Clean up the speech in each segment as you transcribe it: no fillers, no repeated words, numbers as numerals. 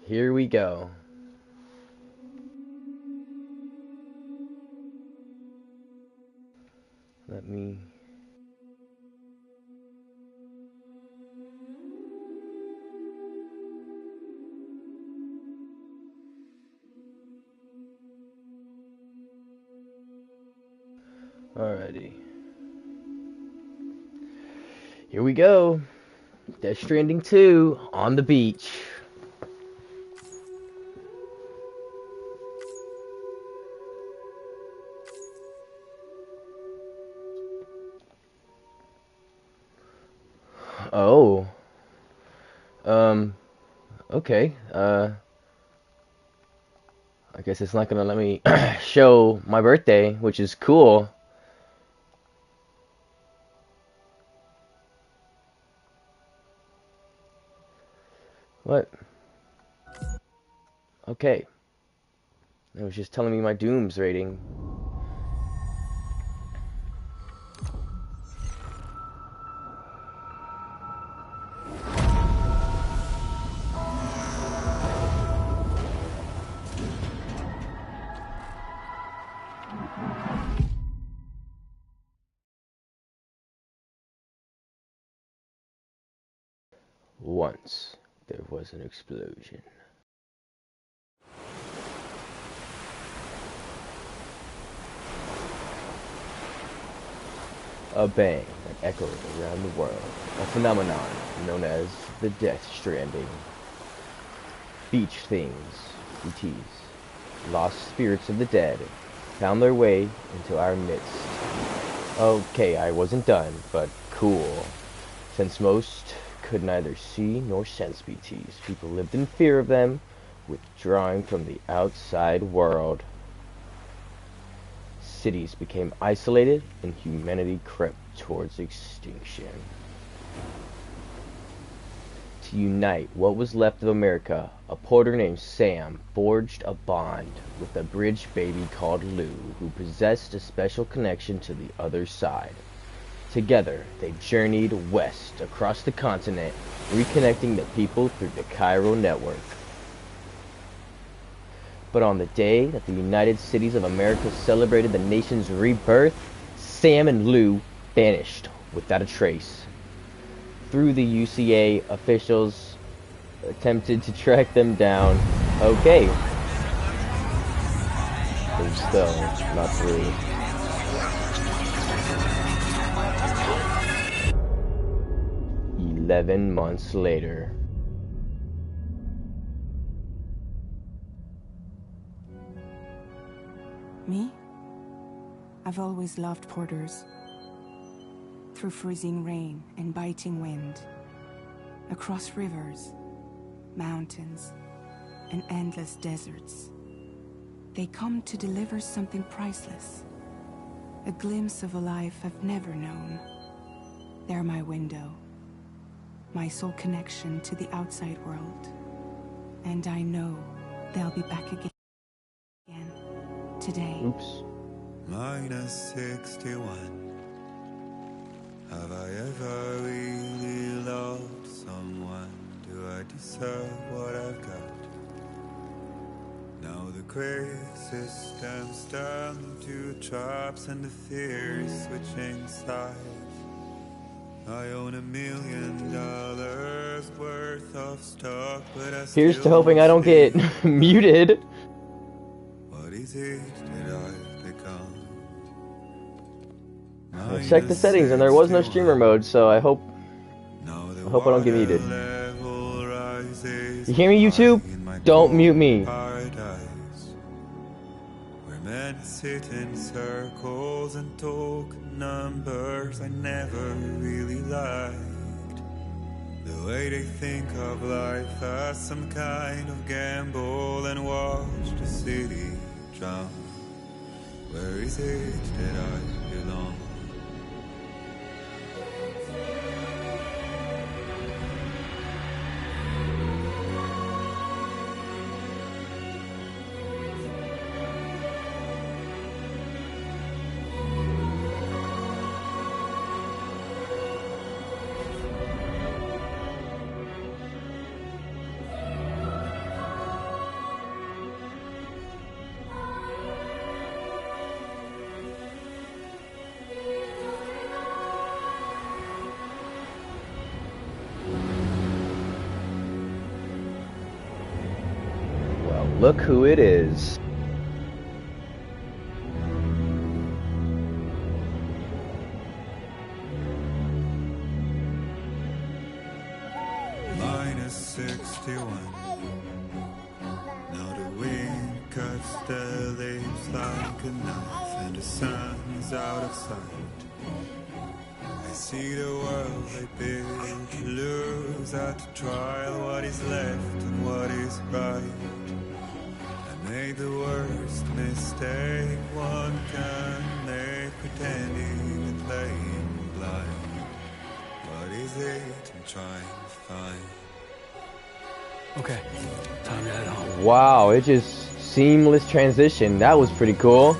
Here we go. Let me... Alrighty. Here we go. Death Stranding 2 on the beach. Oh. Okay. I guess it's not gonna let me show my birthday, which is cool. What? Okay. It was just telling me my Dooms rating. Once there was an explosion. A bang that echoed around the world. A phenomenon known as the Death Stranding. Beach things, ETs, lost spirits of the dead, found their way into our midst. Okay, I wasn't done, but cool. Since most could neither see nor sense BTs, people lived in fear of them, withdrawing from the outside world. Cities became isolated, and humanity crept towards extinction. To unite what was left of America, a porter named Sam forged a bond with a bridge baby called Lou, who possessed a special connection to the other side. Together, they journeyed west across the continent, reconnecting the people through the Cairo network. But on the day that the United Cities of America celebrated the nation's rebirth, Sam and Lou vanished without a trace. Through the UCA, officials attempted to track them down. Okay. But still, not through. "11 months later." Me? I've always loved porters. Through freezing rain and biting wind, across rivers, mountains, and endless deserts, they come to deliver something priceless, a glimpse of a life I've never known. They're my window, my sole connection to the outside world, and I know they'll be back again today. Oops. -61. Have I ever really loved someone? Do I deserve what I've got? Now the grave system's turned into traps and the fear is switching sides. I own $1 million worth of stock, but I still Here's to hoping I don't get muted. What is it that I've become? I checked the settings and there was no streamer mode, so I hope I don't get muted. You hear me, YouTube? Don't mute me. Where men sit in circles and talk numbers I never really liked. The way they think of life as some kind of gamble and watch the city drown. Where is it that I belong? Look who it is. Minus 61. Now the wind cuts the leaves like a knife, and the sun's out of sight. I see the world they build to lose at the trial, what is left and what is right. I made the worst mistake one can make, pretending and playing blind. What is it I'm trying to find? Okay, time to head home. Wow, it just seamless transition. That was pretty cool.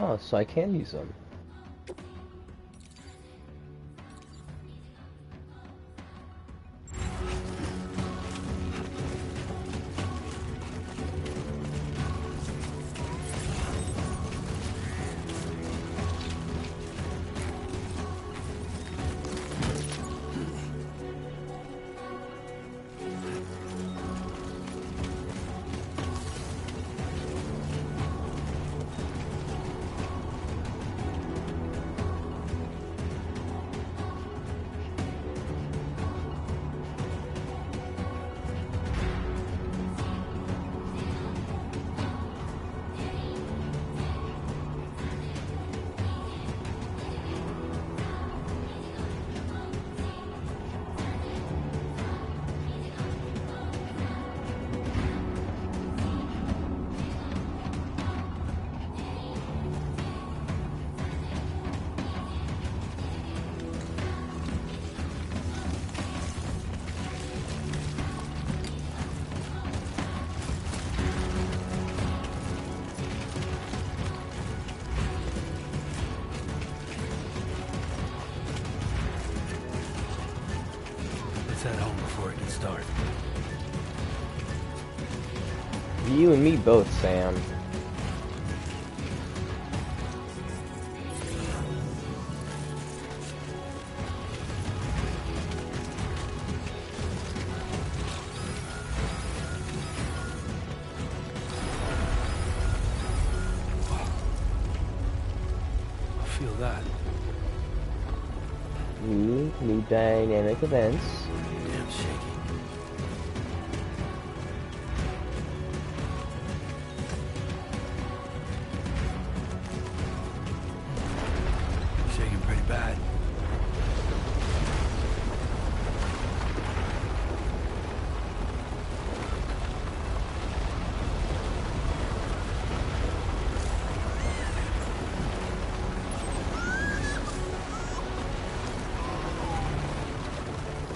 Oh, so I can use them. Let's head home before it gets dark. You and me both, Sam. I feel that. New dynamic events. Damn shaky. Shaking pretty bad.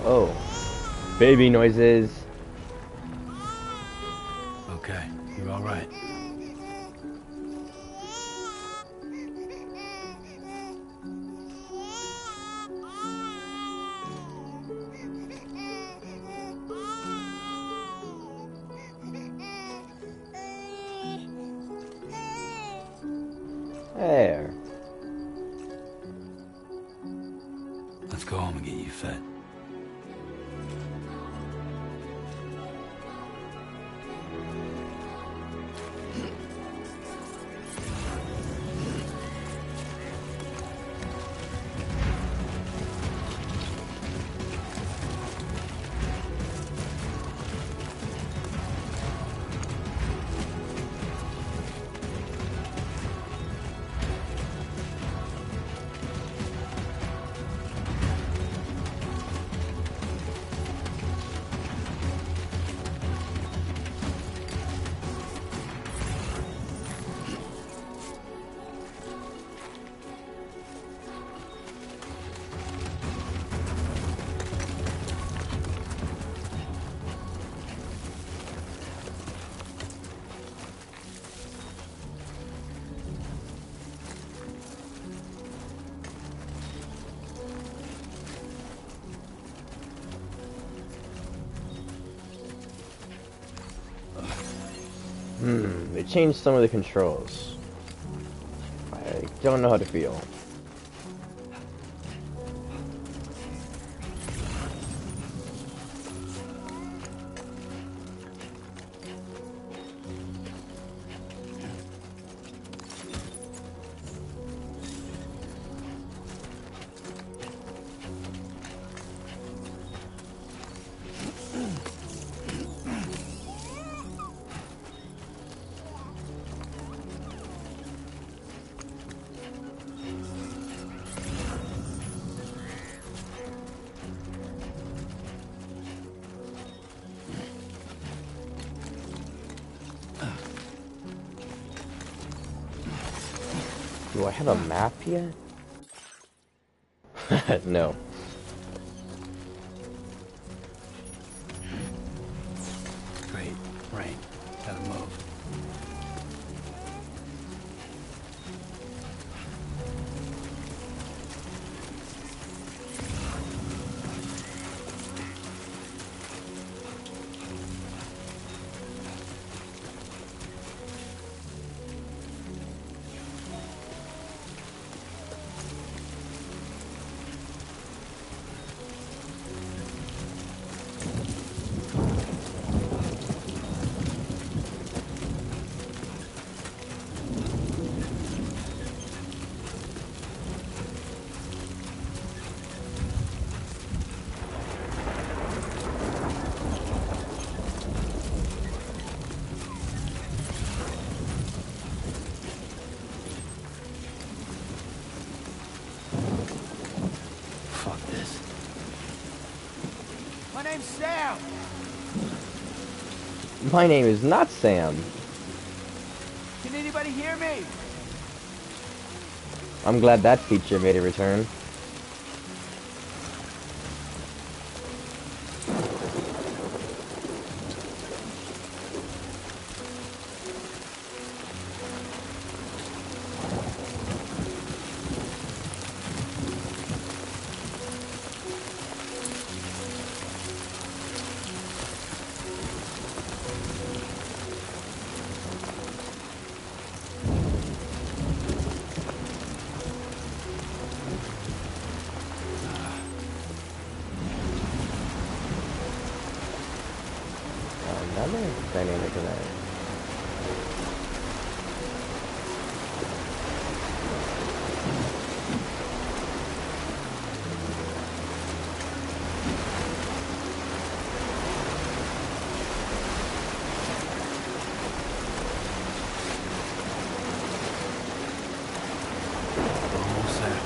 Oh, baby noises. Okay, you're all right. There. Let's go home and get you fed. They changed some of the controls. I don't know how to feel. Do I have a map yet? No. Great. Rain. Gotta move. Fuck this. My name's Sam. My name is not Sam. Can anybody hear me? I'm glad that feature made a return. Another dynamic event. Almost there.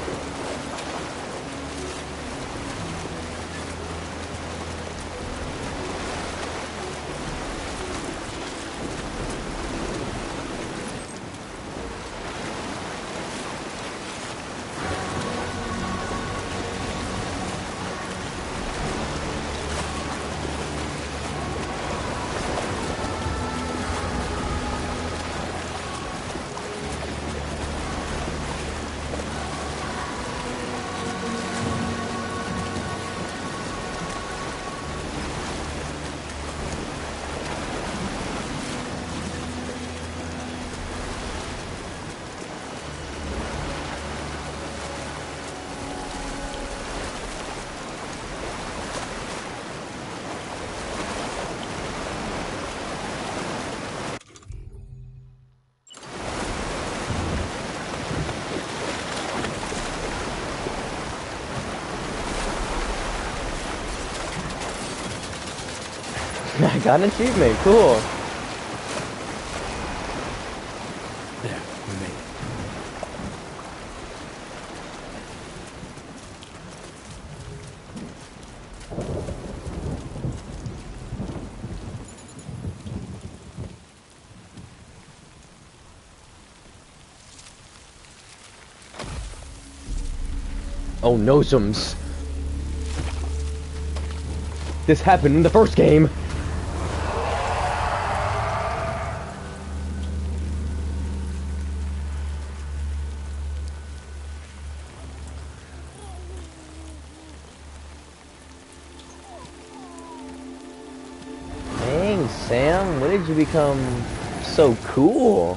I got an achievement, cool. There, we made it. Oh, nosums. This happened in the first game. Dang, Sam, when did you become so cool.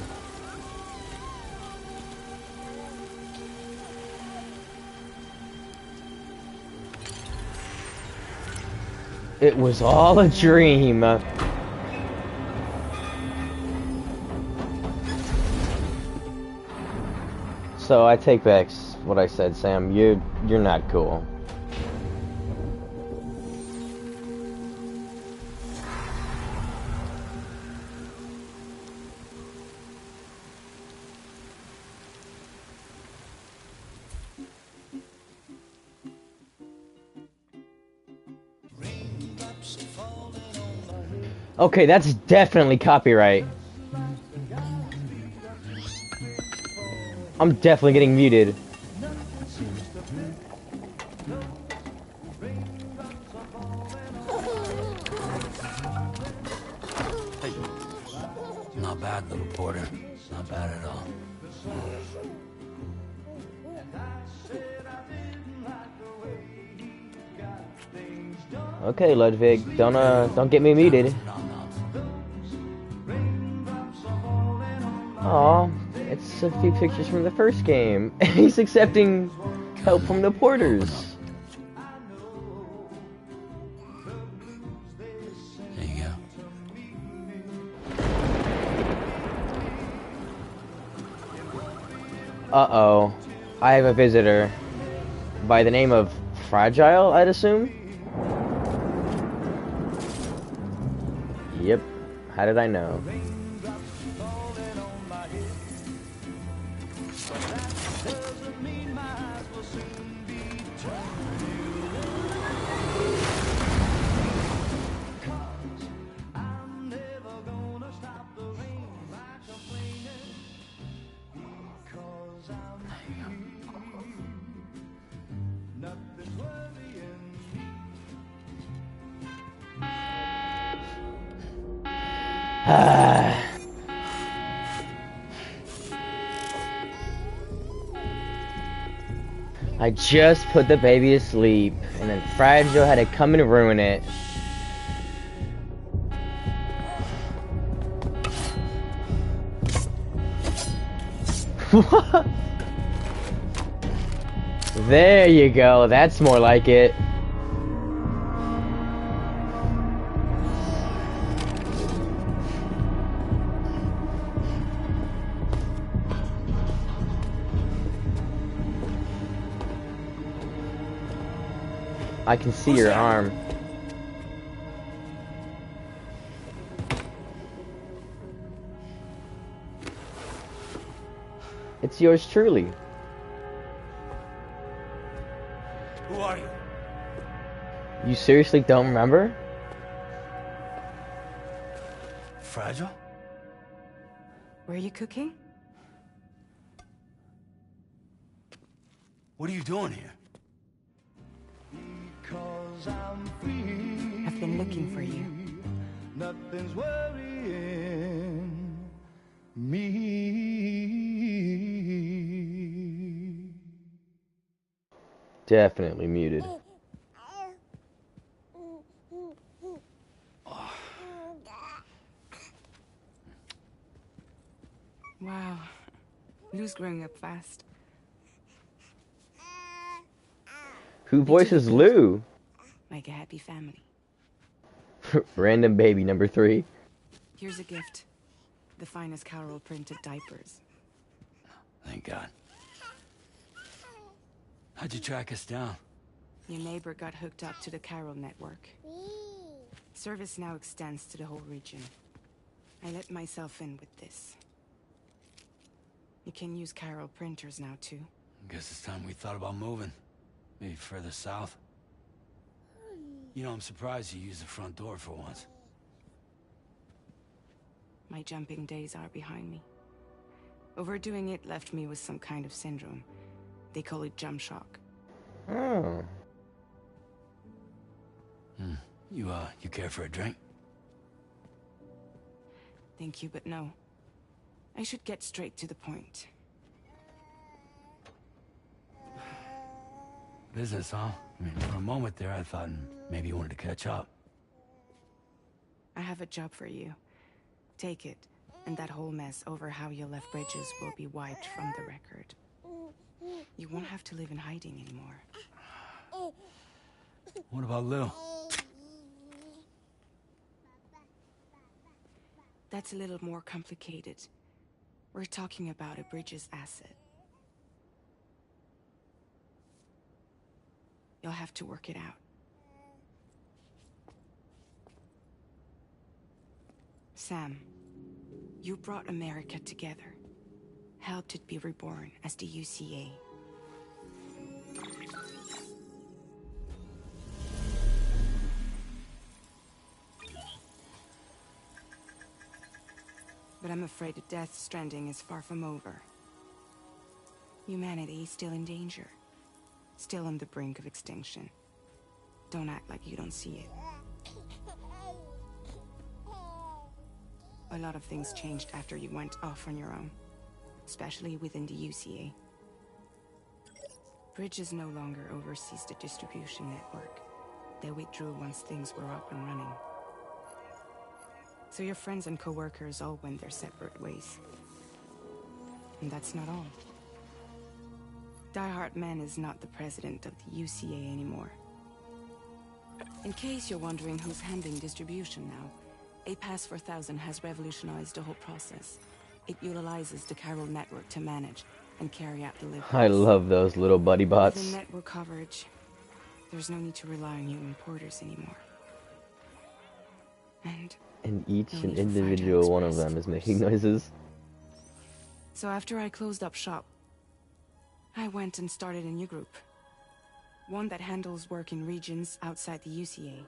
It was all a dream. So I take back what I said, Sam. You're not cool. Okay, that's definitely copyright. I'm definitely getting muted. Hey. Not bad, little porter. Not bad at all. Okay, Ludwig, don't get me muted. Aw, it's a few pictures from the first game. He's accepting help from the porters. There you go. Uh-oh. I have a visitor. By the name of Fragile, I'd assume? Yep. How did I know? I just put the baby to sleep, and then Fragile had to come and ruin it. What? There you go, that's more like it. I can see your arm. It's yours truly. Who are you? You seriously don't remember? Fragile? Were you cooking? What are you doing here? I've been looking for you. Nothing's worrying me. Definitely muted. Wow. Lou's growing up fast. Who voices Lou? Like a happy family. Random baby number 3. Here's a gift. The finest Carol printed diapers. Thank God. How'd you track us down? Your neighbor got hooked up to the Carol network. Service now extends to the whole region. I let myself in with this. You can use Carol printers now too. Guess it's time we thought about moving. Maybe further south. You know, I'm surprised you used the front door for once. My jumping days are behind me. Overdoing it left me with some kind of syndrome. They call it jump shock. Oh. You care for a drink? Thank you, but no. I should get straight to the point. Business, huh? I mean, for a moment there, I thought maybe you wanted to catch up. I have a job for you. Take it. And that whole mess over how you left bridges will be wiped from the record. You won't have to live in hiding anymore. What about Lil? That's a little more complicated. We're talking about a bridges asset. You'll have to work it out. Sam, you brought America together. Helped it be reborn as the UCA. But I'm afraid that Death Stranding is far from over. Humanity is still in danger. Still on the brink of extinction. Don't act like you don't see it. A lot of things changed after you went off on your own. Especially within the UCA. Bridges no longer oversees the distribution network. They withdrew once things were up and running. So your friends and co-workers all went their separate ways. And that's not all. Die Hard Man is not the president of the UCA anymore. In case you're wondering who's handling distribution now, A Pass 4000 has revolutionized the whole process. It utilizes the Chiral network to manage and carry out deliveries. I love those little buddy bots. With the network coverage, there's no need to rely on human porters anymore. And each no and need for individual fragile one of express, them is of making course. noises. So after I closed up shop, I went and started a new group. One that handles work in regions outside the UCA.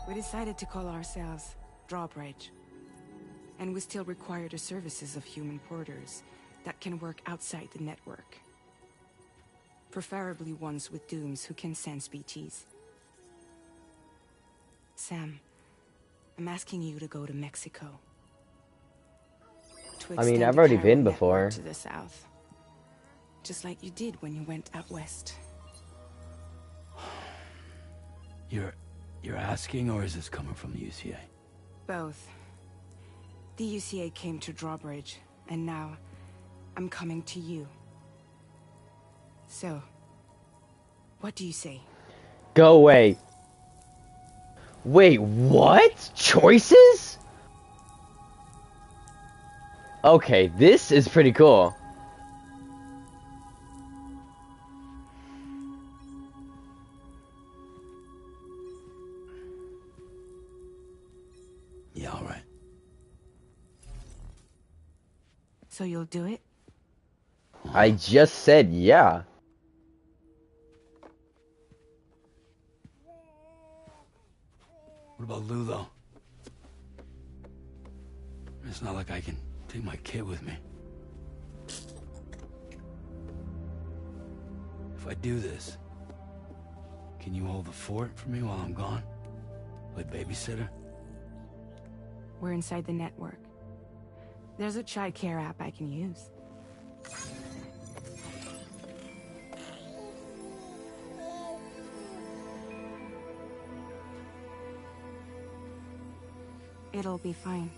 We decided to call ourselves Drawbridge. And we still require the services of human porters that can work outside the network. Preferably ones with dooms who can sense BTs. Sam, I'm asking you to go to Mexico. To I mean, extend I've the already Chiral been network before. to the south. Just like you did when you went out west. You're asking, or is this coming from the UCA? Both. The UCA came to Drawbridge, and now I'm coming to you. So, what do you say? Go away. Wait, what? Choices? Okay, this is pretty cool. Yeah, all right. So you'll do it? I just said yeah. What about Lou, though? It's not like I can take my kid with me. If I do this, can you hold the fort for me while I'm gone? Play babysitter? We're inside the network. There's a child care app I can use. It'll be fine.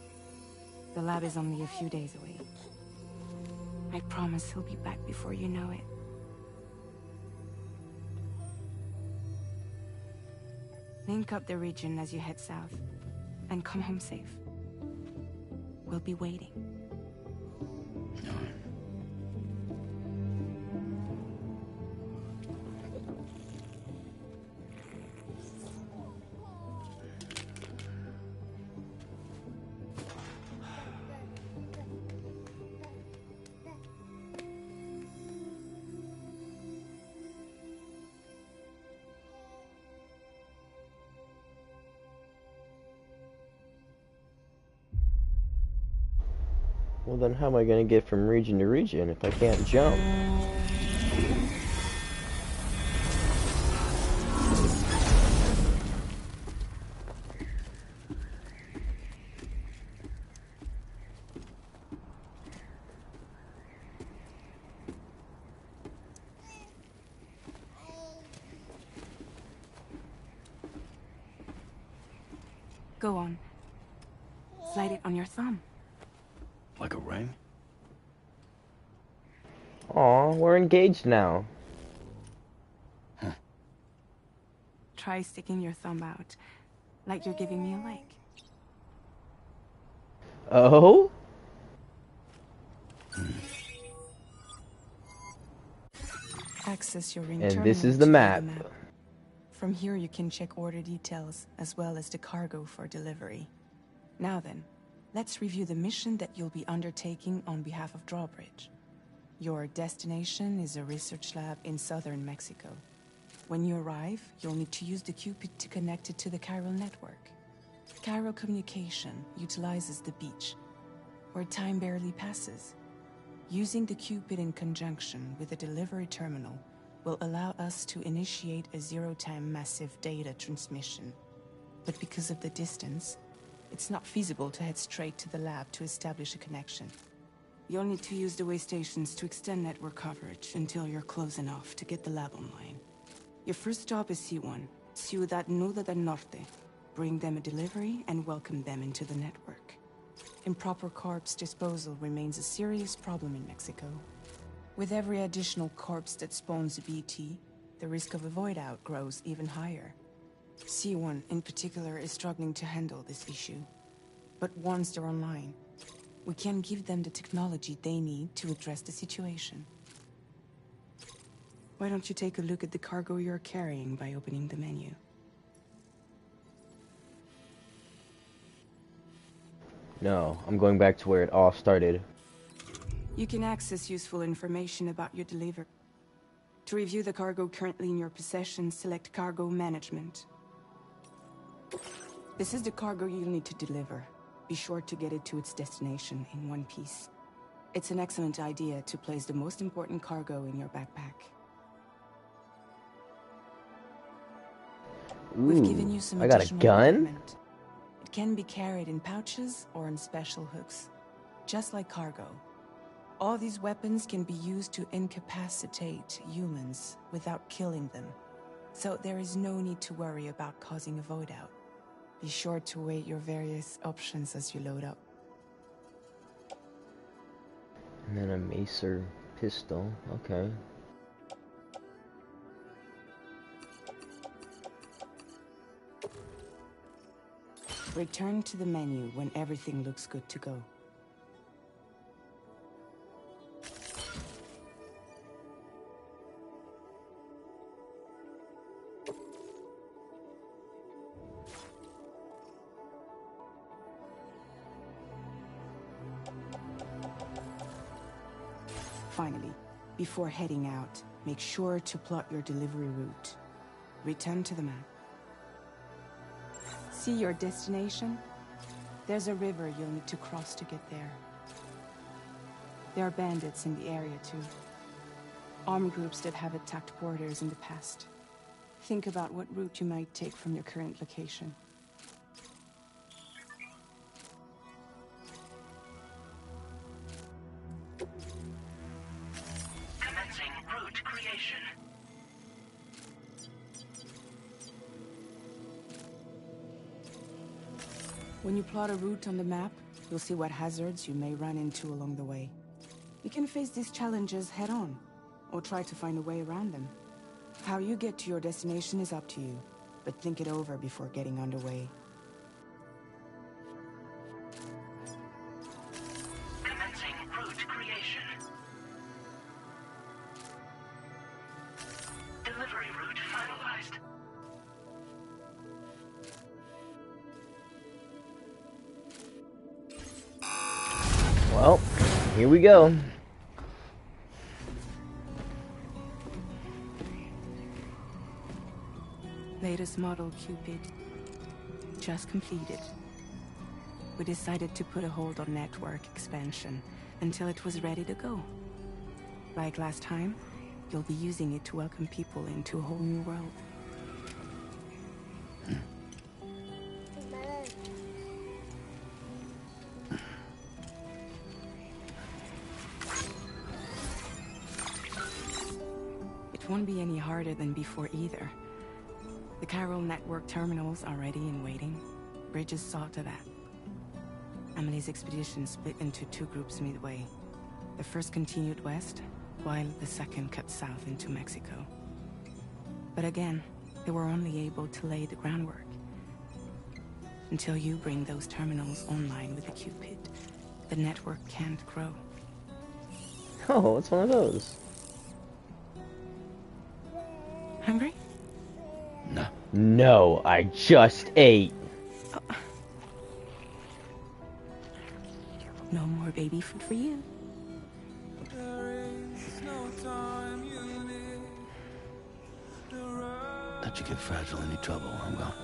The lab is only a few days away. I promise he'll be back before you know it. Link up the region as you head south, and come home safe. We'll be waiting. Well, then how am I gonna get from region to region if I can't jump? Go on. Slide it on your thumb. Like a ring? Aw, we're engaged now. Try sticking your thumb out, like you're giving me a like. Oh? Access your ring And terminal this is to the view map. From here you can check order details, as well as the cargo for delivery. Now then, let's review the mission that you'll be undertaking on behalf of Drawbridge. Your destination is a research lab in southern Mexico. When you arrive, you'll need to use the Cupid to connect it to the chiral network. Chiral communication utilizes the beach, where time barely passes. Using the Cupid in conjunction with the delivery terminal will allow us to initiate a zero-time massive data transmission. But because of the distance, it's not feasible to head straight to the lab to establish a connection. You'll need to use the way stations to extend network coverage until you're close enough to get the lab online. Your first stop is C1, Ciudad Nuda del Norte. Bring them a delivery and welcome them into the network. Improper corpse disposal remains a serious problem in Mexico. With every additional corpse that spawns a BT, the risk of a void out grows even higher. C1 in particular is struggling to handle this issue. But once they're online, we can give them the technology they need to address the situation. Why don't you take a look at the cargo you're carrying by opening the menu? No, I'm going back to where it all started. You can access useful information about your delivery. To review the cargo currently in your possession, select Cargo Management. This is the cargo you'll need to deliver. Be sure to get it to its destination in one piece. It's an excellent idea to place the most important cargo in your backpack. We've given you some I got a additional gun? equipment. It can be carried in pouches or in special hooks, just like cargo. All these weapons can be used to incapacitate humans without killing them, so there is no need to worry about causing a void out. Be sure to weigh your various options as you load up. And then a macer pistol. Okay. Return to the menu when everything looks good to go. Finally, before heading out, make sure to plot your delivery route. Return to the map. See your destination? There's a river you'll need to cross to get there. There are bandits in the area too. Armed groups that have attacked porters in the past. Think about what route you might take from your current location. Commencing route creation. When you plot a route on the map, you'll see what hazards you may run into along the way. You can face these challenges head-on, or try to find a way around them. How you get to your destination is up to you, but think it over before getting underway. Commencing route creation. Delivery route finalized. Well, here we go. Latest model Cupid. Just completed. We decided to put a hold on network expansion until it was ready to go. Like last time, you'll be using it to welcome people into a whole new world. It won't be any harder than before either. The chiral network terminals are ready and waiting. bridges sought of that. Amelie's expedition split into two groups midway. The first continued west, while the second cut south into Mexico. But again, they were only able to lay the groundwork. Until you bring those terminals online with the Cupid, the network can't grow. Oh, what's one of those? Hungry? No. No, I just ate. No more baby food for you. Don't you get fragile any trouble, I'm gone.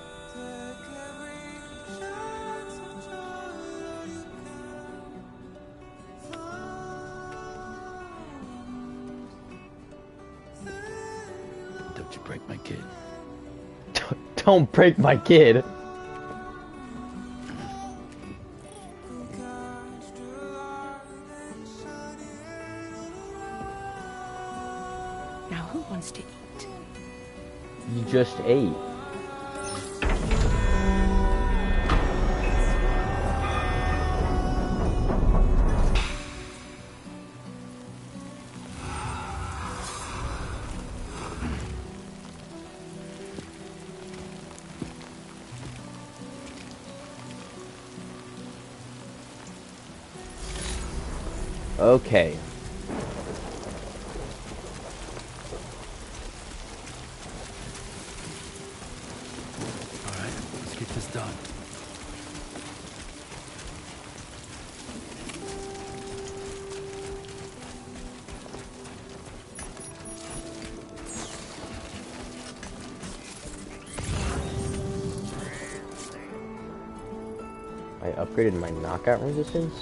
Don't you break my kid. Don't break my kid. Now who wants to eat? You just ate. Okay. Alright, let's get this done. I upgraded my knockout resistance.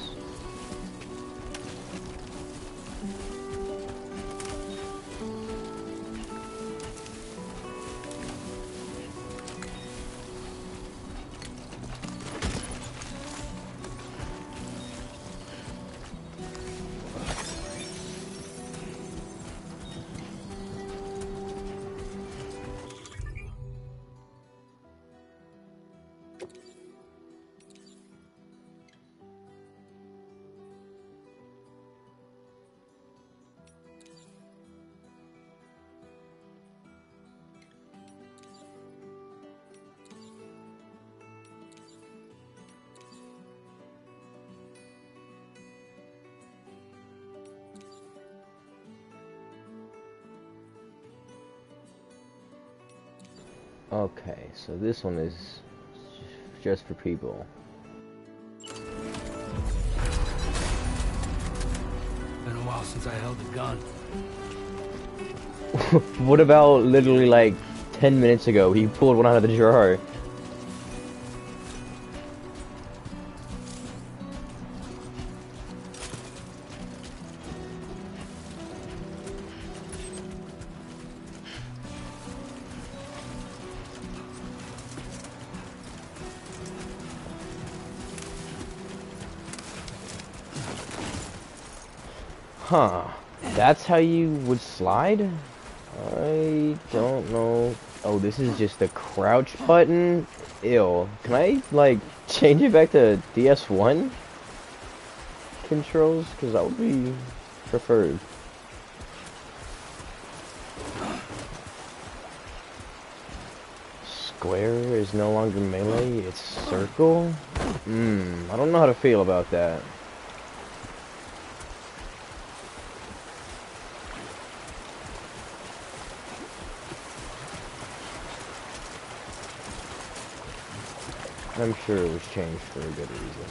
Okay, so this one is just for people. Been a while since I held a gun. What about literally like 10 minutes ago? He pulled one out of the drawer. Huh. That's how you would slide? I don't know. Oh, this is just the crouch button? Ew. Can I, like, change it back to DS1 controls? Because that would be preferred. Square is no longer melee, it's circle? I don't know how to feel about that. I'm sure it was changed for a good reason.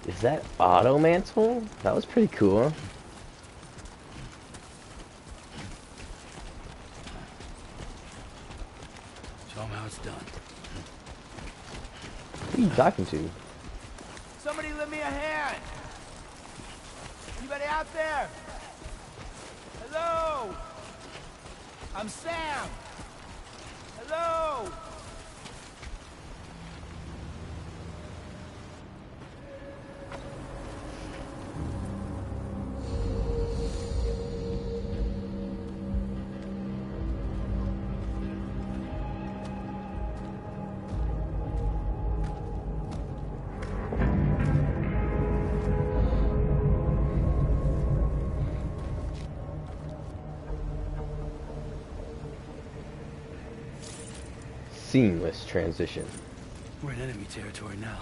Is that auto mantle? That was pretty cool. Show 'em how it's done. Who are you talking to? Somebody lend me a hand. Anybody out there? Hello? I'm Sam! Hello! Seamless transition. We're in enemy territory now.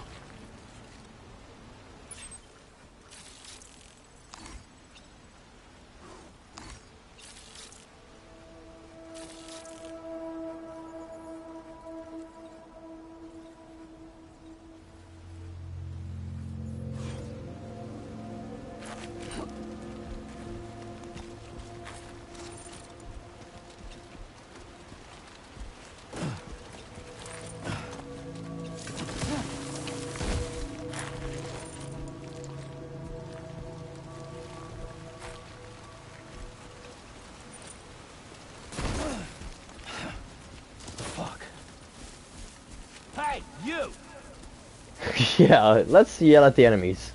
Hey, you! Yeah, let's yell at the enemies.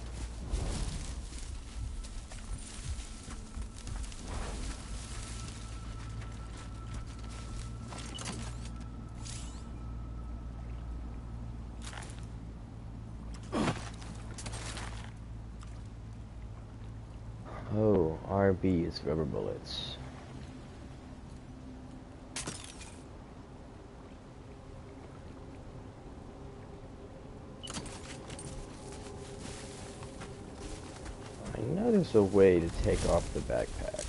Oh, RB is rubber bullets. I know there's a way to take off the backpack.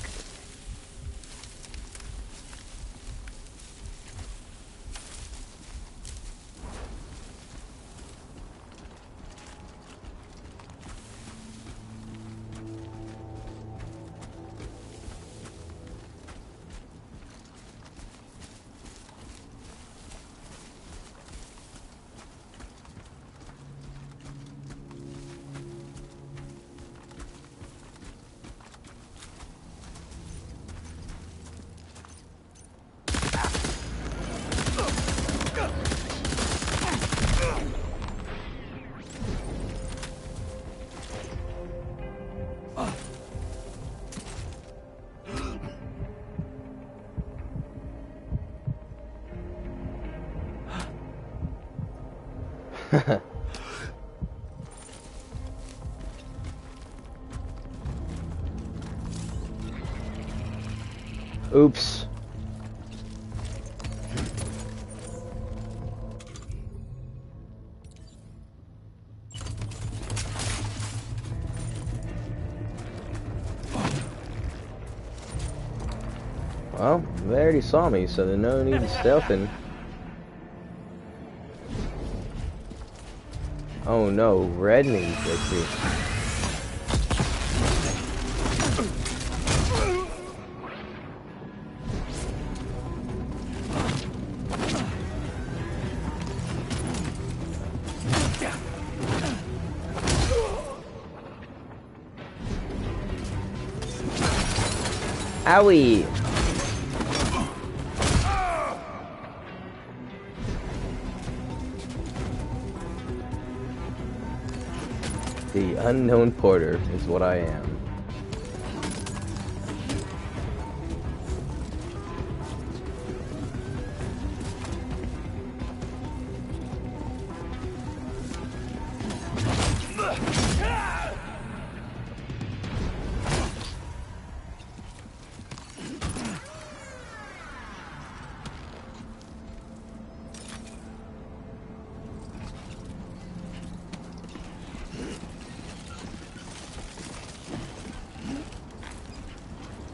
Oops. Well, they already saw me, so there's no need to stealthing. Oh no, red meat, I see. Owie! The unknown porter is what I am.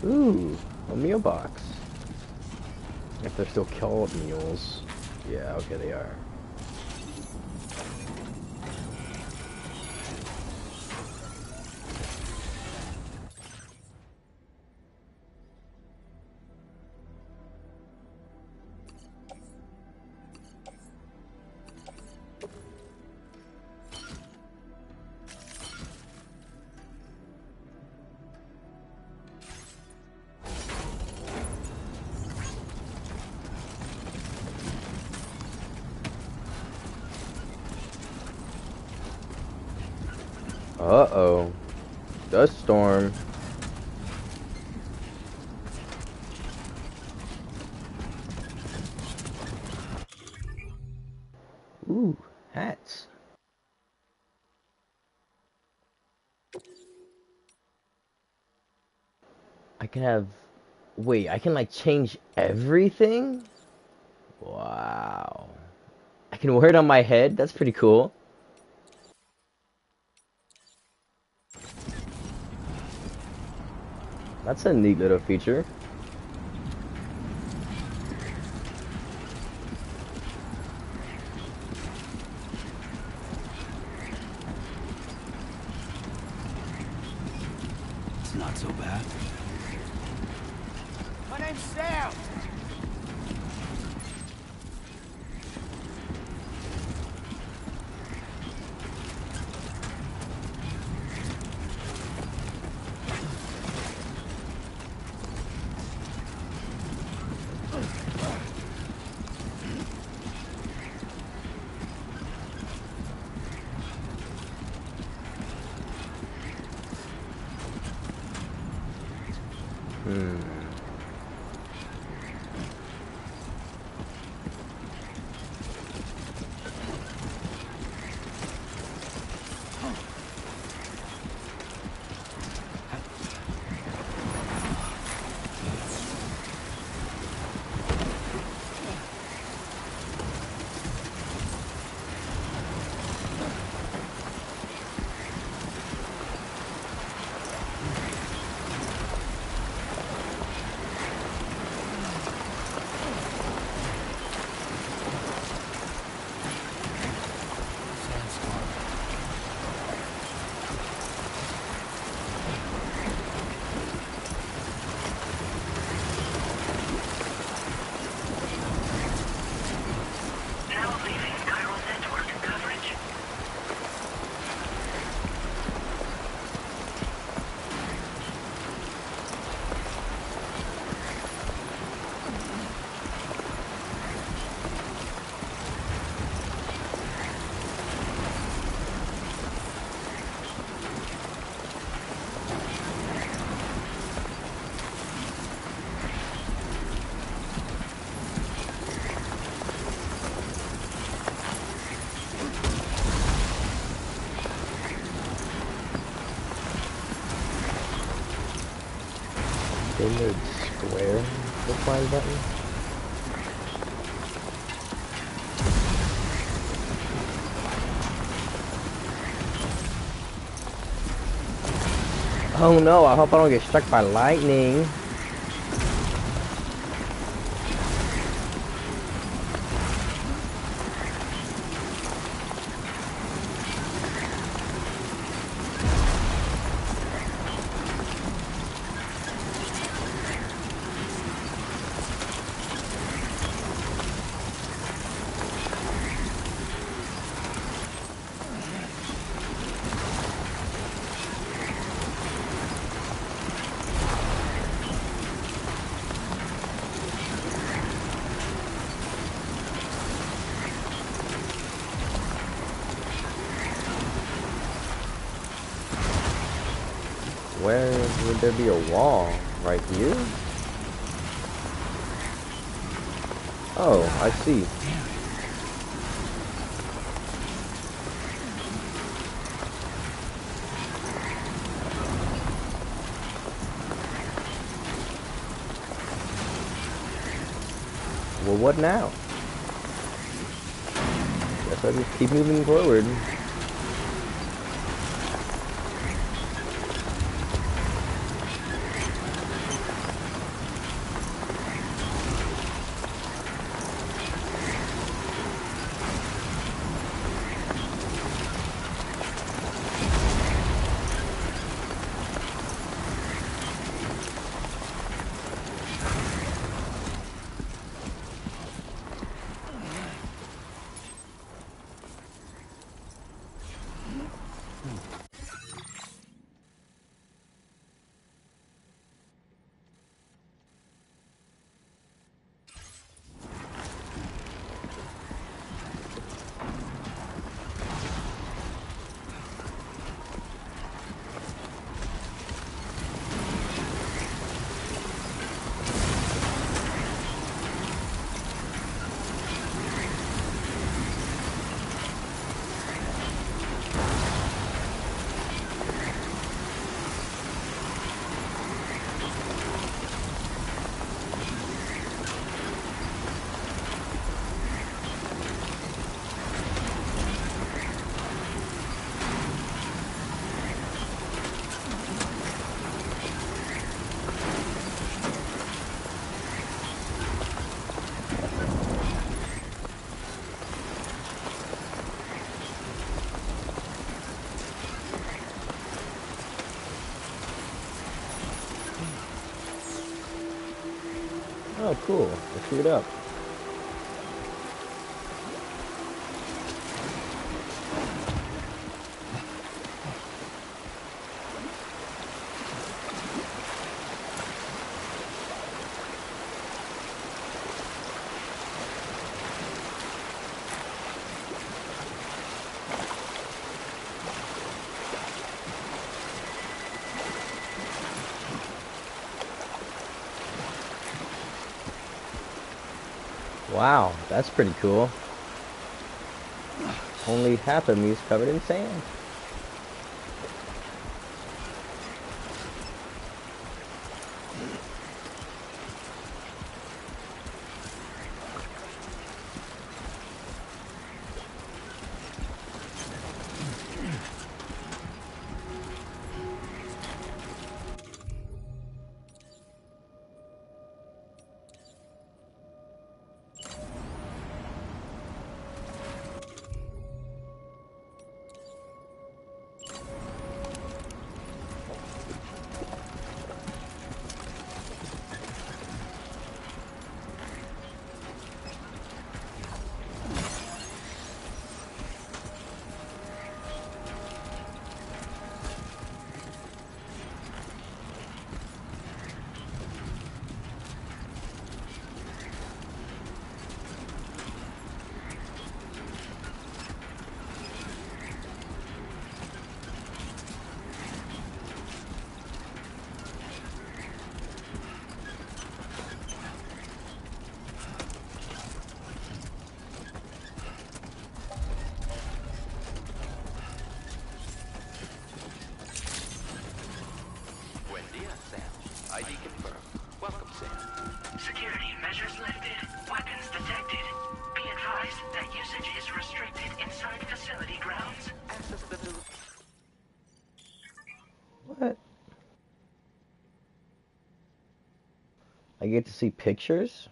Ooh, a meal box. If they're still called meals. Yeah, okay, they are. Uh-oh. Dust storm. Ooh, hats. I can have... Wait, I can like change everything? Wow. I can wear it on my head? That's pretty cool. That's a neat little feature. It's not so bad. My name's Sam. Hmm. Now leaving Chiral network coverage. Inward square. The flying button. Oh no, I hope I don't get struck by lightning. Where would there be a wall? Right here? Oh, I see. Well, what now? Guess I just keep moving forward. cool. Let's shoot it up. Wow, that's pretty cool. Only half of me is covered in sand. Security measures lifted. Weapons detected. Be advised that usage is restricted inside facility grounds. Access the new... What? I get to see pictures?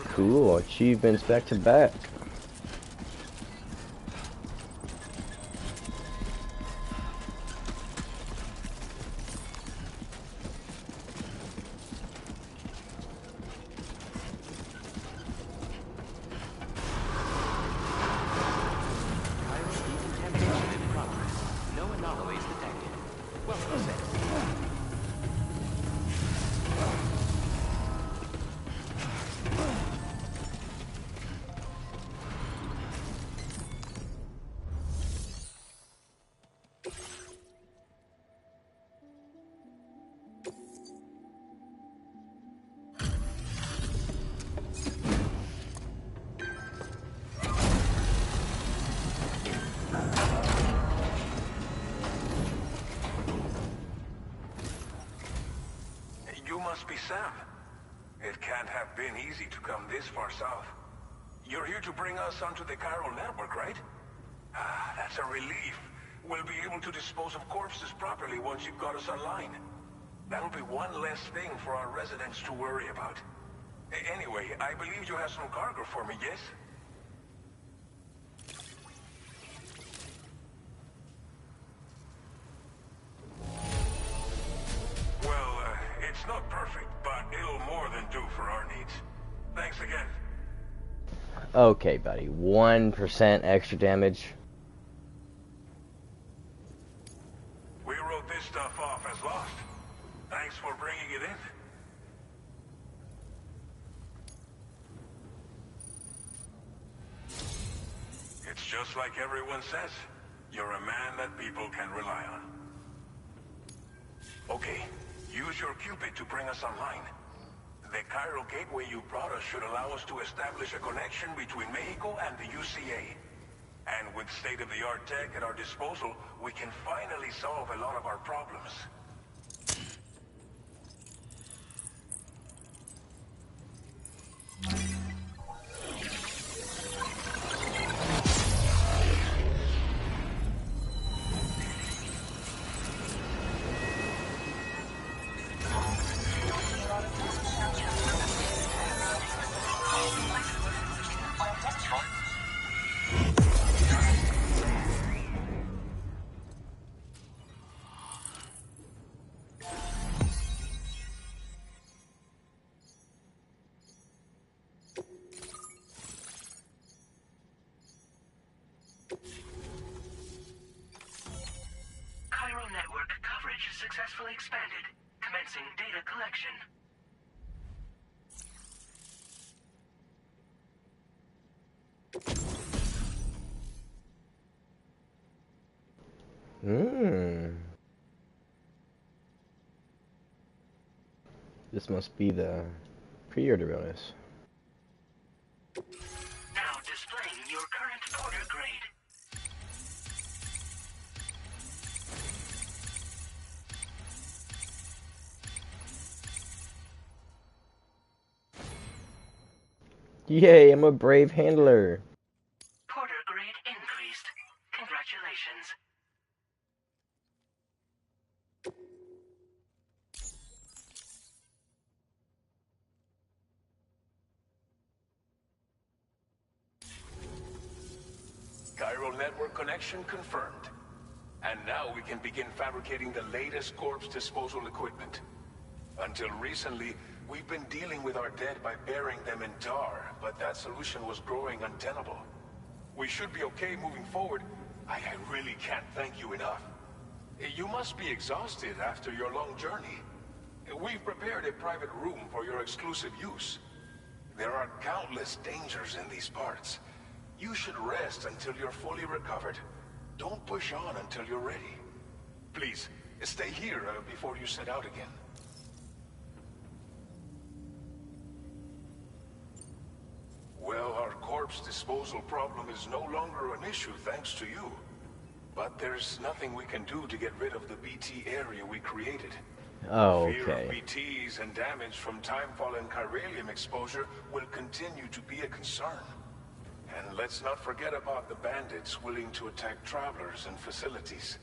Cool, achievements back to back. Must be Sam. It can't have been easy to come this far south. You're here to bring us onto the chiral network, right? Ah, that's a relief. We'll be able to dispose of corpses properly once you've got us online. That'll be one less thing for our residents to worry about. Anyway, I believe you have some cargo for me, yes? It's not perfect, but it'll more than do for our needs. Thanks again. Okay, buddy. 1% extra damage. We wrote this stuff off as lost. Thanks for bringing it in. It's just like everyone says. You're a man that people can rely on. Okay. Use your Cupid to bring us online. The chiral gateway you brought us should allow us to establish a connection between Mexico and the UCA. And with state-of-the-art tech at our disposal, we can finally solve a lot of our problems. Chiral network coverage successfully expanded. Commencing data collection. This must be the pre-order bonus. Now displaying your current porter grade. Yay, I'm a brave handler. Porter grade increased. Congratulations. Chiral network connection confirmed. And now we can begin fabricating the latest corpse disposal equipment. Until recently, we've been dealing with our dead by burying them in tar, but that solution was growing untenable. We should be okay moving forward. I really can't thank you enough. You must be exhausted after your long journey. We've prepared a private room for your exclusive use. There are countless dangers in these parts. You should rest until you're fully recovered. Don't push on until you're ready. Please, stay here before you set out again. Well, our corpse disposal problem is no longer an issue thanks to you. But there's nothing we can do to get rid of the BT area we created. Oh, Fear of okay. BTs and damage from timefall and chiralium exposure will continue to be a concern. And let's not forget about the bandits willing to attack travelers and facilities.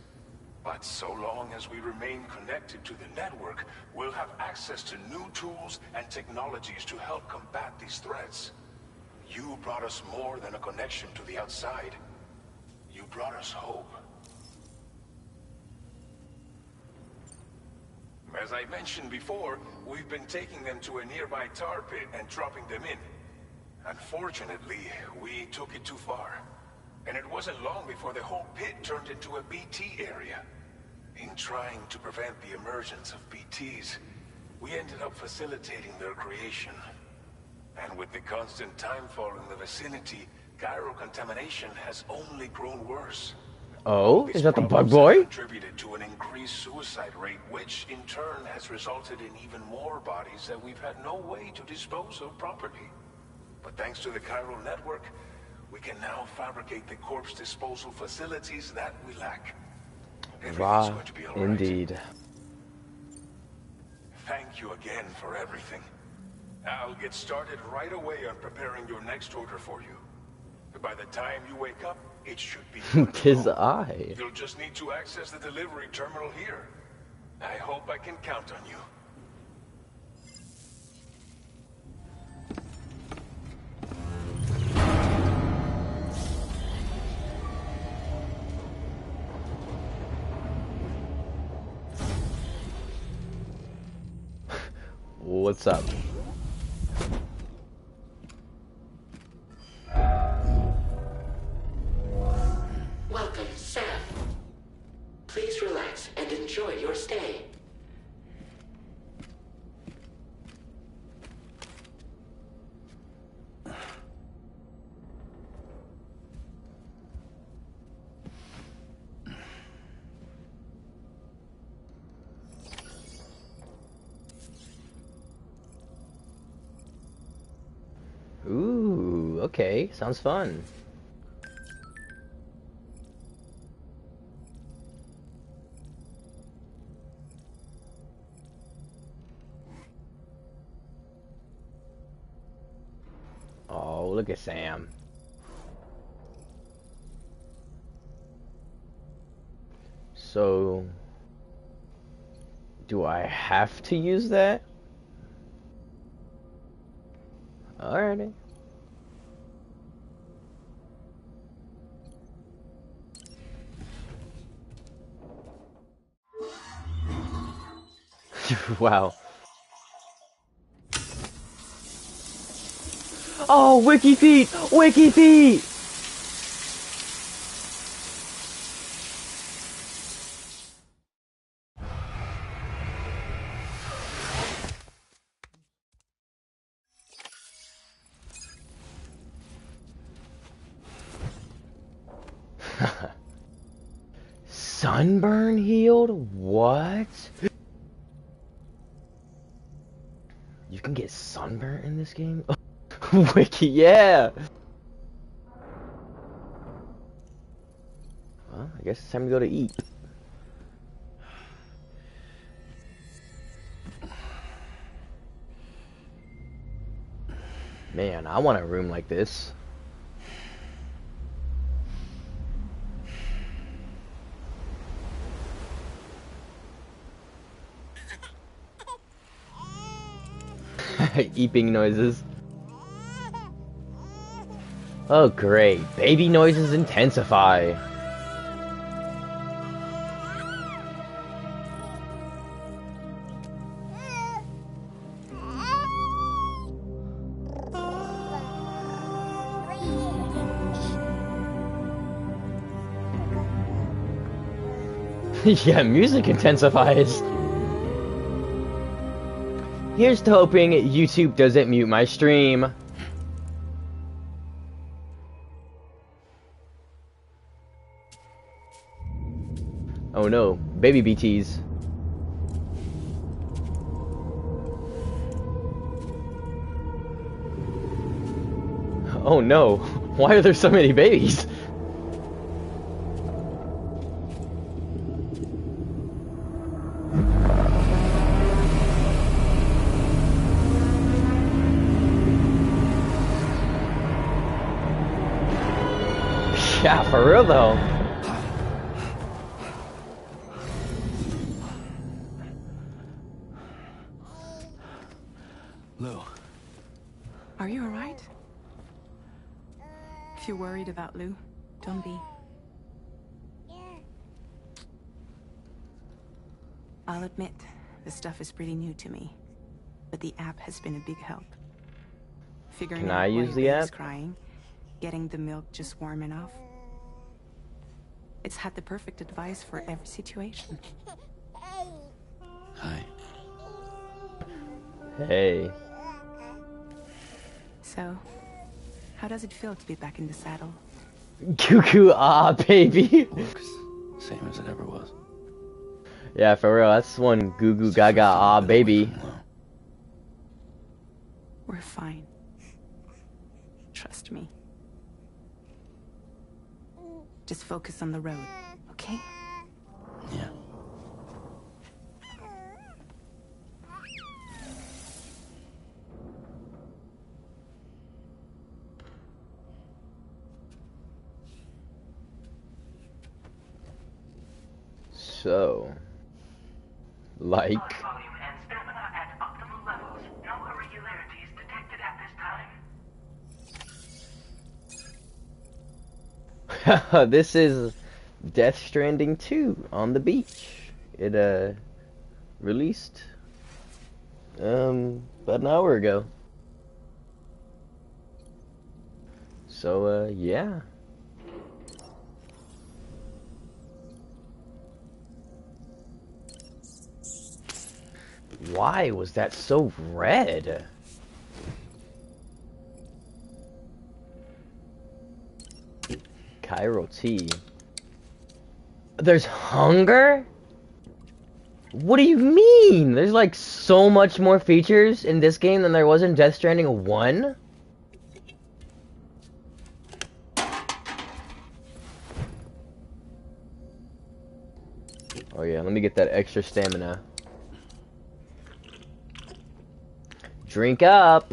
But so long as we remain connected to the network, we'll have access to new tools and technologies to help combat these threats. You brought us more than a connection to the outside. You brought us hope. As I mentioned before, we've been taking them to a nearby tar pit and dropping them in. Unfortunately, we took it too far. And it wasn't long before the whole pit turned into a BT area. In trying to prevent the emergence of BTs, we ended up facilitating their creation. And with the constant timefall in the vicinity, chiral contamination has only grown worse. Oh, These is that the bug problems boy? have contributed to an increased suicide rate, which in turn has resulted in even more bodies that we've had no way to dispose of properly. But thanks to the chiral network, we can now fabricate the corpse disposal facilities that we lack. Everything's going to be all right. Indeed. Thank you again for everything. I'll get started right away on preparing your next order for you. By the time you wake up, it should be good to His go. eye. You'll just need to access the delivery terminal here. I hope I can count on you. What's up? Welcome, Sam. Please relax and enjoy your stay. Ooh, okay, sounds fun. Oh, look at Sam. So, do I have to use that? Alrighty. Wow. Oh, Wiki Feet! Wiki Feet! sunburn healed? What? You can get sunburn in this game? Wiki, yeah! Well, I guess it's time to go to eat. Man, I want a room like this. Eeping noises. Oh great, baby noises intensify. Yeah, music intensifies. Here's to hoping YouTube doesn't mute my stream. Oh no, baby BTs. Oh no, why are there so many babies? Yeah, for real though. Lou. Are you alright? If you're worried about Lou, don't be. I'll admit, this stuff is pretty new to me, but the app has been a big help. Figuring Can out I why use your the baby's app? crying, getting the milk just warm enough. It's had the perfect advice for every situation. Hi. Hey. So, how does it feel to be back in the saddle? Cuckoo, ah, baby. Same as it ever was. Yeah, for real, that's one goo goo gaga, ah, baby. We're fine. Trust me. Just focus on the road, okay? Yeah. So, like, Blood volume and stamina at optimal levels. No irregularities detected at this time. this is Death Stranding 2 on the beach. It released about an hour ago. So yeah. Why was that so red? Chiral tea. There's hunger? What do you mean? There's like so much more features in this game than there was in Death Stranding 1? Oh yeah, let me get that extra stamina. Drink up!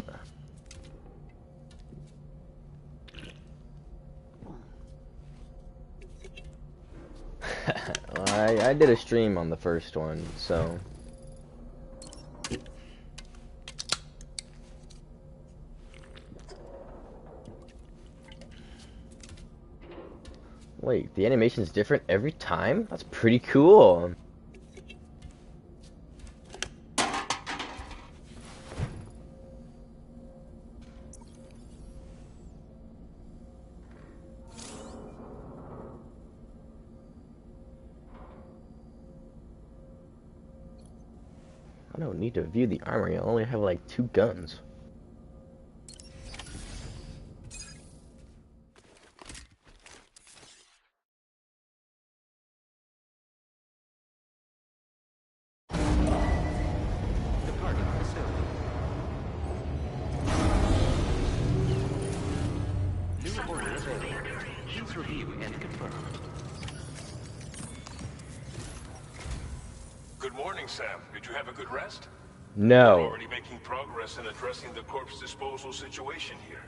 I did a stream on the first one, so... Wait, the animation's different every time? That's pretty cool. I don't need to view the armory, I only have like 2 guns. review and confirm. Good morning, Sam. Did you have a good rest? We're No. already making progress in addressing the corpse disposal situation here.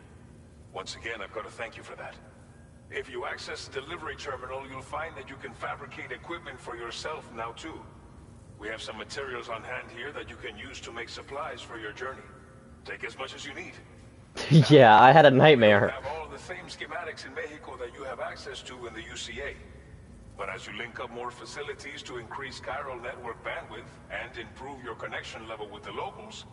Once again, I've got to thank you for that. If you access the delivery terminal, you'll find that you can fabricate equipment for yourself now too. We have some materials on hand here that you can use to make supplies for your journey. Take as much as you need. Yeah, I had a We don't nightmare. have all the same schematics in Mexico that you have access to in the UCA. But as you link up more facilities to increase chiral network bandwidth and improve your connection level with the locals,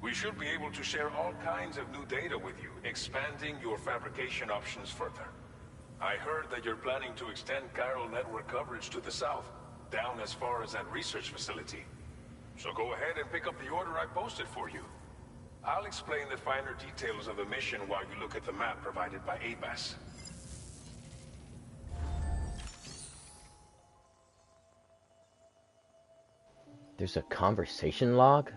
we should be able to share all kinds of new data with you, expanding your fabrication options further. I heard that you're planning to extend chiral network coverage to the south, down as far as that research facility. So go ahead and pick up the order I posted for you. I'll explain the finer details of the mission while you look at the map provided by ABAS. There's a conversation log?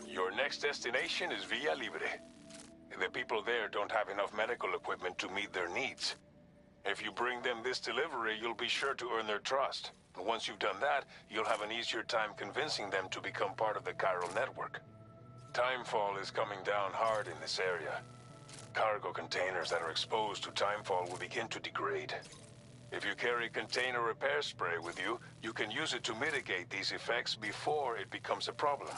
Your next destination is Villa Libre. The people there don't have enough medical equipment to meet their needs. If you bring them this delivery, you'll be sure to earn their trust. And once you've done that, you'll have an easier time convincing them to become part of the chiral network. Timefall is coming down hard in this area. Cargo containers that are exposed to timefall will begin to degrade. If you carry container repair spray with you, you can use it to mitigate these effects before it becomes a problem.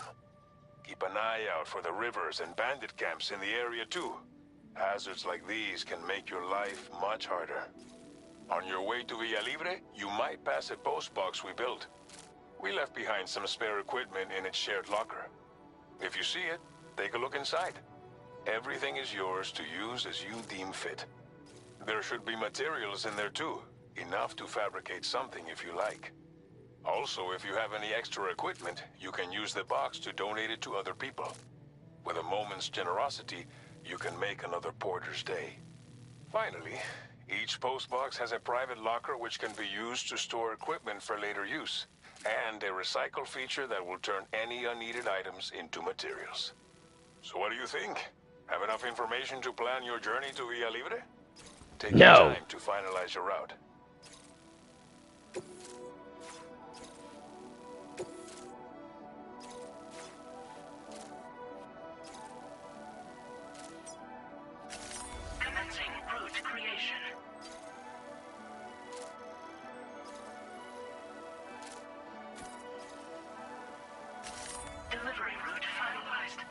Keep an eye out for the rivers and bandit camps in the area too. Hazards like these can make your life much harder. On your way to Villa Libre, you might pass a post box we built. We left behind some spare equipment in its shared locker. If you see it, take a look inside. Everything is yours to use as you deem fit. There should be materials in there too, enough to fabricate something if you like. Also, if you have any extra equipment, you can use the box to donate it to other people. With a moment's generosity, you can make another porter's day. Finally, each postbox has a private locker which can be used to store equipment for later use, and a recycle feature that will turn any unneeded items into materials. So what do you think? Have enough information to plan your journey to Villa Libre? Take your No. time to finalize your route. Commencing route creation. Delivery route finalized.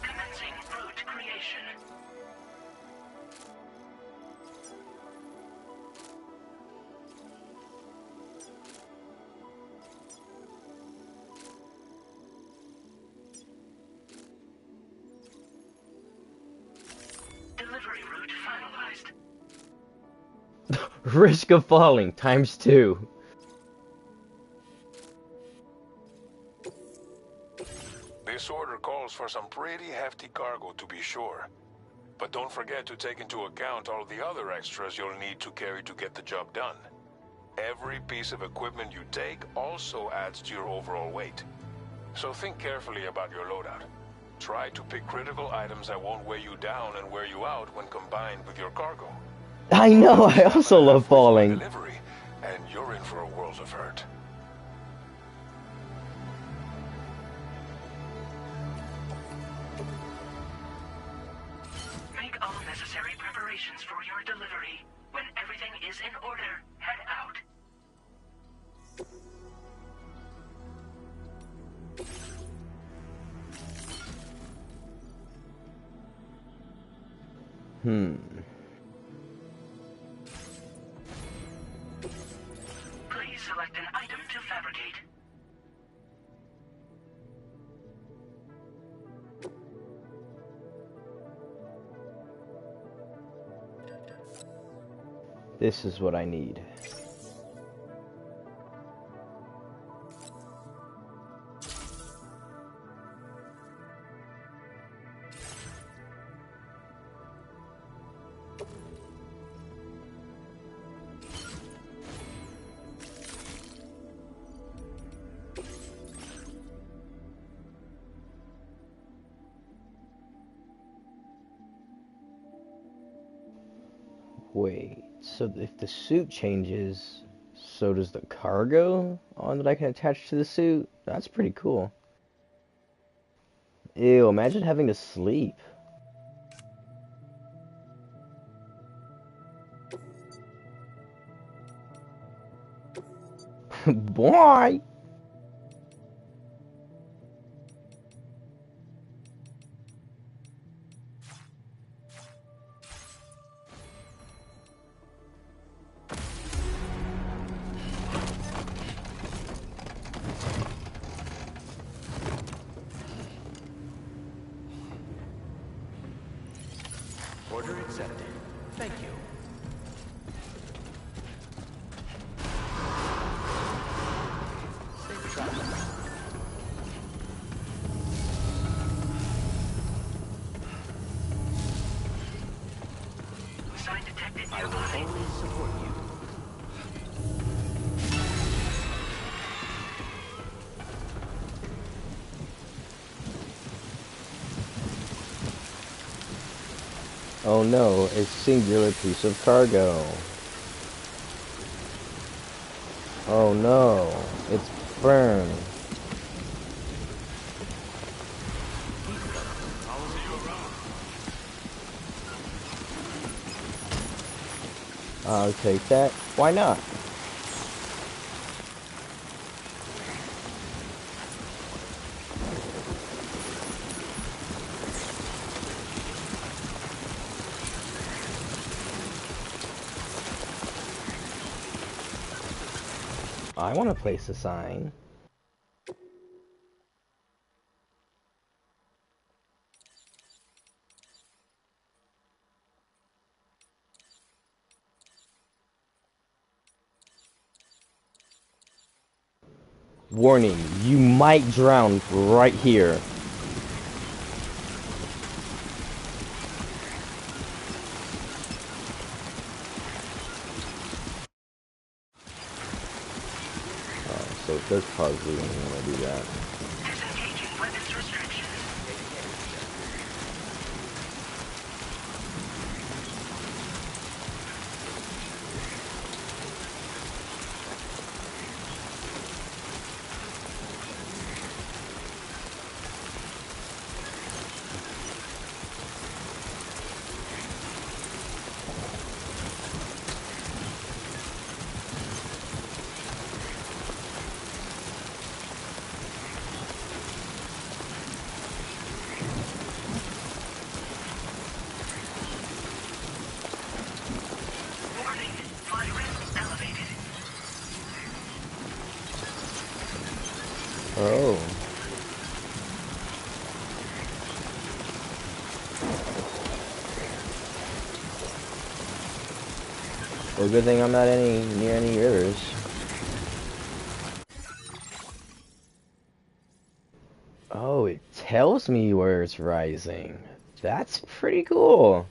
Commencing route creation. Delivery route finalized. Risk of falling ×2. This order calls for some pretty hefty cargo to be sure. But don't forget to take into account all the other extras you'll need to carry to get the job done. Every piece of equipment you take also adds to your overall weight. So think carefully about your loadout. Try to pick critical items that won't weigh you down and wear you out when combined with your cargo. I know, I also love falling. Delivery, and you're in for a world of hurt. Make all necessary preparations for your delivery. When everything is in order, head out. Good select an item to fabricate. This is what I need. Wait, so if the suit changes, so does the cargo on that I can attach to the suit? That's pretty cool. Ew, imagine having to sleep. Boy! Order accepted. Thank you. Safe travel. Sign detected I will nearby. always support you. Oh no, a singular piece of cargo. Oh no, it's burned. I'll take that. Why not? I want to place a sign. Warning, you might drown right here. So it does pause you when you want to do that. Disengaging weapons restrictions. Warning, fire risk elevated. Oh. Well, good thing I'm not near any rivers. Oh, it tells me where it's rising. That's pretty cool.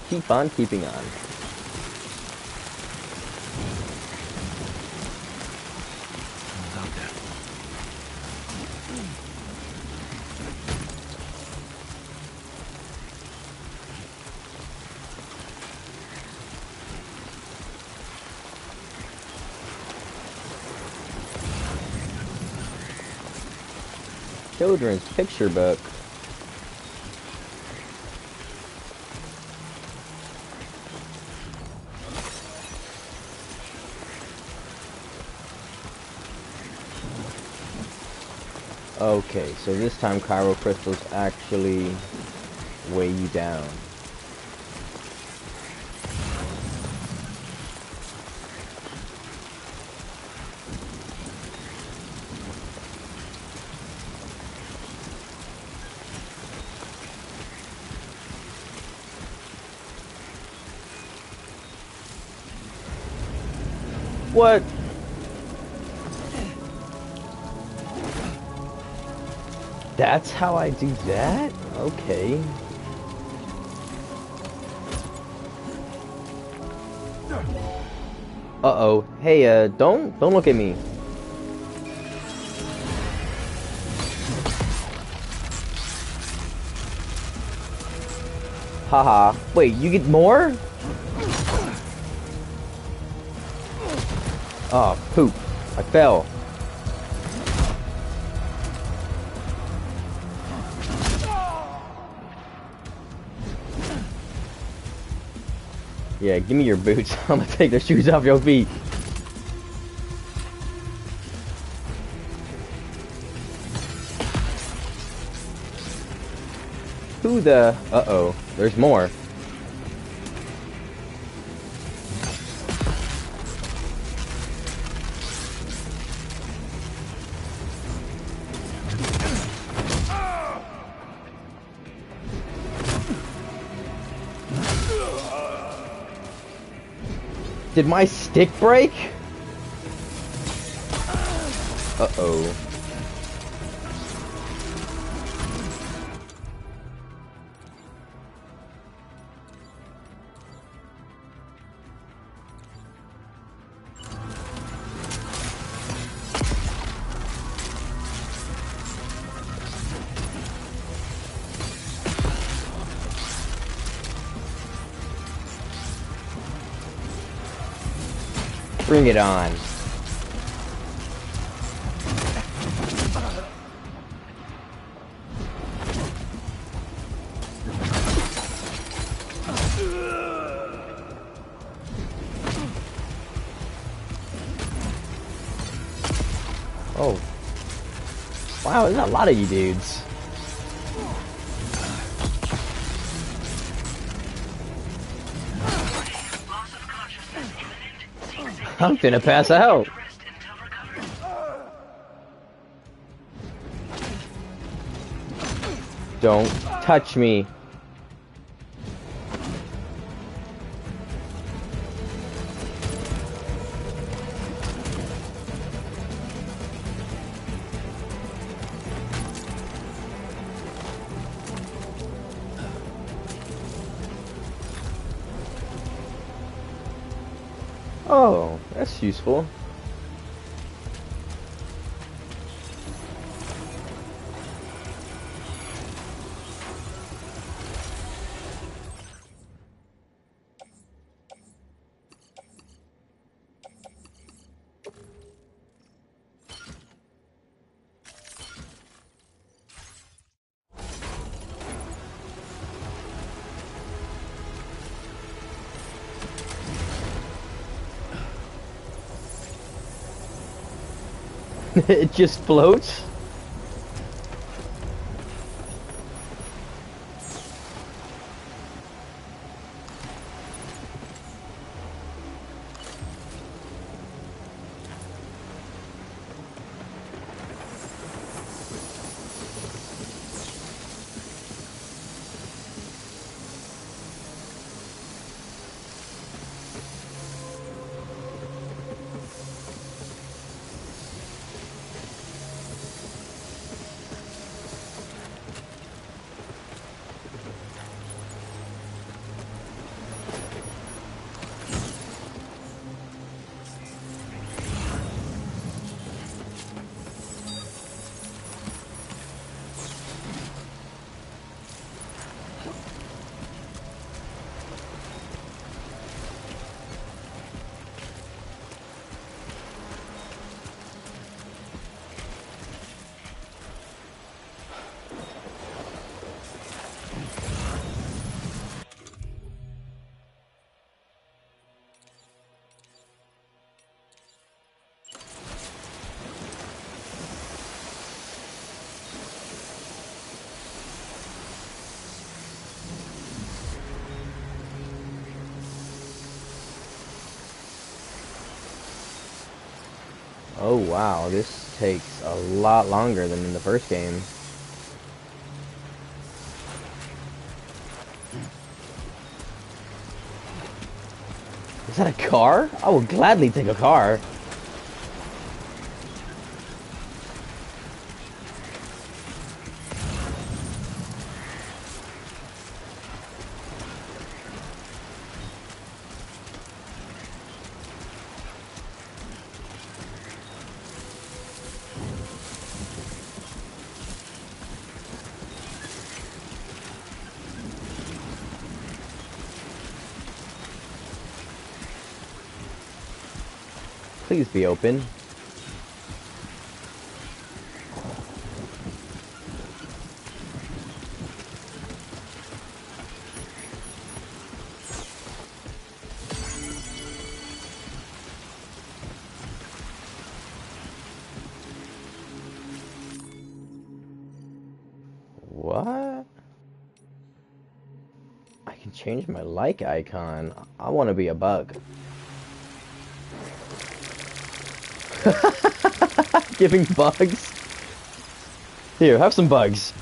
Keep on keeping on. Children's picture book. Okay, so this time Cairo crystals actually weigh you down. What? That's how I do that? Okay. Uh-oh. Hey, don't look at me. Haha. Wait, you get more? Oh, poop. I fell. Yeah, give me your boots. I'm gonna take the shoes off your feet. Who the... Uh-oh. There's more. Did my stick break? Uh-oh. Bring it on. Oh. Wow, there's a lot of you dudes. I'm finna pass out. Don't touch me. Oh, that's useful. It just floats? Oh wow, this takes a lot longer than in the first game. Is that a car? I will gladly take a car. Please be open. What? I can change my like icon. I want to be a bug. Giving bugs? Here, have some bugs.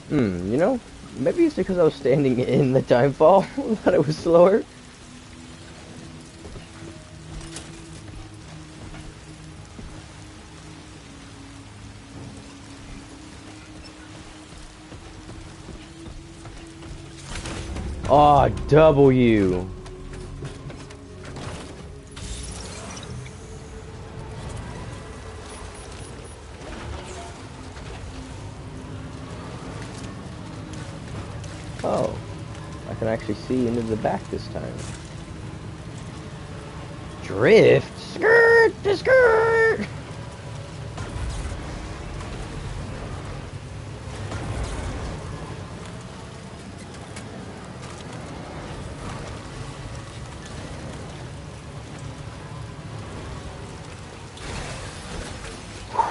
You know, maybe it's because I was standing in the timefall that it was slower. Oh, W. Oh, I can actually see into the back this time. Drift? Skirt! The skirt!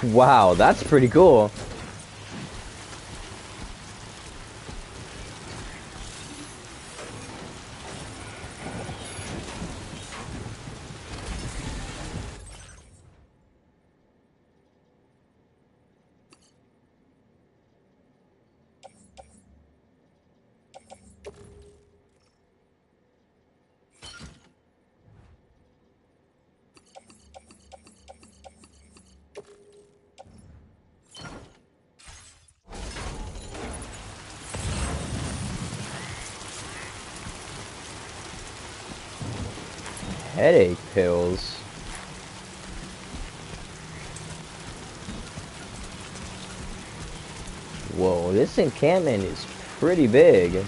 Wow, that's pretty cool. Headache pills. Whoa, this encampment is pretty big.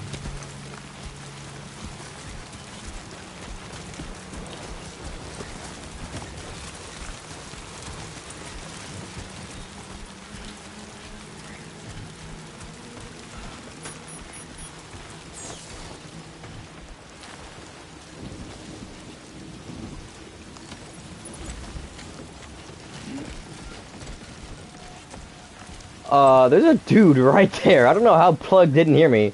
There's a dude right there. I don't know how Plug didn't hear me.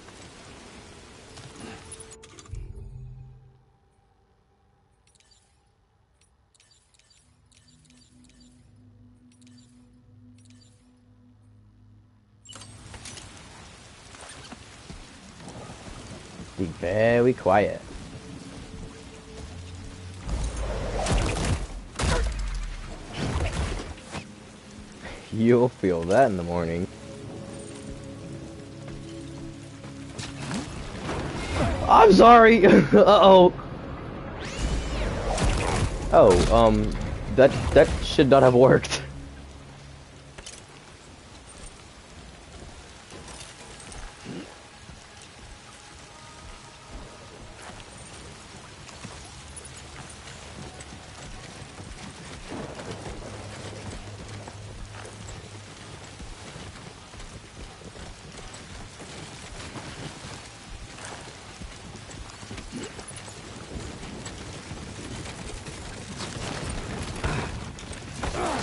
Be very quiet. You'll feel that in the morning. I'm sorry. Uh-oh. Oh, that should not have worked.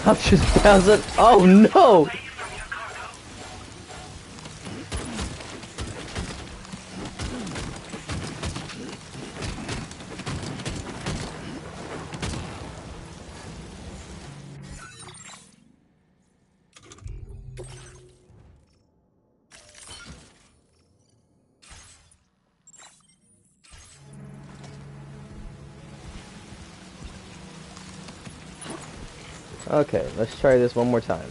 I'm just bouncing. Oh no! Away from your cargo. Okay, let's try this one more time.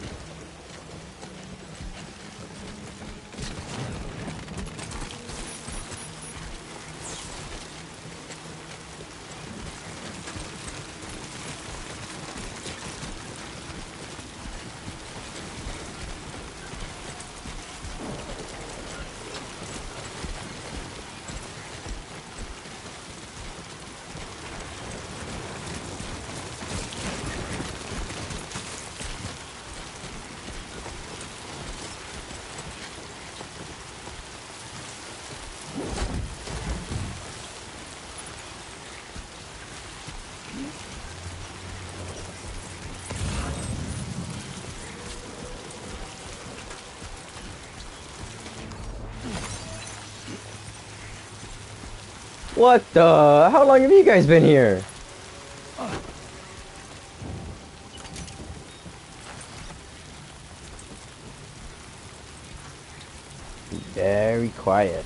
What the? How long have you guys been here? Very quiet.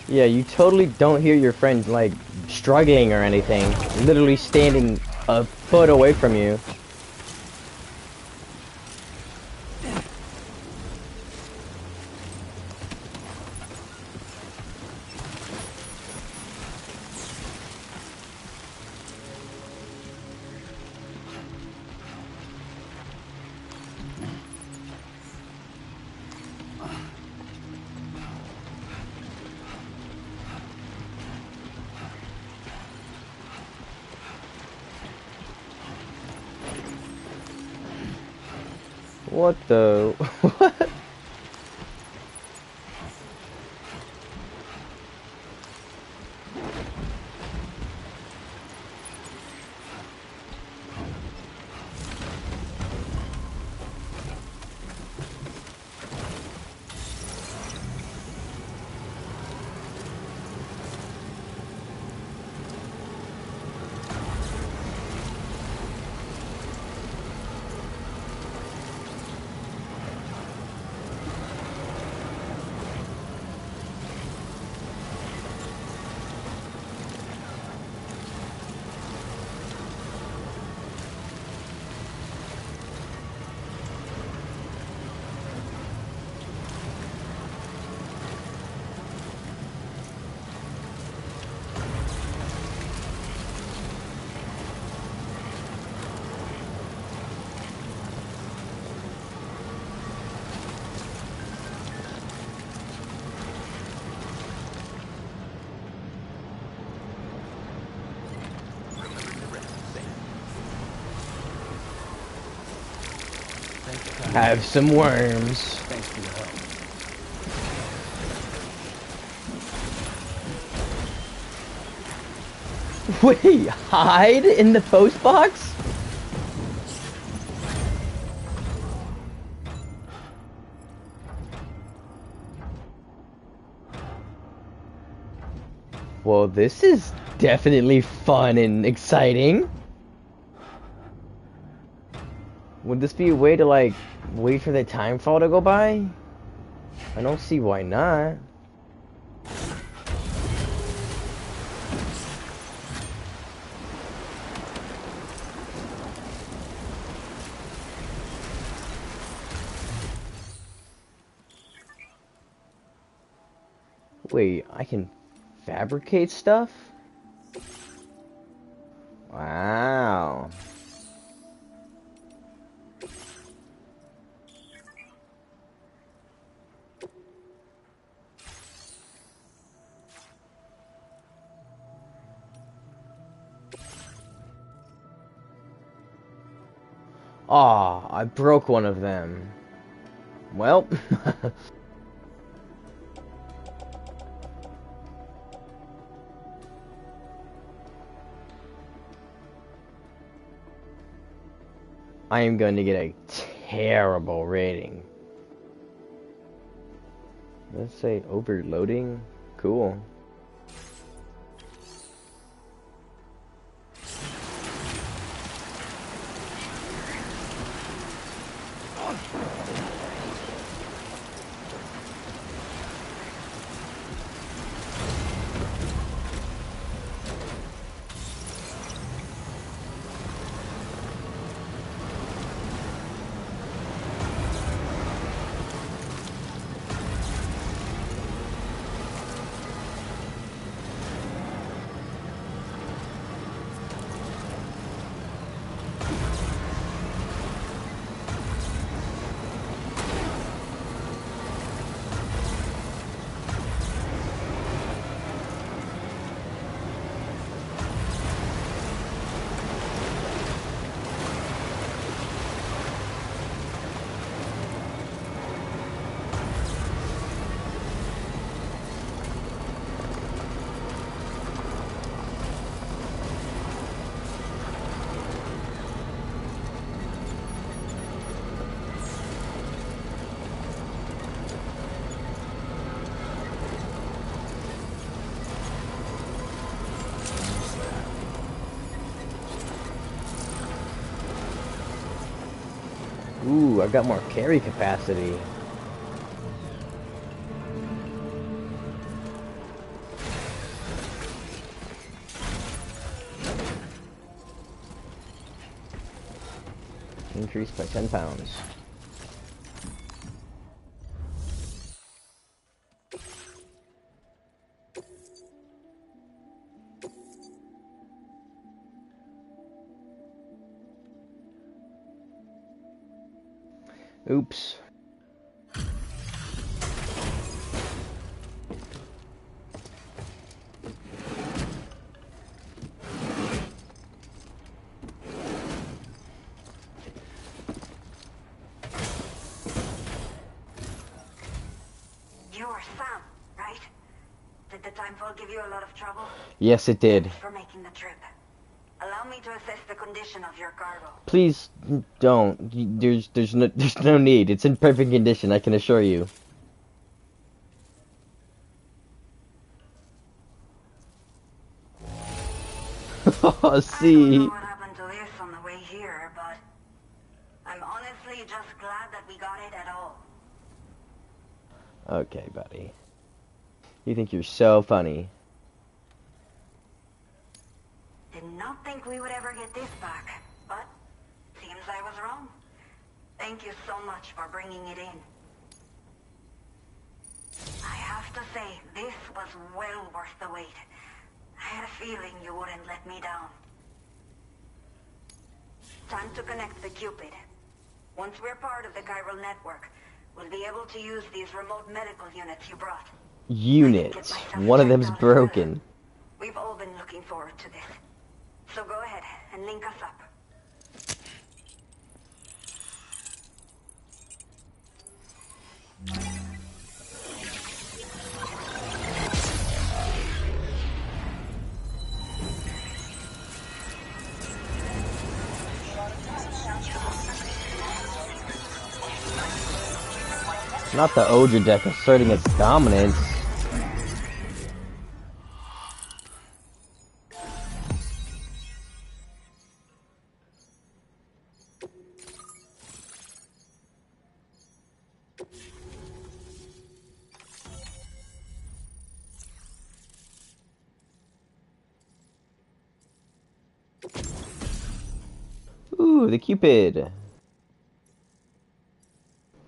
Yeah, you totally don't hear your friend, like, struggling or anything. Literally standing a foot away from you. What the? What? Have some worms. Thanks for your help. Wait, hide in the post box? Well, this is definitely fun and exciting. Would this be a way to, like, wait for the time fall to go by? I don't see why not. Wait, I can fabricate stuff? Wow. Aw, I broke one of them. Well, I am going to get a terrible rating. Let's say overloading. Cool. Ooh, I got more carry capacity. Increased by 10 pounds. Oops. You are Sam, right? Did the timefall give you a lot of trouble? Yes, it did. Thanks for making the trip. Allow me to assess the condition of your cargo. Please don't. There's no need. It's in perfect condition, I can assure you. Oh, see. I don't know what happened to this on the way here, but I'm honestly just glad that we got it at all. Okay, buddy. You think you're so funny. Did not think we would ever get this back, but seems I was wrong. Thank you so much for bringing it in. I have to say, this was well worth the wait. I had a feeling you wouldn't let me down. Time to connect the Cupid. Once we're part of the chiral network, we'll be able to use these remote medical units you brought. Units. One of them's broken. We've all been looking forward to this. So go ahead and link us up. Not the Odra deck asserting its dominance. Ooh, the Cupid.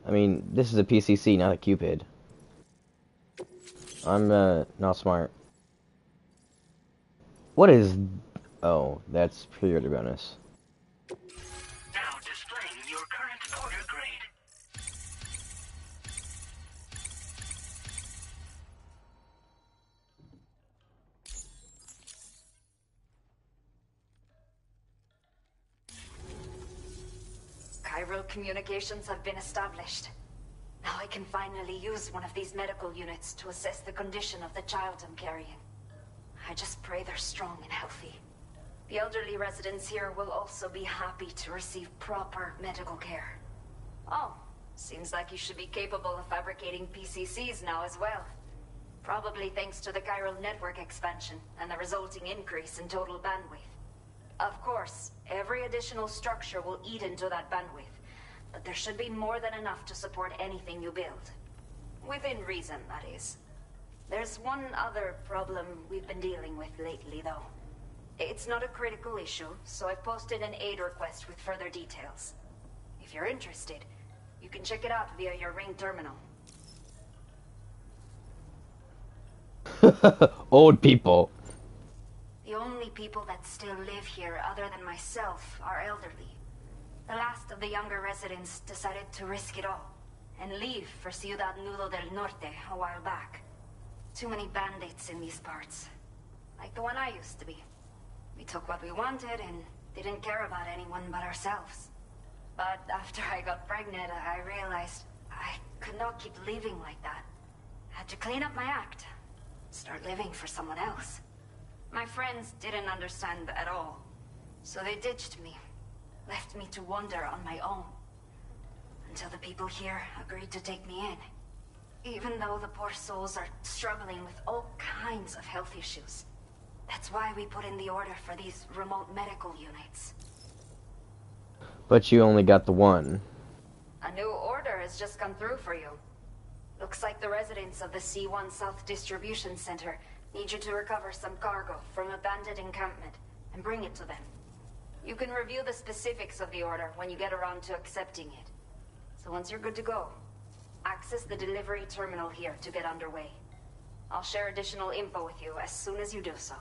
I mean, this is a PCC, not a Cupid. I'm, not smart. What is... Oh, that's pre-order bonus. Now displaying your current order grade. Chiral communications have been established. Now I can finally use one of these medical units to assess the condition of the child I'm carrying. I just pray they're strong and healthy. The elderly residents here will also be happy to receive proper medical care. Oh, seems like you should be capable of fabricating PCCs now as well. Probably thanks to the chiral network expansion and the resulting increase in total bandwidth. Of course, every additional structure will eat into that bandwidth, but there should be more than enough to support anything you build. Within reason, that is. There's one other problem we've been dealing with lately, though. It's not a critical issue, so I've posted an aid request with further details. If you're interested, you can check it out via your ring terminal. Old people. The only people that still live here other than myself are elderly. The last of the younger residents decided to risk it all and leave for Ciudad Nudo del Norte a while back. Too many bandits in these parts. Like the one I used to be. We took what we wanted and didn't care about anyone but ourselves. But after I got pregnant, I realized I could not keep living like that. Had to clean up my act. Start living for someone else. My friends didn't understand at all. So they ditched me. Left me to wander on my own. Until the people here agreed to take me in. Even though the poor souls are struggling with all kinds of health issues. That's why we put in the order for these remote medical units. But you only got the one. A new order has just come through for you. Looks like the residents of the C1 South Distribution Center need you to recover some cargo from a bandit encampment and bring it to them. You can review the specifics of the order when you get around to accepting it. So once you're good to go, access the delivery terminal here to get underway. I'll share additional info with you as soon as you do so.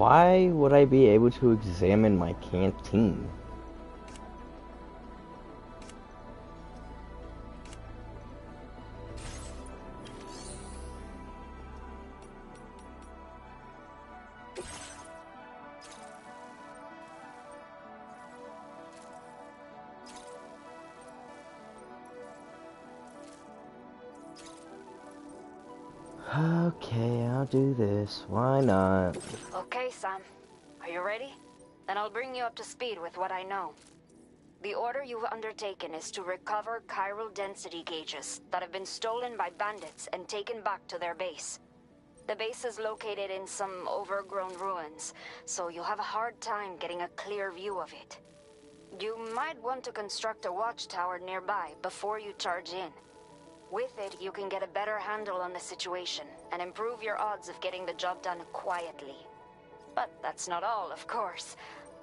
Why would I be able to examine my canteen? Okay, I'll do this. Why not? Okay, Sam. Are you ready? Then I'll bring you up to speed with what I know. The order you've undertaken is to recover chiral density gauges that have been stolen by bandits and taken back to their base. The base is located in some overgrown ruins, so you'll have a hard time getting a clear view of it. You might want to construct a watchtower nearby before you charge in. With it, you can get a better handle on the situation and improve your odds of getting the job done quietly. But that's not all, of course.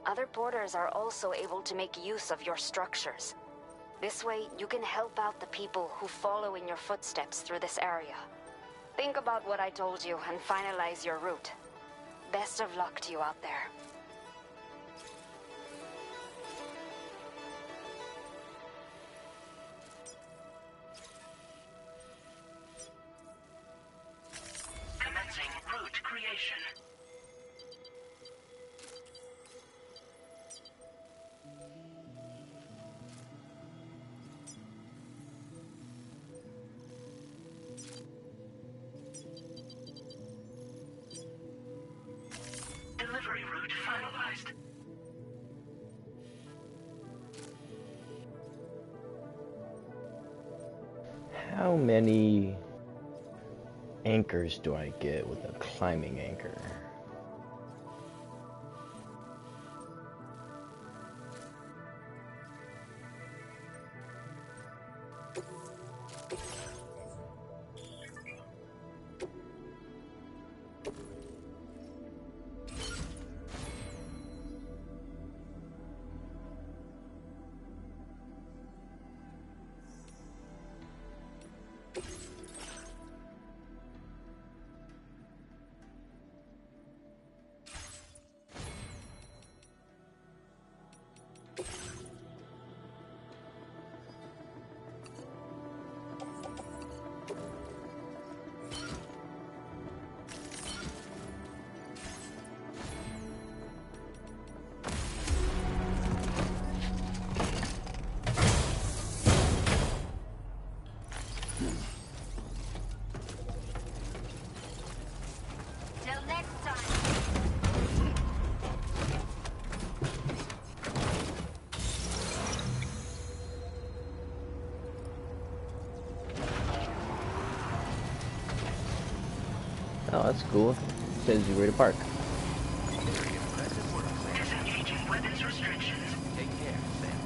Other porters are also able to make use of your structures. This way, you can help out the people who follow in your footsteps through this area. Think about what I told you and finalize your route. Best of luck to you out there. Commencing route creation. Delivery route finalized. How many anchors do I get with a climbing anchor? Till next time. Oh, that's cool. Says you where to park. Very impressive work, Sam. Disengaging weapons restrictions. Take care, Sam.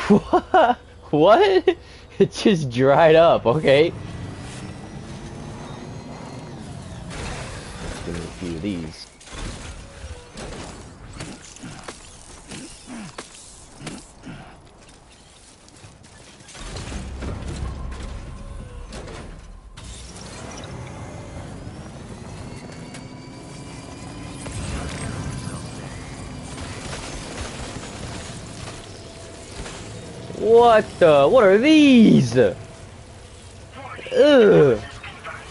What? What? It just dried up, okay. Give me a few of these. What the? What are these? Ugh. Confirms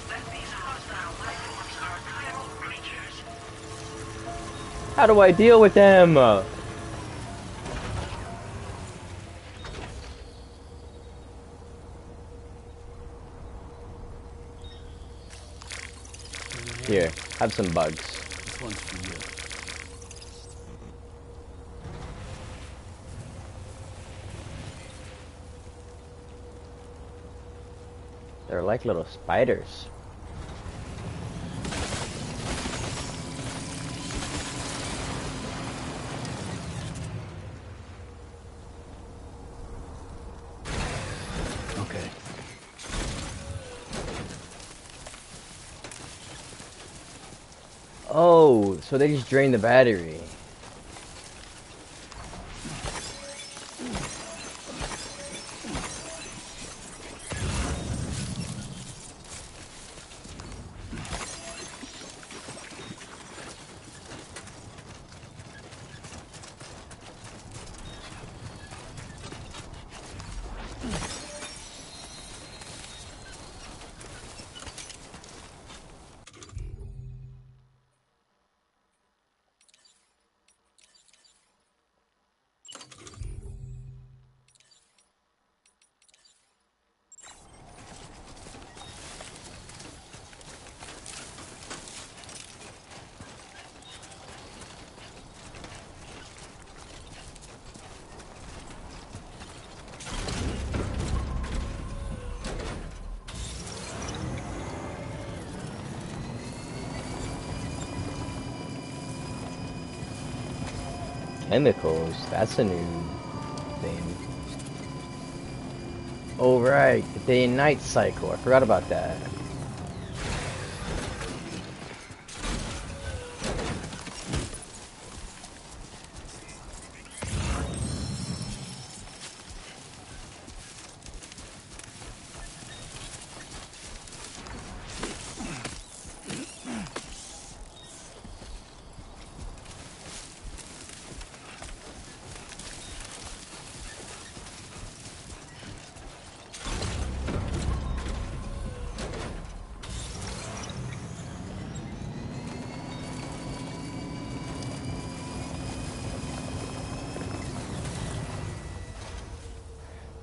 that these hostile life forms are chiral creatures. How do I deal with them? Here, have some bugs. This one's for you. They're like little spiders. Okay. Oh, so they just drain the battery. Chemicals, that's a new thing. Oh, right. The day and night cycle. I forgot about that.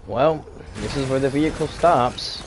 Well, this is where the vehicle stops.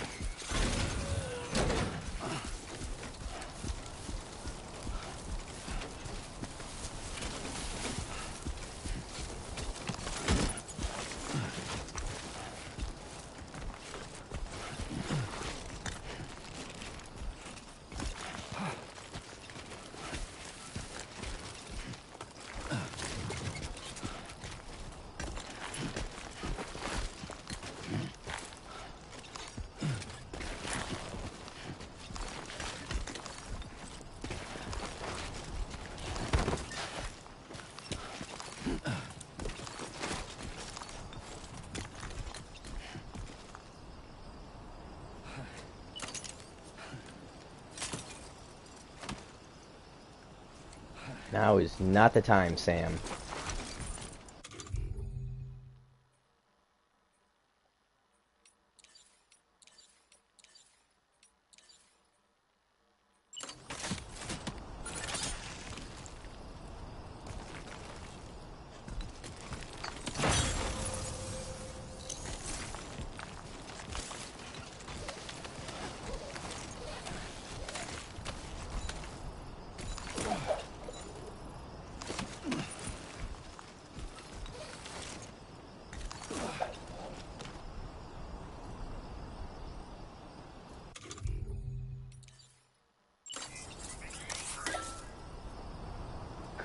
Now is not the time, Sam.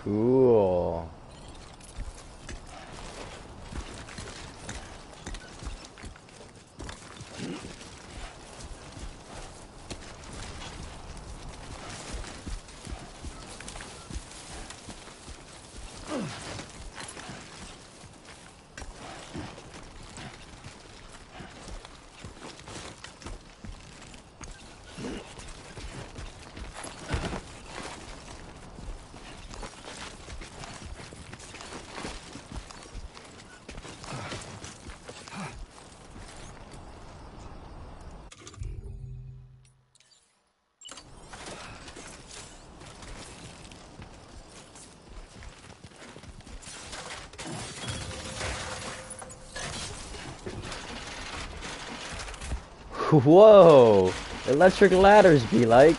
Cool. Whoa! Electric ladders be like.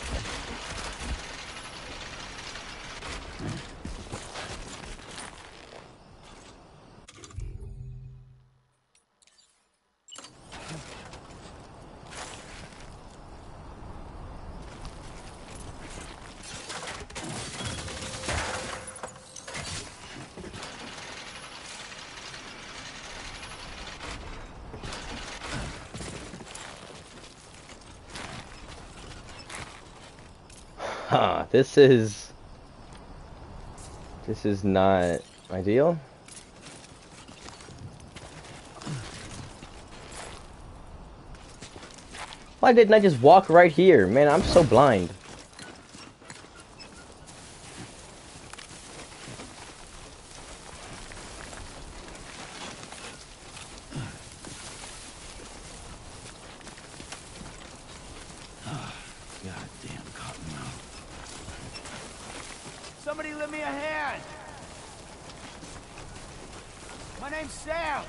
Huh, this is not ideal. Why didn't I just walk right here? Man, I'm so blind. Goddamn cottonmouth. Somebody lend me a hand! My name's Sam!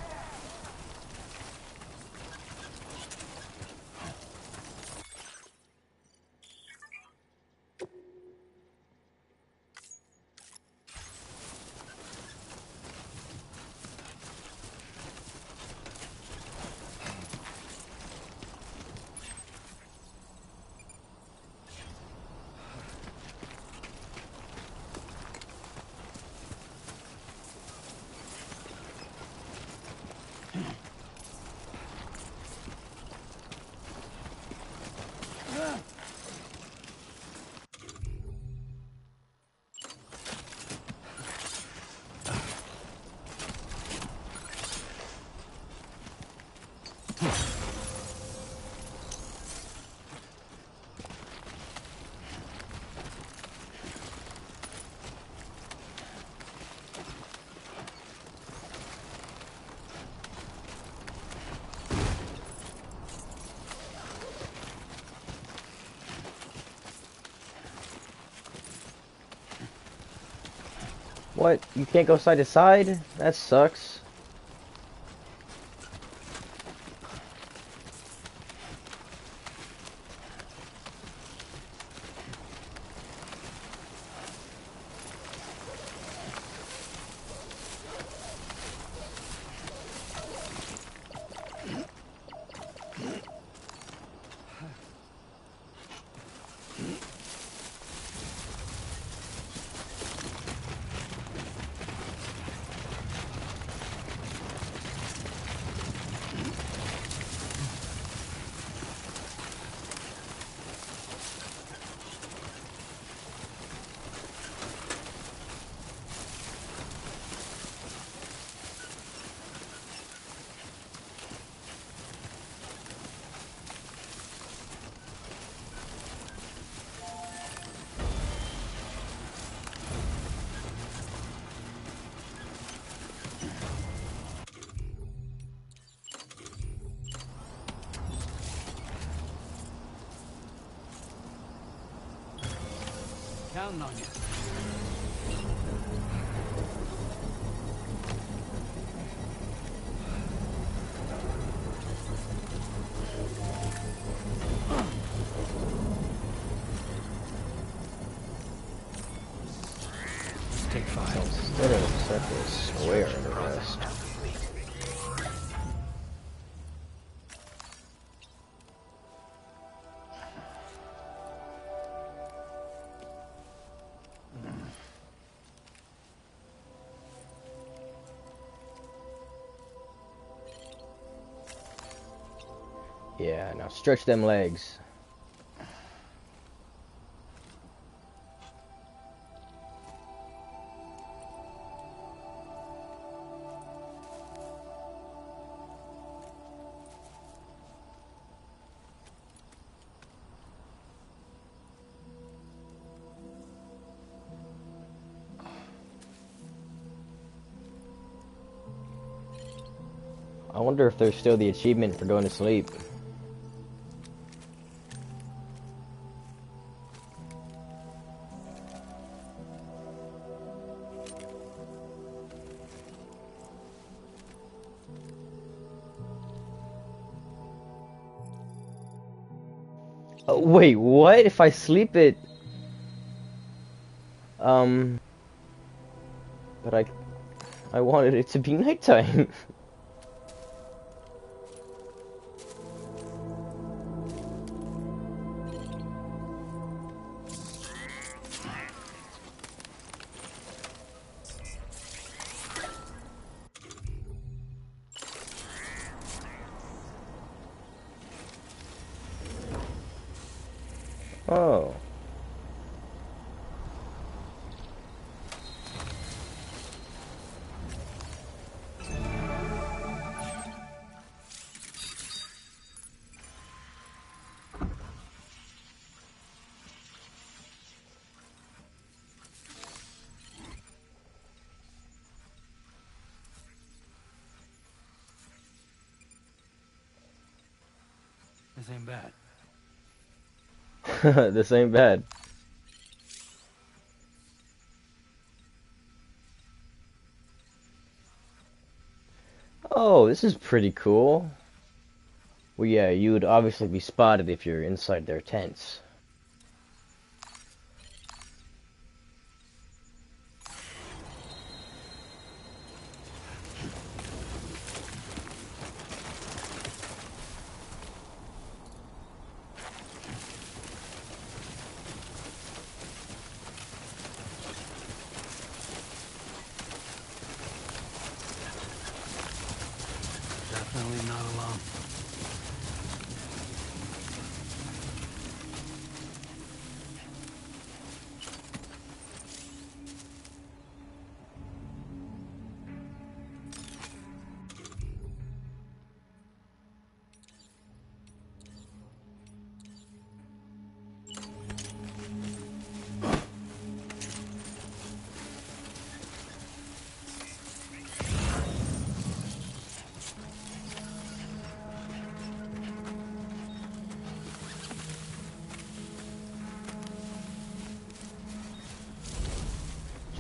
What? You can't go side to side? That sucks. Counting on you. Take 5. Instead of a circle, square in the rest. Yeah, now stretch them legs. I wonder if there's still the achievement for going to sleep. Wait, what? If I sleep it... But I wanted it to be nighttime. Oh. This ain't bad. This ain't bad. Oh, this is pretty cool. Well, yeah, you would obviously be spotted if you're inside their tents. Definitely not alone.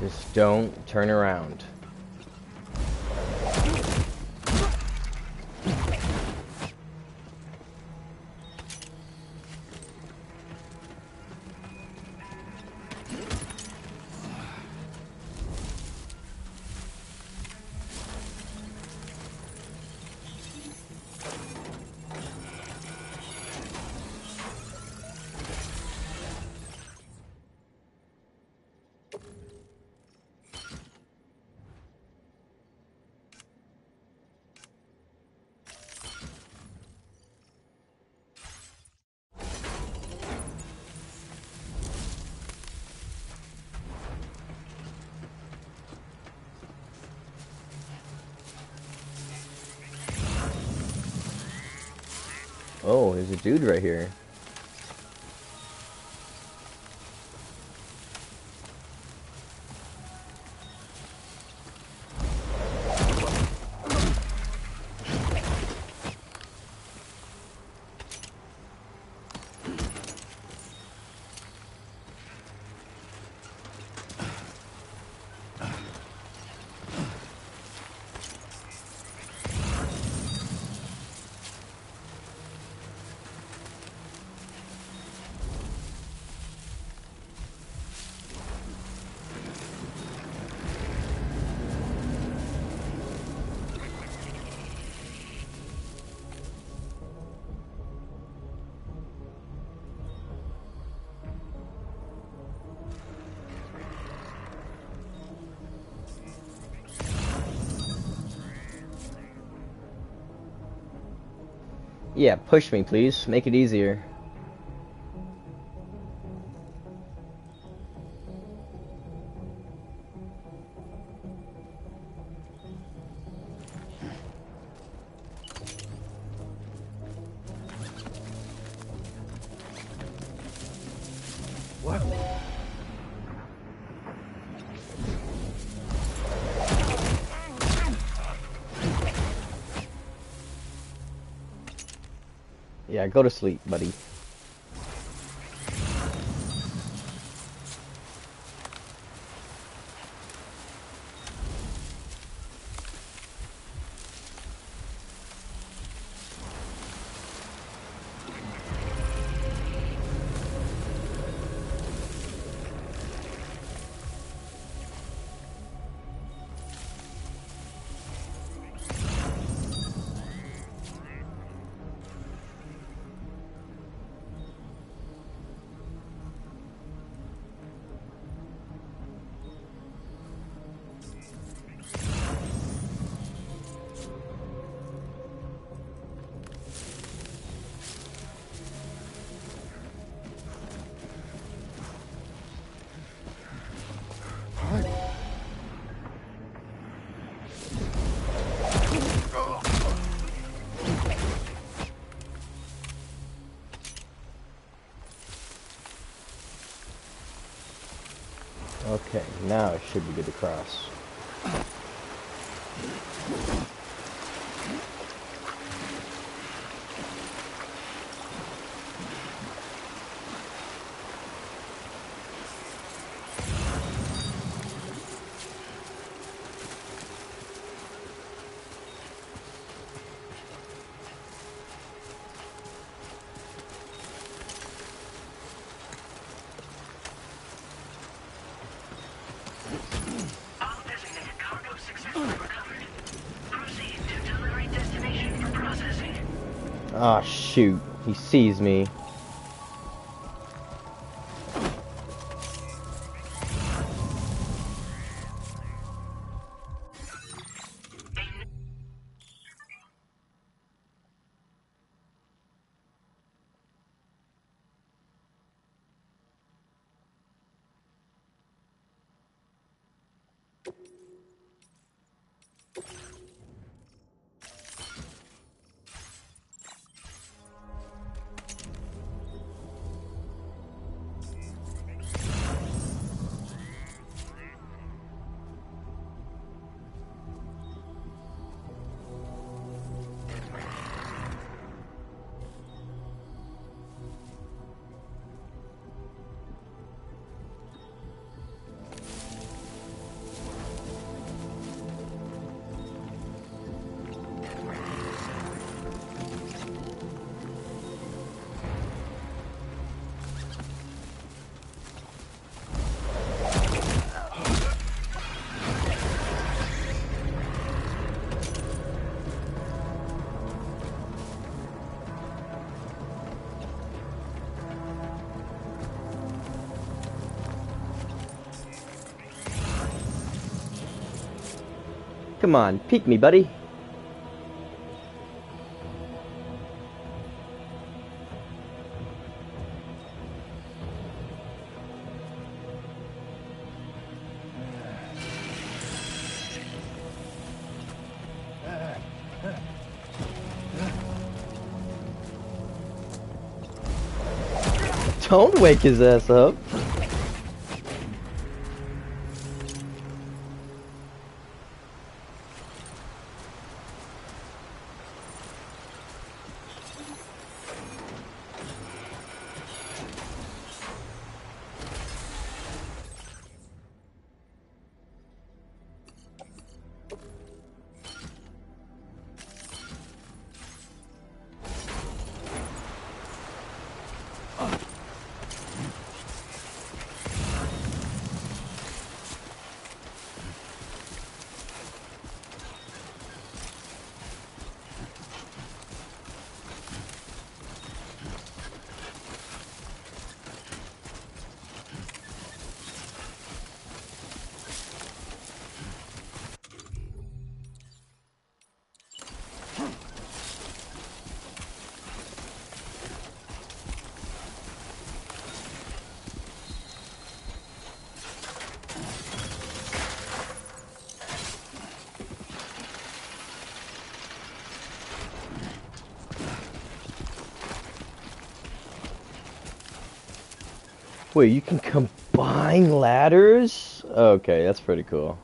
Just don't turn around. Oh, there's a dude right here. Yeah, push me, please. Make it easier. What? Yeah, go to sleep, buddy. Okay, now it should be good to cross. All designated cargo successfully recovered. Proceed to delivery destination for processing. Ah, shoot. He sees me. Come on, peek me, buddy. Don't wake his ass up. Wait, you can combine ladders? Okay, that's pretty cool.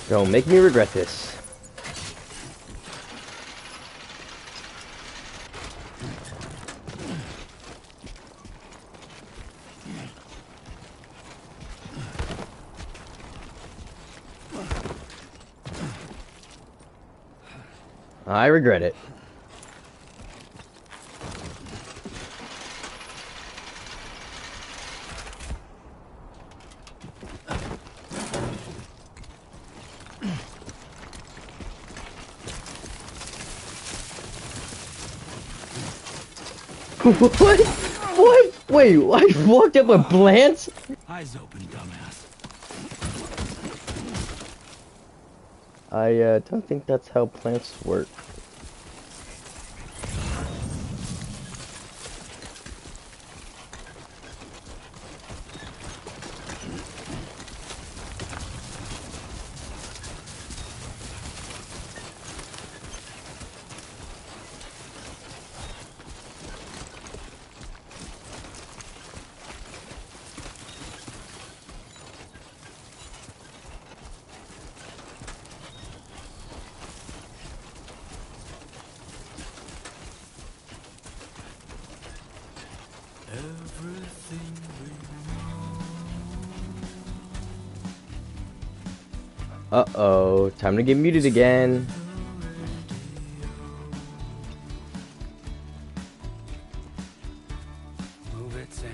Don't make me regret this. I regret it. What? What? Wait, I walked up with plants? Eyes open, dumbass. I don't think that's how plants work. Uh-oh, time to get muted again. Move it, Sam.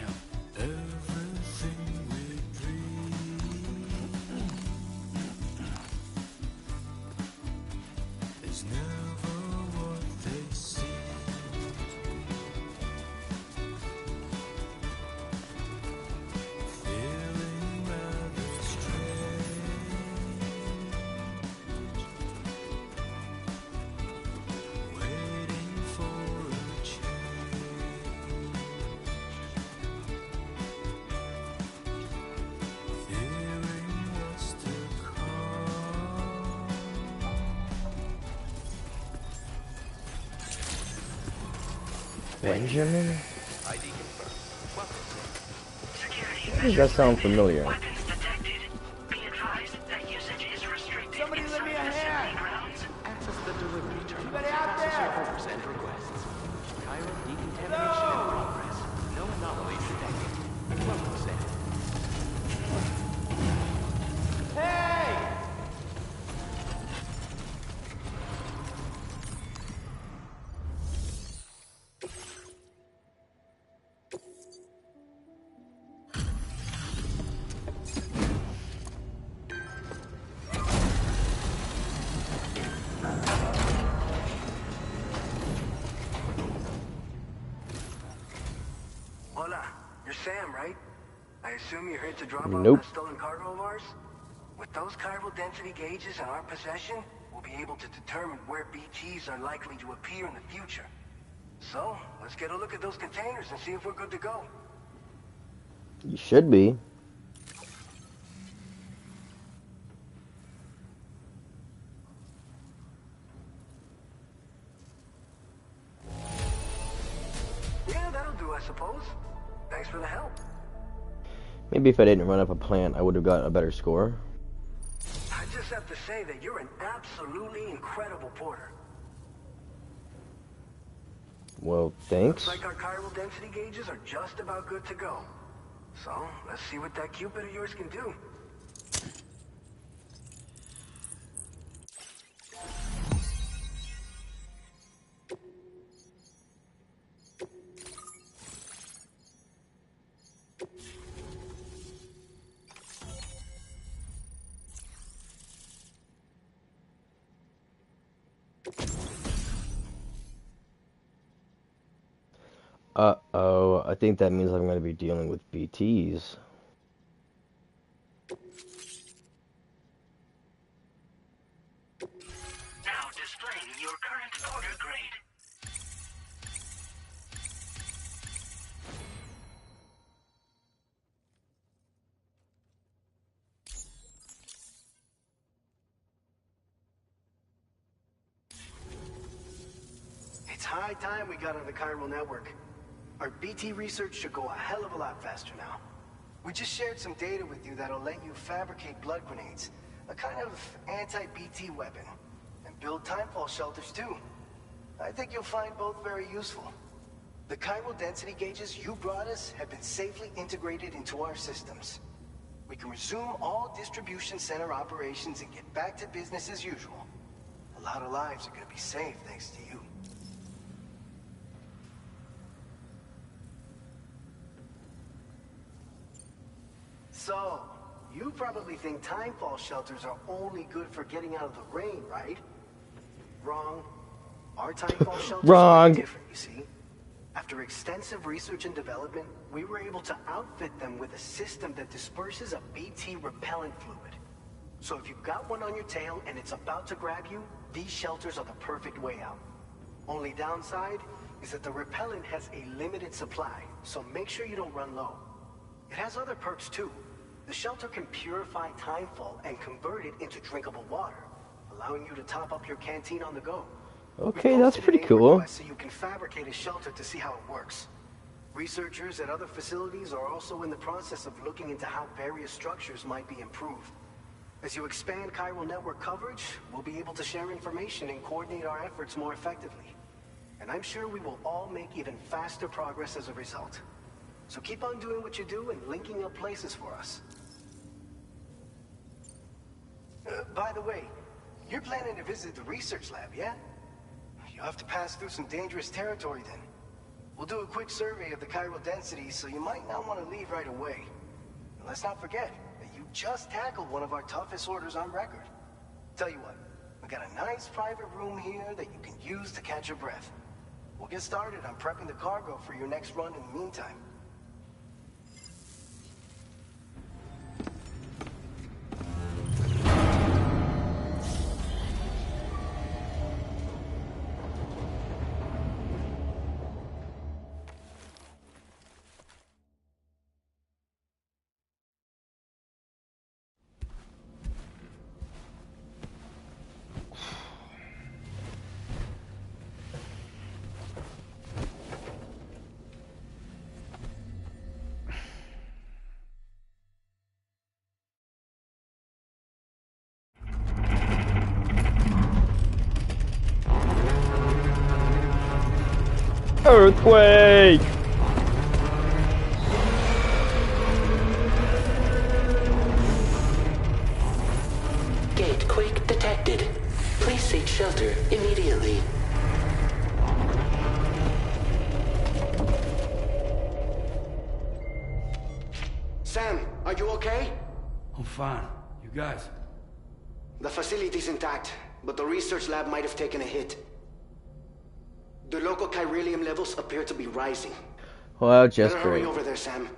Benjamin? ID confirmed. Welcome, Sam. Security Why does measures that sound lifted. familiar? Weapons detected. Be advised that usage is restricted Somebody lend me inside a facility hand. grounds. Access the delivery terminal. Anybody out Process your there? orders and requests. Chiral decontamination in progress. No anomalies detected. Welcome, Sam. Hey! Hola, you're Sam, right? I assume you're here to drop off Nope. that stolen cargo of ours? With those chiral density gauges in our possession, we'll be able to determine where BTs are likely to appear in the future. So, let's get a look at those containers and see if we're good to go. You should be. Yeah, that'll do, I suppose. Thanks for the help. Maybe if I didn't run up a plant, I would have gotten a better score. I just have to say that you're an absolutely incredible porter. Well, thanks. Looks like our chiral density gauges are just about good to go. So, let's see what that Cupid of yours can do. Uh-oh, I think that means I'm going to be dealing with BTs. Now displaying your current porter grade. It's high time we got on the chiral network. Our BT research should go a hell of a lot faster now. We just shared some data with you that'll let you fabricate blood grenades, a kind of anti-BT weapon, and build timefall shelters too. I think you'll find both very useful. The chiral density gauges you brought us have been safely integrated into our systems. We can resume all distribution center operations and get back to business as usual. A lot of lives are gonna be saved thanks to you. So, you probably think timefall shelters are only good for getting out of the rain, right? Wrong. Our timefall shelters Wrong. are different, you see. After extensive research and development, we were able to outfit them with a system that disperses a BT repellent fluid. So if you've got one on your tail and it's about to grab you, these shelters are the perfect way out. Only downside is that the repellent has a limited supply, so make sure you don't run low. It has other perks too. The shelter can purify timefall and convert it into drinkable water, allowing you to top up your canteen on the go. Okay, that's pretty cool. So you can fabricate a shelter to see how it works. Researchers at other facilities are also in the process of looking into how various structures might be improved. As you expand chiral network coverage, we'll be able to share information and coordinate our efforts more effectively. And I'm sure we will all make even faster progress as a result. So keep on doing what you do and linking up places for us. By the way, you're planning to visit the research lab, yeah? You'll have to pass through some dangerous territory then. We'll do a quick survey of the chiral density, so you might not want to leave right away. And let's not forget that you just tackled one of our toughest orders on record. Tell you what, we got a nice private room here that you can use to catch your breath. We'll get started on prepping the cargo for your next run in the meantime. Earthquake! Gate quake detected. Please seek shelter immediately. Sam, are you okay? I'm fine. You guys? The facility's intact, but the research lab might have taken a hit. The local chiralium levels appear to be rising. Well, just Better hurry great. over there, Sam.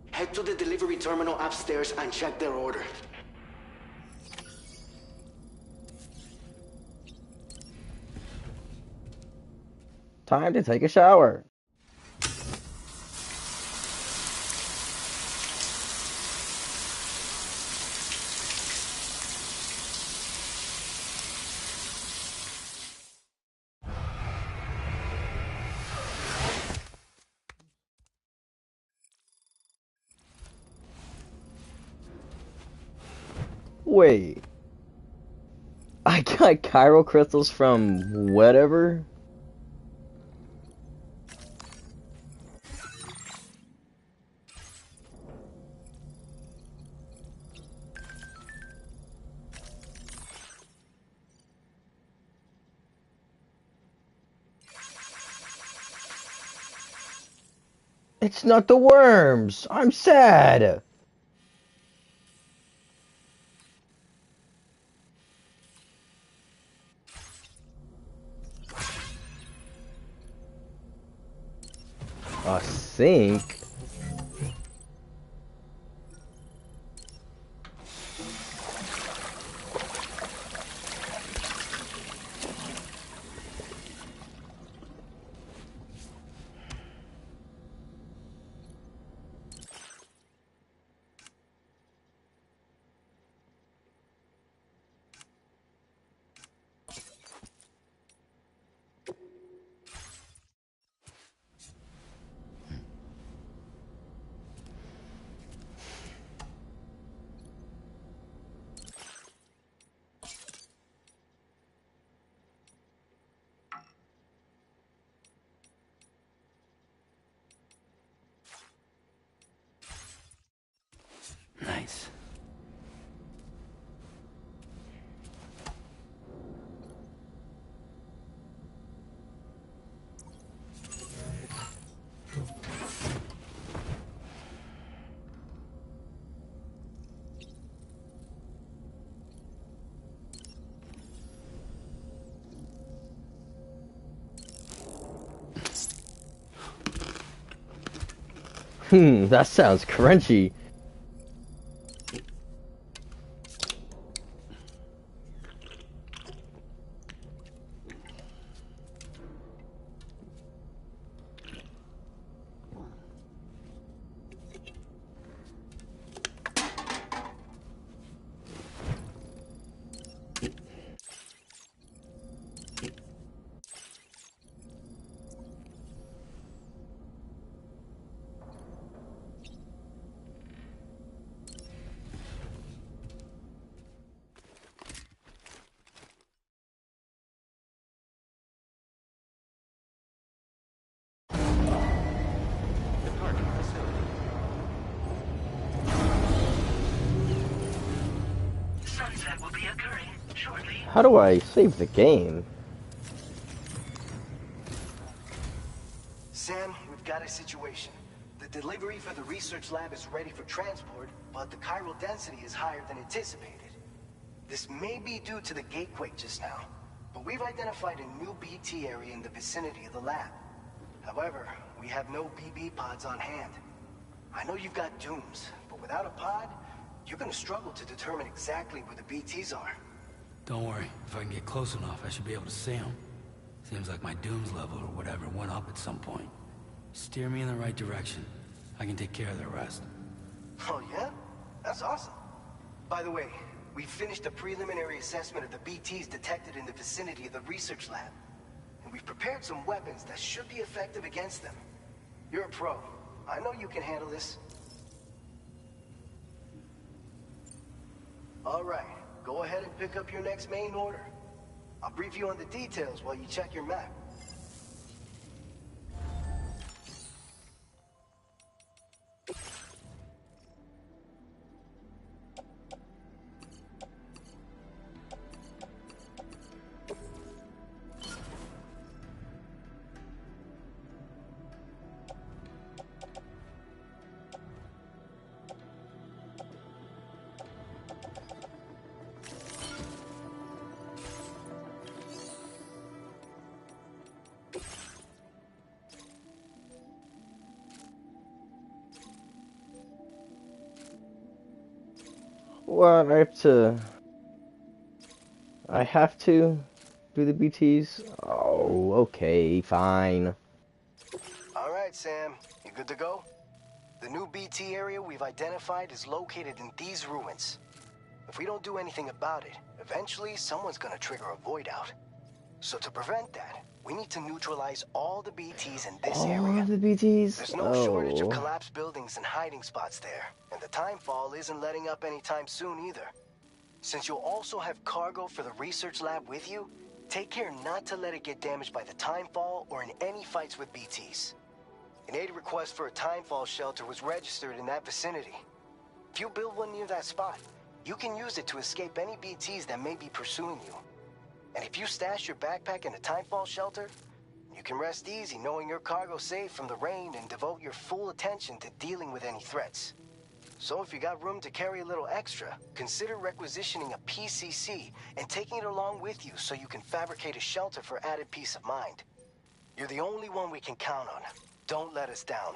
Head to the delivery terminal upstairs and check their order. Time to take a shower. Wait. I got chiral crystals from whatever? It's not the worms! I'm sad! A sink? Nice. That sounds crunchy. Departing facility. Sunset will be occurring shortly. How do I save the game? Sam, we've got a situation. The delivery for the research lab is ready for transport, but the chiral density is higher than anticipated. This may be due to the gatequake just now, but we've identified a new BT area in the vicinity of the lab. However, we have no BB pods on hand. I know you've got dooms, but without a pod, you're gonna struggle to determine exactly where the BTs are. Don't worry. If I can get close enough, I should be able to see them. Seems like my dooms level or whatever went up at some point. Steer me in the right direction. I can take care of the rest. Oh yeah? That's awesome. By the way, we finished a preliminary assessment of the BTs detected in the vicinity of the research lab. And we've prepared some weapons that should be effective against them. You're a pro. I know you can handle this. All right, go ahead and pick up your next main order. I'll brief you on the details while you check your map. What? I have to do the BTs? Oh, okay, fine. All right, Sam. You good to go? The new BT area we've identified is located in these ruins. If we don't do anything about it, eventually someone's gonna trigger a void out. So to prevent that, we need to neutralize all the BTs in this All area. of the BTs? There's no shortage of collapsed buildings and hiding spots there, and the timefall isn't letting up anytime soon either. Since you'll also have cargo for the research lab with you, take care not to let it get damaged by the timefall or in any fights with BTs. An aid request for a timefall shelter was registered in that vicinity. If you build one near that spot, you can use it to escape any BTs that may be pursuing you. And if you stash your backpack in a timefall shelter, you can rest easy knowing your cargo's safe from the rain and devote your full attention to dealing with any threats. So if you got room to carry a little extra, consider requisitioning a PCC and taking it along with you so you can fabricate a shelter for added peace of mind. You're the only one we can count on. Don't let us down.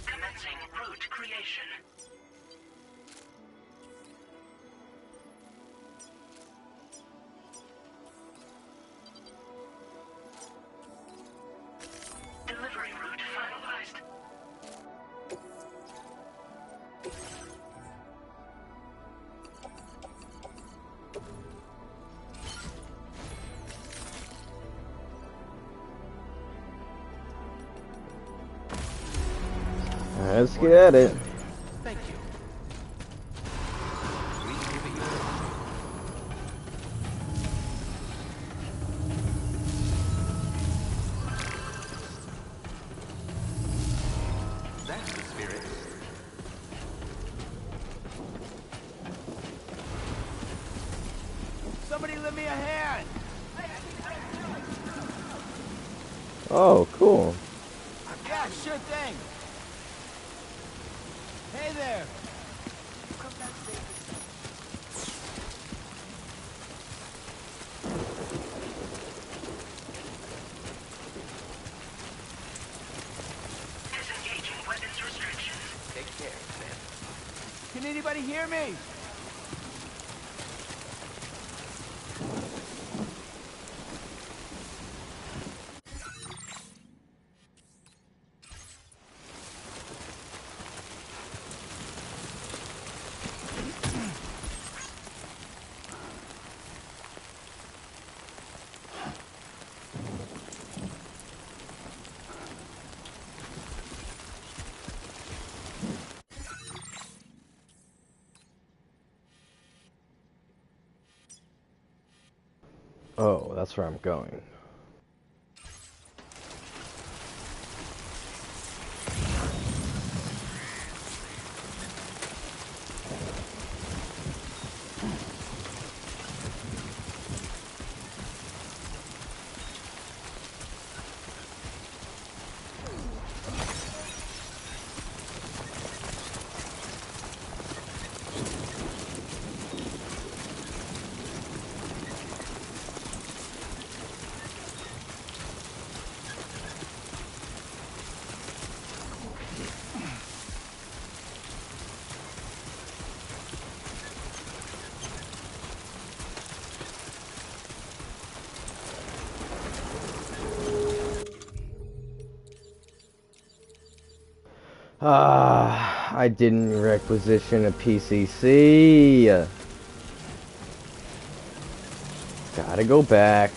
Commencing route creation. Delivery route finalized. Let's get at it. Thank you. We give it your That's the spirit. Somebody lend me a hand! Oh, cool. Yeah, sure thing! Hey there! Disengaging weapons restrictions. Take care, man. Can anybody hear me? Oh, that's where I'm going. I didn't requisition a PCC. Gotta go back.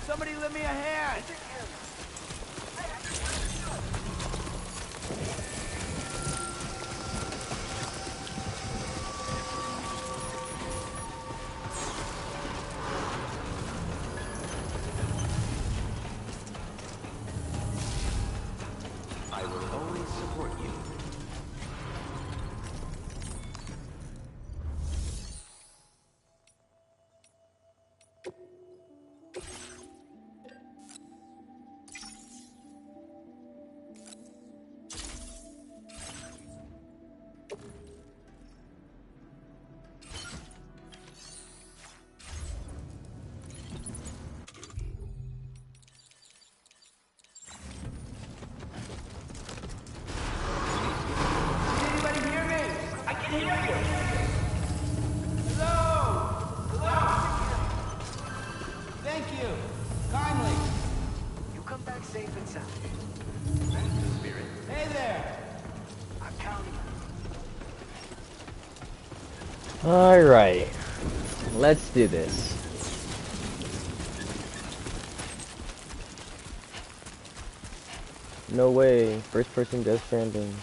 Somebody lend me a hand! Alright. Let's do this. No way. First person Death Stranding.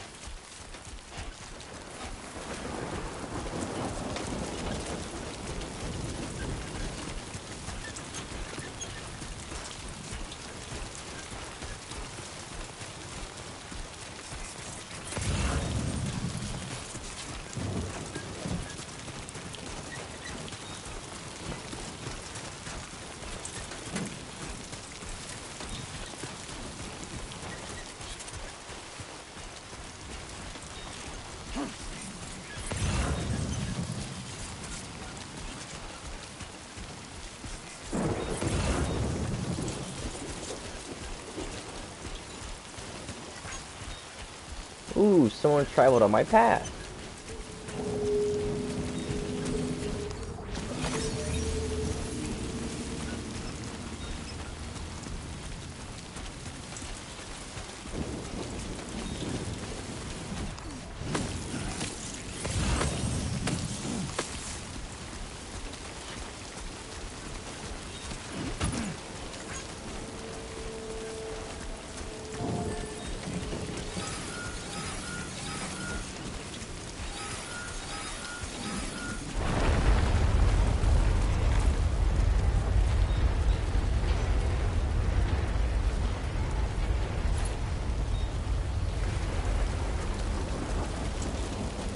Ooh, someone traveled on my path.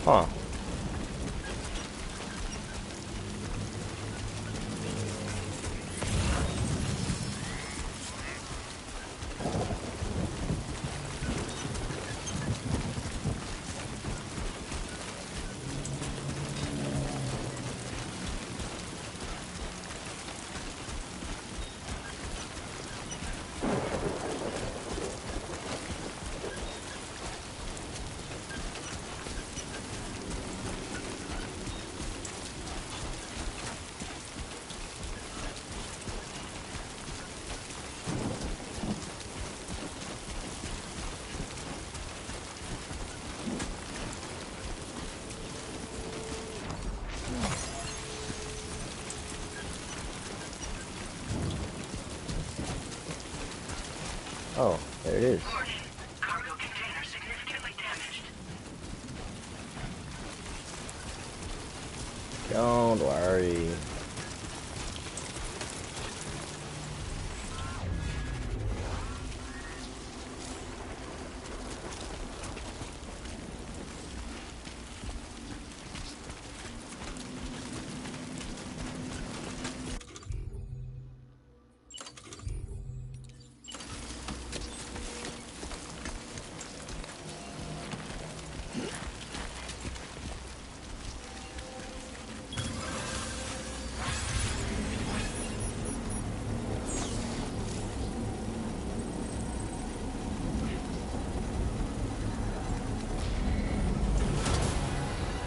Huh. Oh, there it is. Warning. Cargo container significantly damaged. Don't worry.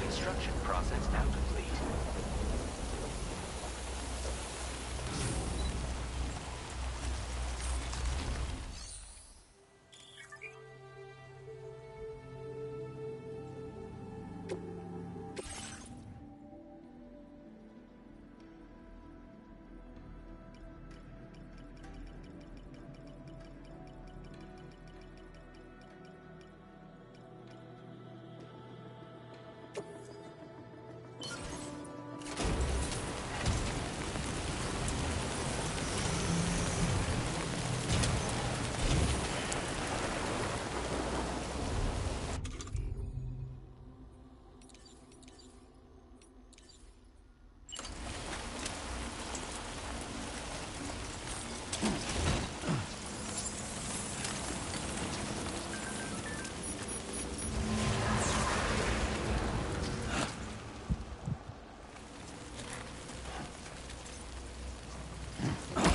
Construction process now complete.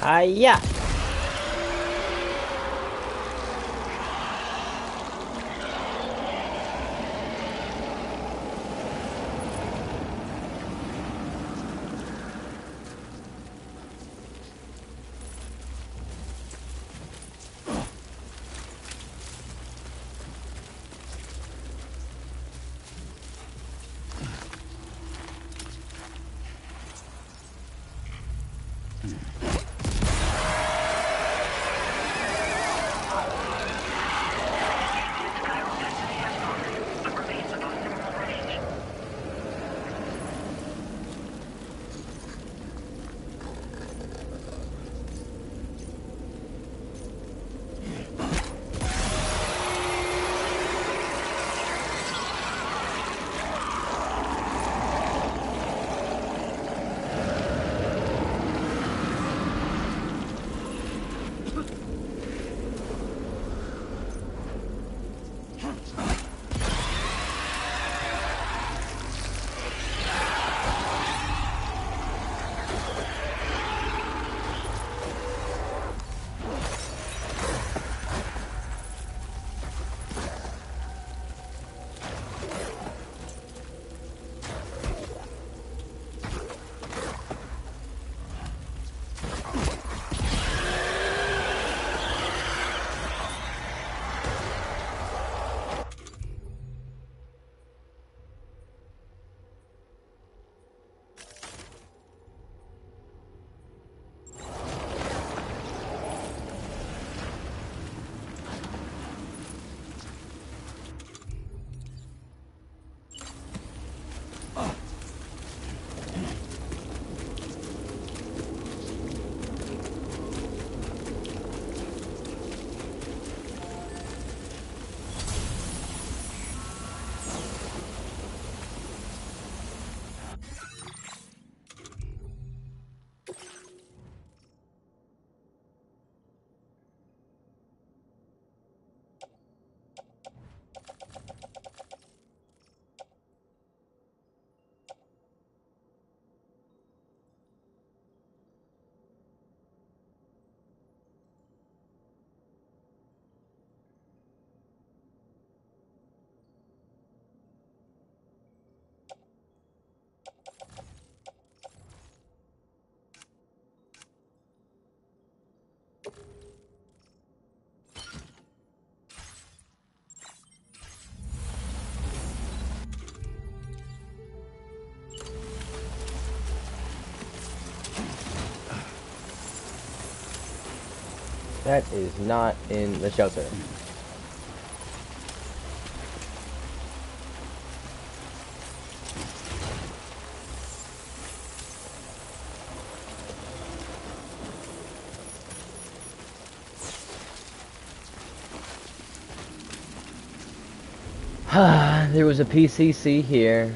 Hiya! That is not in the shelter. There was a PCC here.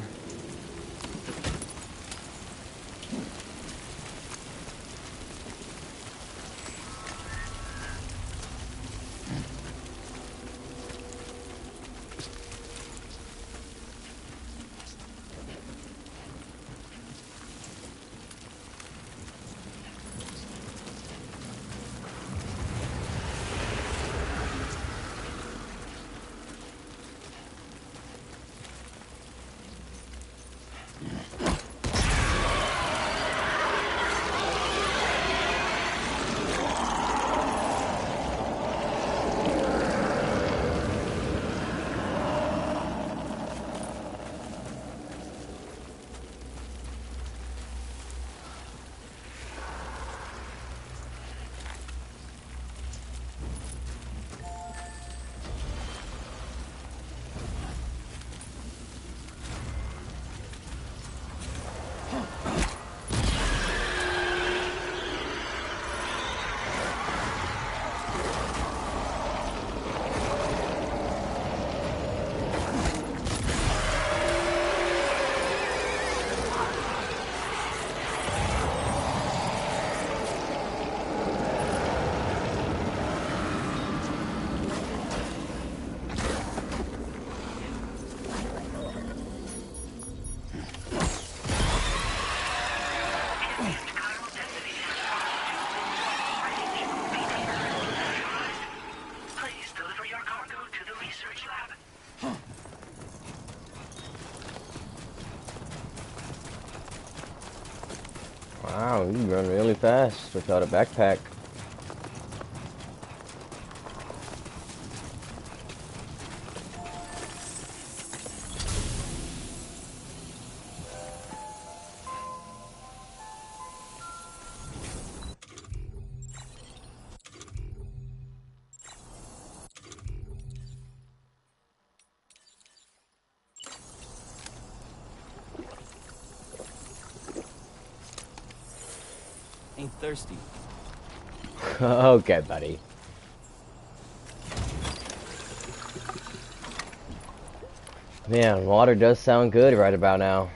Wow, you run really fast without a backpack. ain't thirsty. Okay, buddy. Man, water does sound good right about now.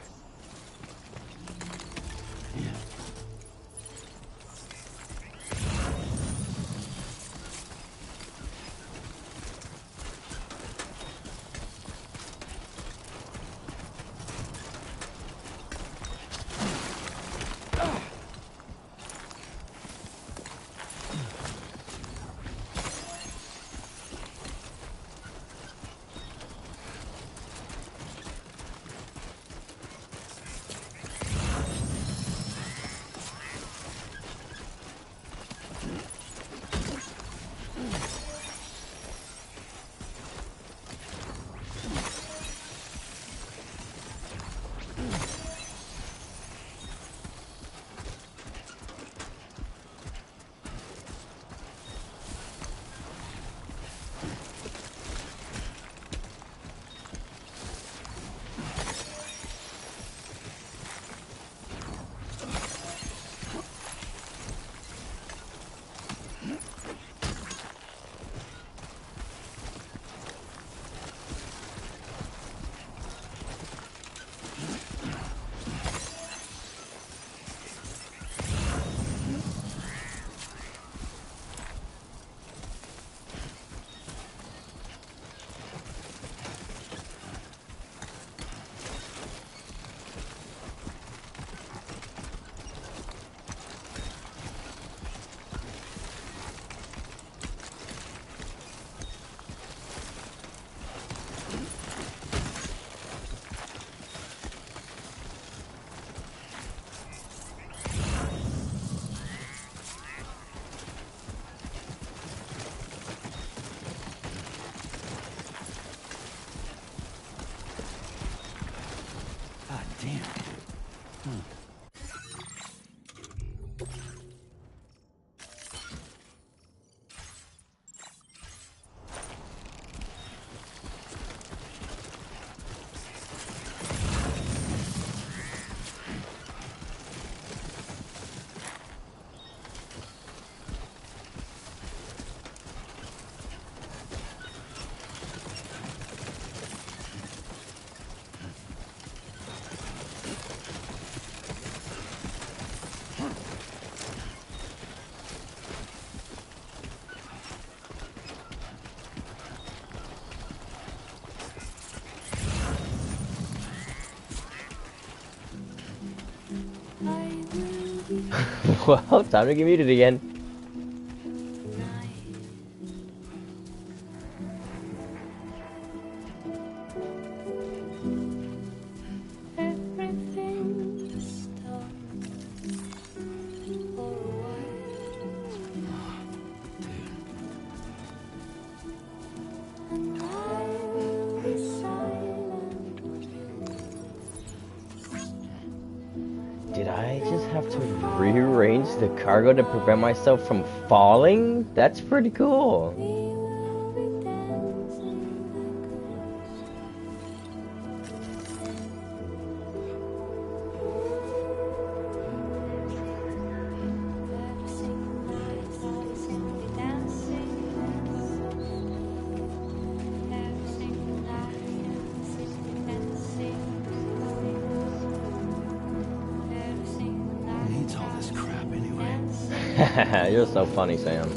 God damn. Well, time to get muted again. Did I just have to rearrange the cargo to prevent myself from falling? That's pretty cool. Who needs all this crap anyway? You're so funny, Sam.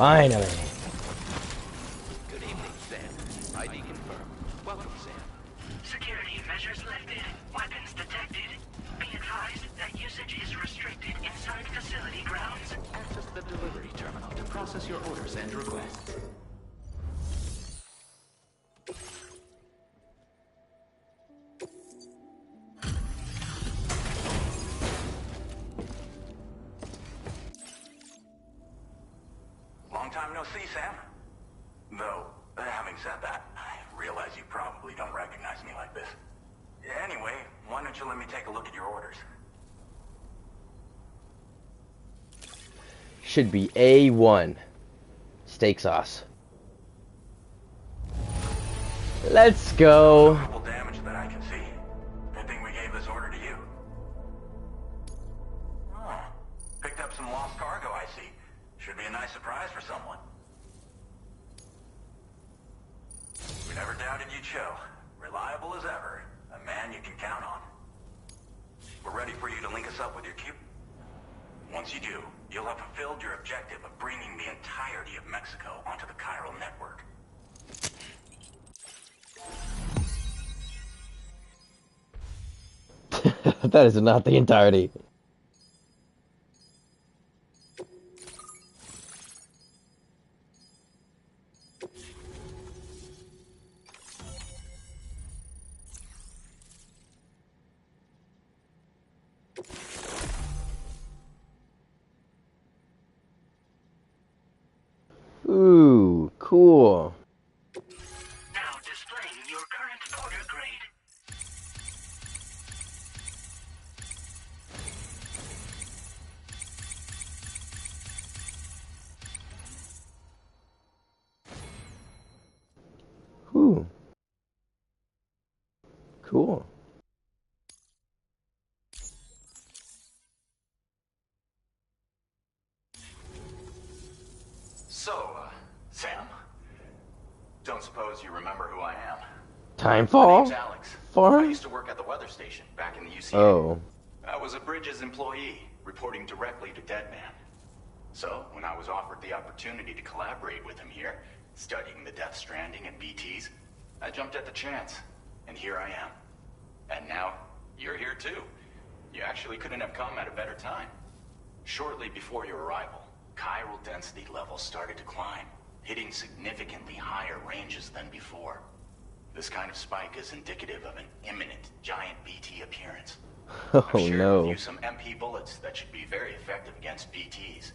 Finally. Good evening, Sam. ID confirmed. Welcome, Sam. Security measures lifted. Weapons detected. Be advised that usage is restricted inside facility grounds. Access the delivery terminal to process your orders and requests. Long time no see, Sam. Though, having said that, I realize you probably don't recognize me like this. Anyway, why don't you let me take a look at your orders? Should be A1. Steak sauce. Let's go. Couple damage that I can see. Good thing we gave this order to you. Oh, picked up some lost cargo, I see. Should be a nice surprise for someone. We never doubted you'd show. Reliable as ever. A man you can count on. We're ready for you to link us up with your cube. Once you do, you'll have fulfilled your objective of bringing the entirety of Mexico onto the chiral network. That is not the entirety. Ooh, cool. Now displaying your current order grade. Ooh. Cool. So, Sam, don't suppose you remember who I am? Timefall? My name's Alex. I Farm? used to work at the weather station back in the UCA. Oh. I was a Bridges employee, reporting directly to Deadman. So, when I was offered the opportunity to collaborate with him here, studying the Death Stranding and BTs, I jumped at the chance, and here I am. And now, you're here too. You actually couldn't have come at a better time. Shortly before your arrival, chiral density levels started to climb, hitting significantly higher ranges than before. This kind of spike is indicative of an imminent giant BT appearance. Oh I've shared no. with you some MP bullets that should be very effective against BTs.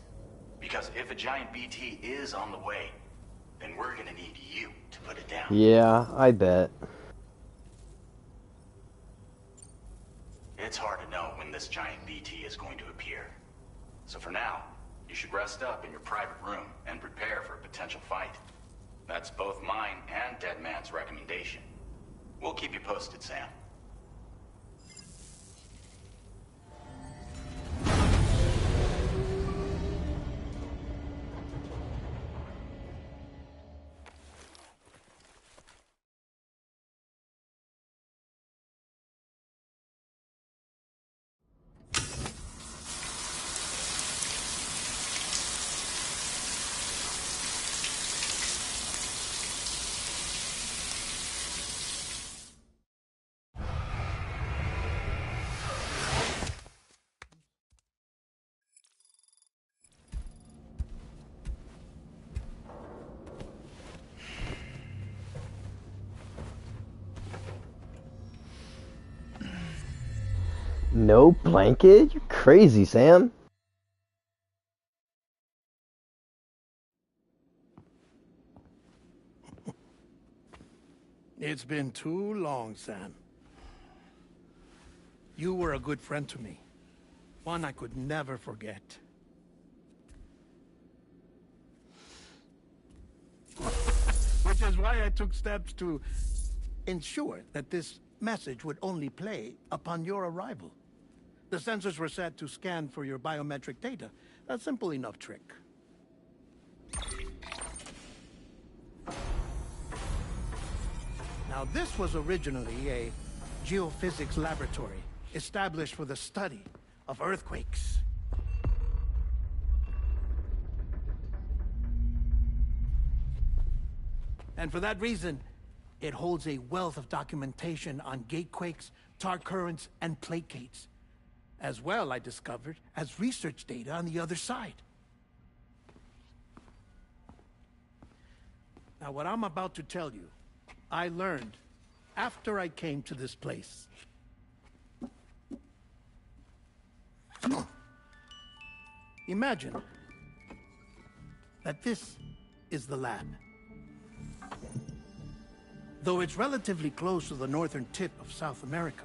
Because if a giant BT is on the way, then we're gonna need you to put it down. Yeah, I bet. It's hard to know when this giant BT is going to appear. So for now, you should rest up in your private room and prepare for a potential fight. That's both mine and Deadman's recommendation. We'll keep you posted, Sam. No blanket? You're crazy, Sam. It's been too long, Sam. You were a good friend to me. One I could never forget. Which is why I took steps to ensure that this message would only play upon your arrival. The sensors were set to scan for your biometric data. A simple enough trick. Now, this was originally a geophysics laboratory established for the study of earthquakes. And for that reason, it holds a wealth of documentation on gatequakes, tar currents, and plate gates. As well, I discovered, as research data on the other side. Now, what I'm about to tell you, I learned after I came to this place. Imagine that this is the lab. Though it's relatively close to the northern tip of South America,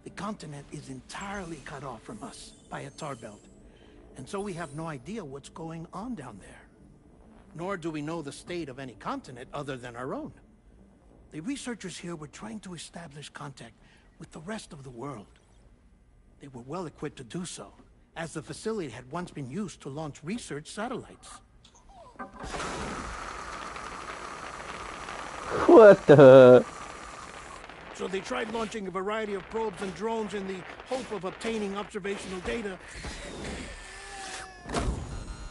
the continent is entirely cut off from us by a tar belt. And so we have no idea what's going on down there. Nor do we know the state of any continent other than our own. The researchers here were trying to establish contact with the rest of the world. They were well equipped to do so, as the facility had once been used to launch research satellites. What the? So they tried launching a variety of probes and drones in the hope of obtaining observational data,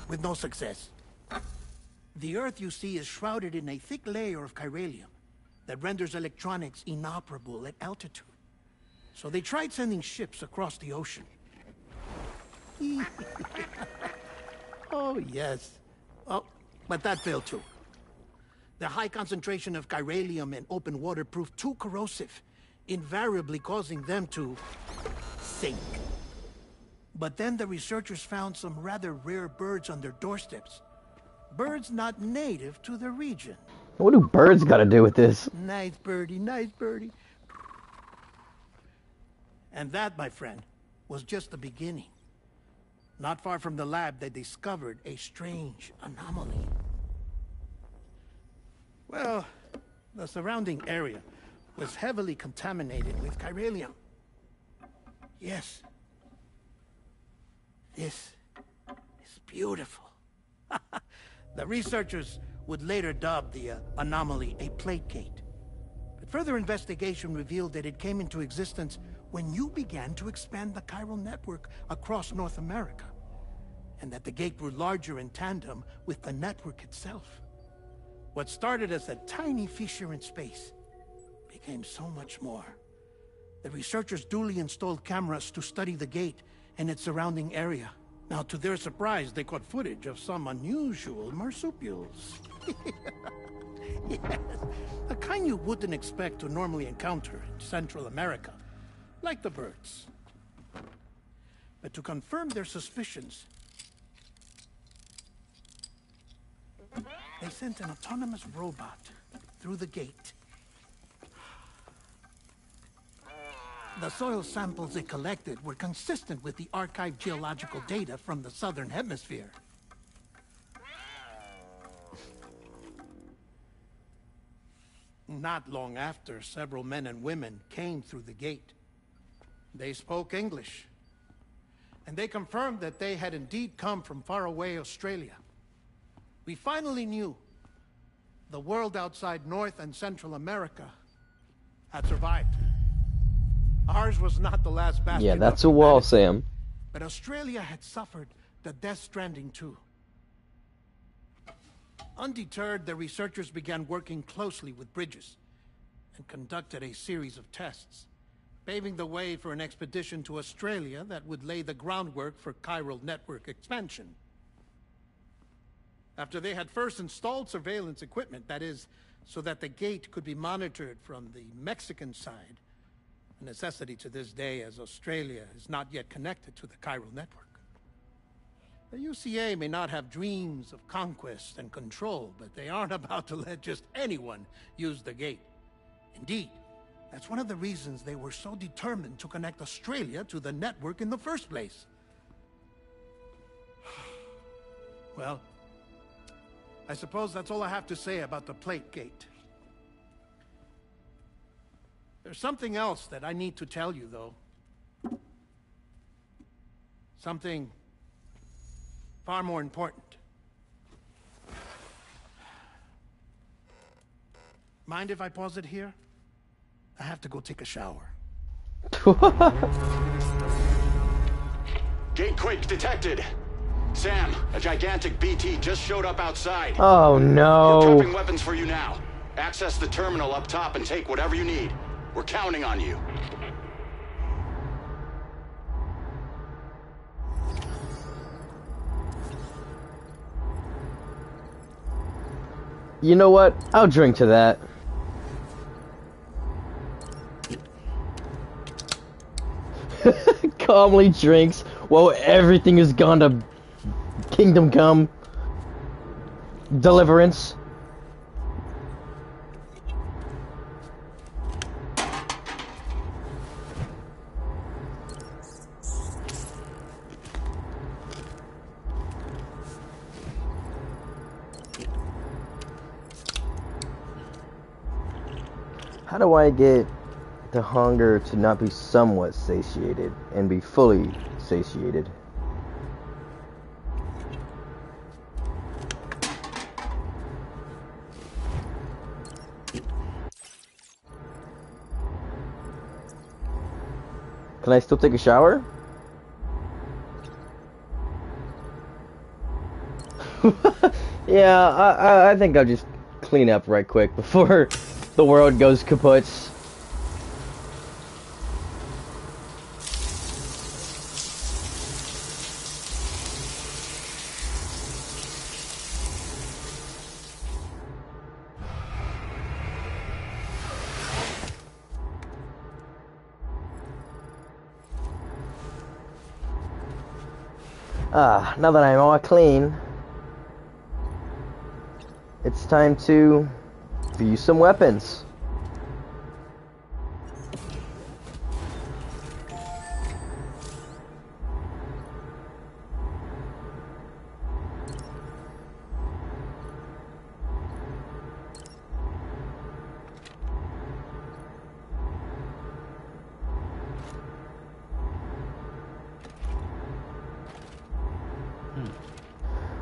with no success. The Earth, you see, is shrouded in a thick layer of chiralium that renders electronics inoperable at altitude. So they tried sending ships across the ocean. Oh, yes. Oh, but that failed too. The high concentration of chiralium in open water proved too corrosive, invariably causing them to sink. But then the researchers found some rather rare birds on their doorsteps. Birds not native to the region. What do birds got to do with this? Nice birdie, nice birdie. And that, my friend, was just the beginning. Not far from the lab, they discovered a strange anomaly. Well, the surrounding area was heavily contaminated with chiralium. Yes. This is beautiful. The researchers would later dub the anomaly a plate gate. But further investigation revealed that it came into existence when you began to expand the chiral network across North America, and that the gate grew larger in tandem with the network itself. What started as a tiny fissure in space became so much more. The researchers duly installed cameras to study the gate and its surrounding area. Now, to their surprise, they caught footage of some unusual marsupials. Yes, a kind you wouldn't expect to normally encounter in Central America, like the birds. But to confirm their suspicions, they sent an autonomous robot through the gate. The soil samples it collected were consistent with the archived geological data from the southern hemisphere. Not long after, several men and women came through the gate. They spoke English, and they confirmed that they had indeed come from faraway Australia. We finally knew the world outside North and Central America had survived. Ours was not the last bastion. Yeah, that's a wall, Sam. But Australia had suffered the Death Stranding too. Undeterred, the researchers began working closely with Bridges and conducted a series of tests, paving the way for an expedition to Australia that would lay the groundwork for chiral network expansion. After they had first installed surveillance equipment, that is, so that the gate could be monitored from the Mexican side, a necessity to this day as Australia is not yet connected to the chiral network. The UCA may not have dreams of conquest and control, but they aren't about to let just anyone use the gate. Indeed, that's one of the reasons they were so determined to connect Australia to the network in the first place. Well, I suppose that's all I have to say about the plate gate. There's something else that I need to tell you, though. Something far more important. Mind if I pause it here? I have to go take a shower. Gatequake detected. Sam, a gigantic BT just showed up outside. Oh no. We're dropping weapons for you now. Access the terminal up top and take whatever you need. We're counting on you. You know what? I'll drink to that. Calmly drinks while everything has gone to Kingdom Come. Deliverance. How do I get the hunger to not be somewhat satiated and be fully satiated? Can I still take a shower? Yeah, I think I'll just clean up right quick before the world goes kaput. Now that I'm all clean, it's time to view some weapons.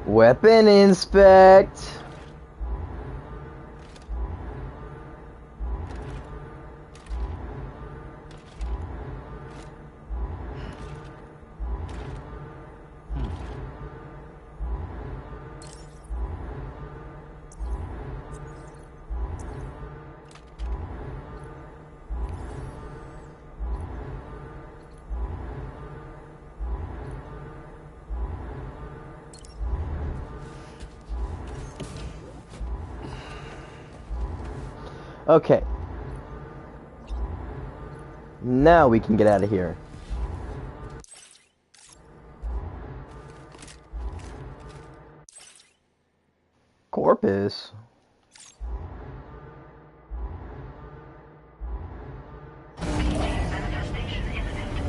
Weapon inspect. Okay. Now we can get out of here. Corpus. Manifestation imminent.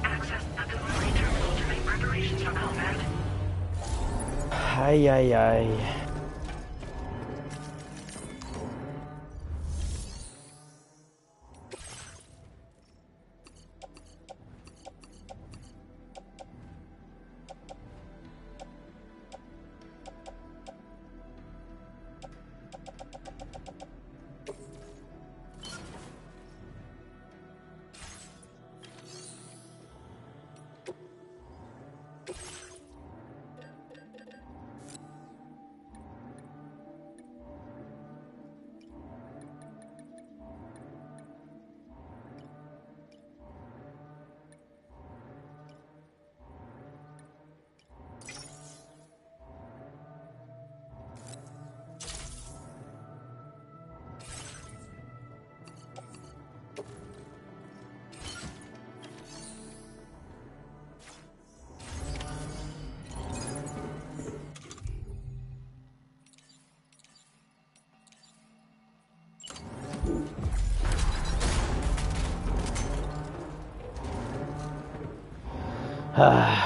Access the delivery terminal to make preparations for combat. Ay, ay, ay.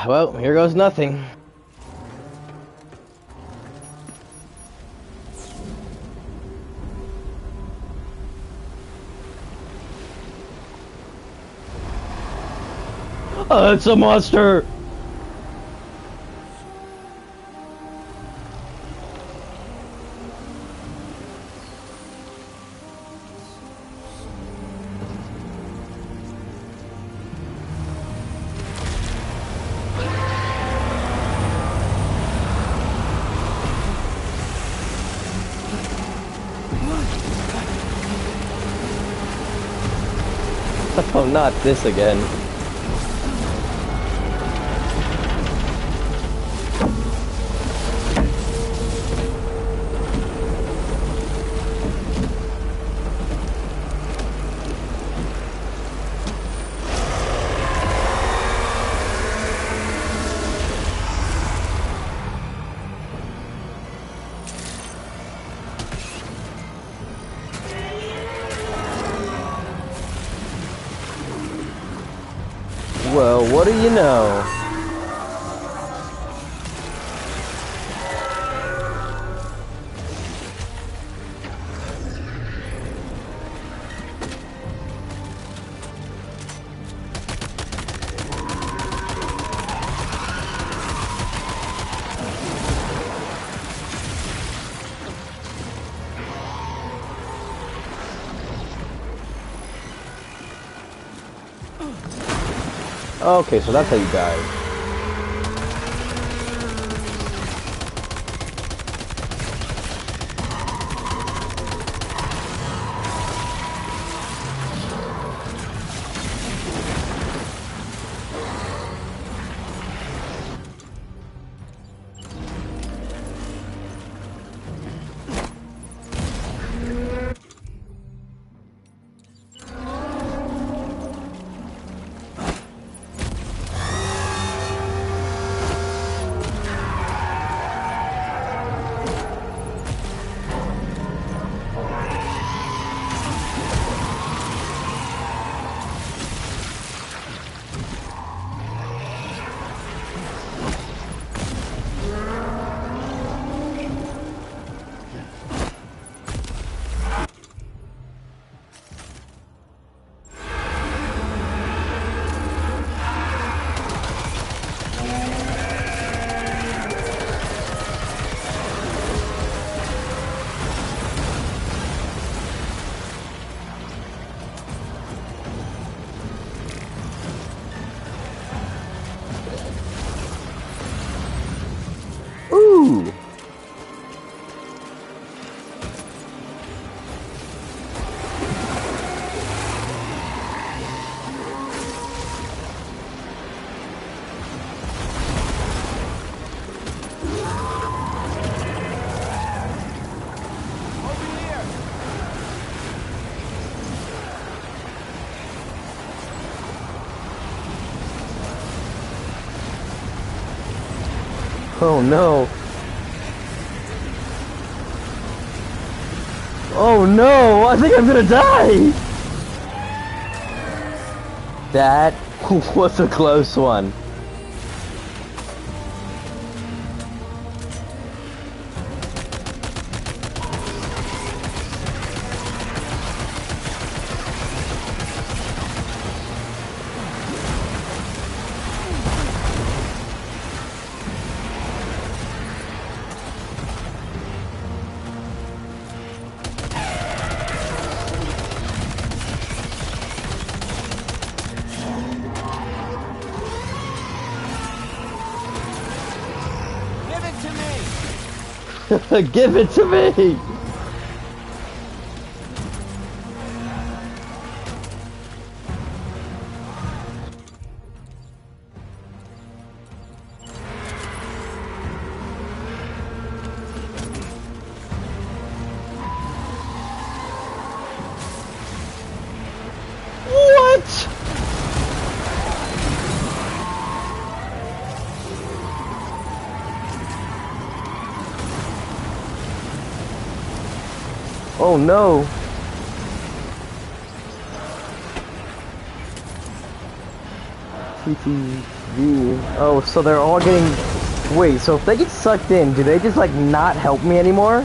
Well, here goes nothing. It's a monster! Oh, not this again. Well, what do you know? Okay, so that's how you die. Ooh! Oh no! Oh no! I think I'm gonna die! That was a close one. Give it to me! What? Oh no! TTV. Oh, so they're all getting... Wait, so if they get sucked in, do they just like not help me anymore?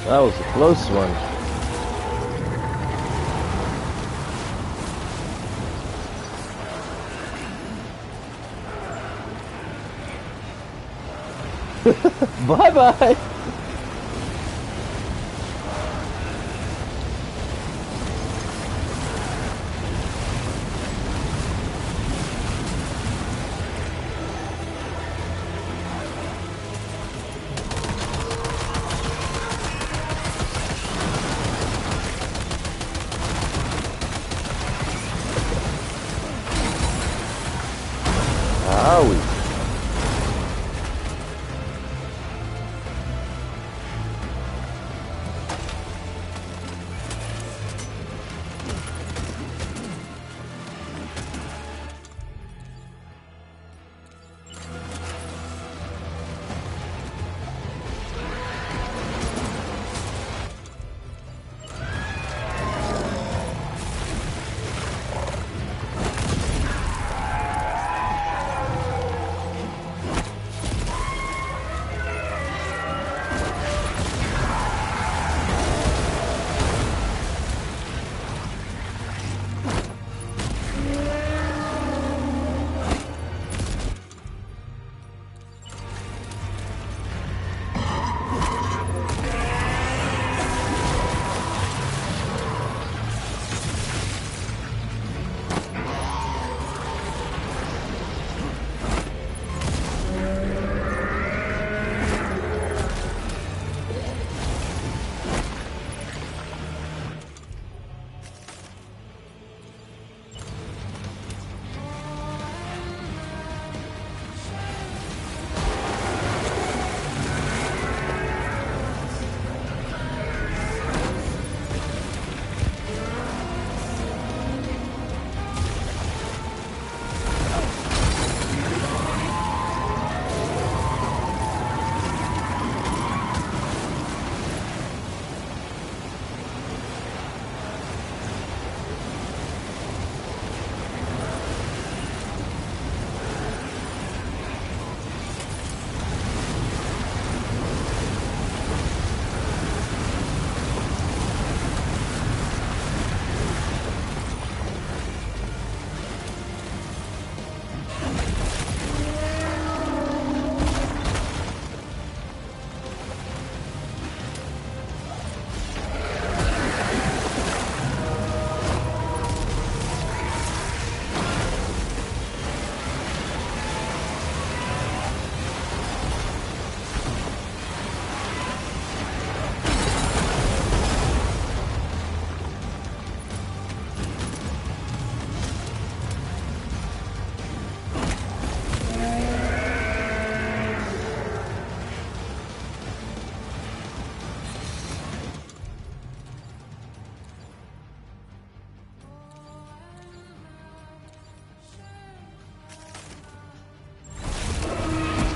That was a close one. Bye-bye! Owie.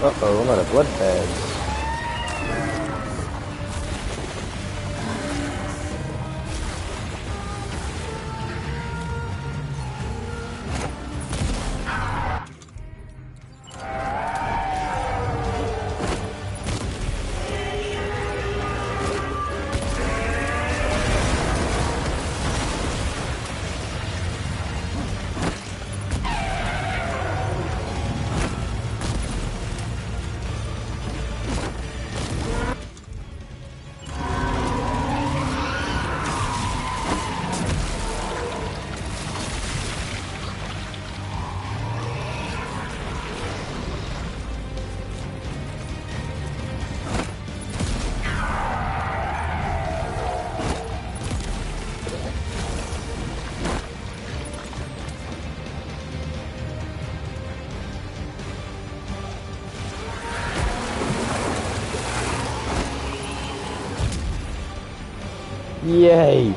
Uh-oh, I'm out of blood bags. Yay!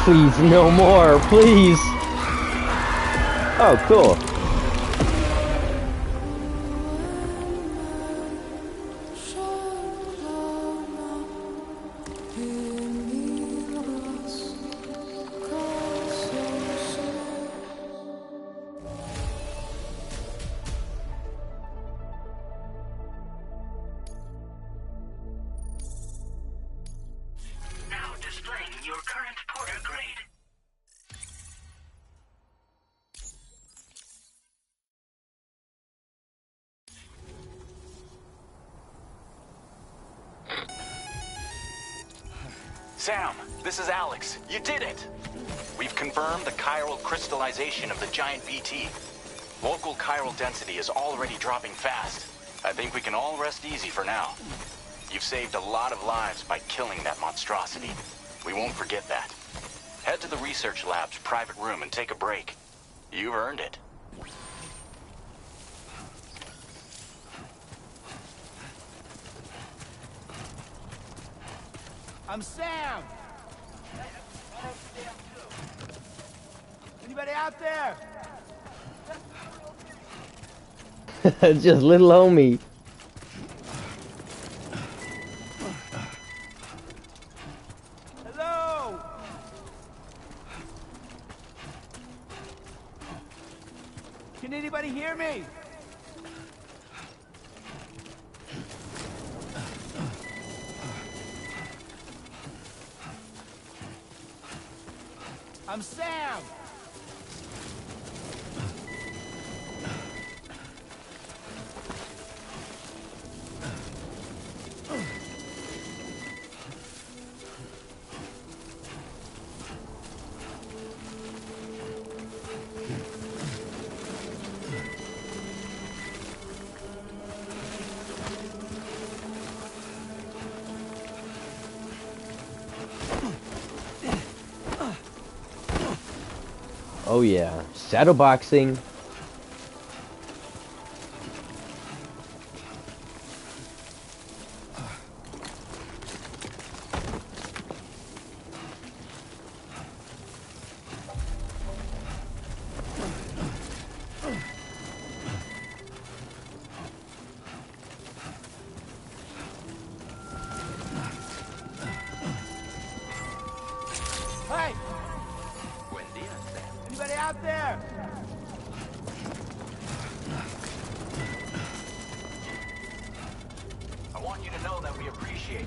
Please, no more, please! Oh, cool. Sam, this is Alex. You did it! We've confirmed the chiral crystallization of the giant BT. Local chiral density is already dropping fast. I think we can all rest easy for now. You've saved a lot of lives by killing that monstrosity. We won't forget that. Head to the research lab's private room and take a break. You've earned it. I'm Sam! Anybody out there? Just little homie. Hello? Can anybody hear me? I'm Sam! Oh yeah, shadow boxing. Hey! Anybody out there? I want you to know that we appreciate you.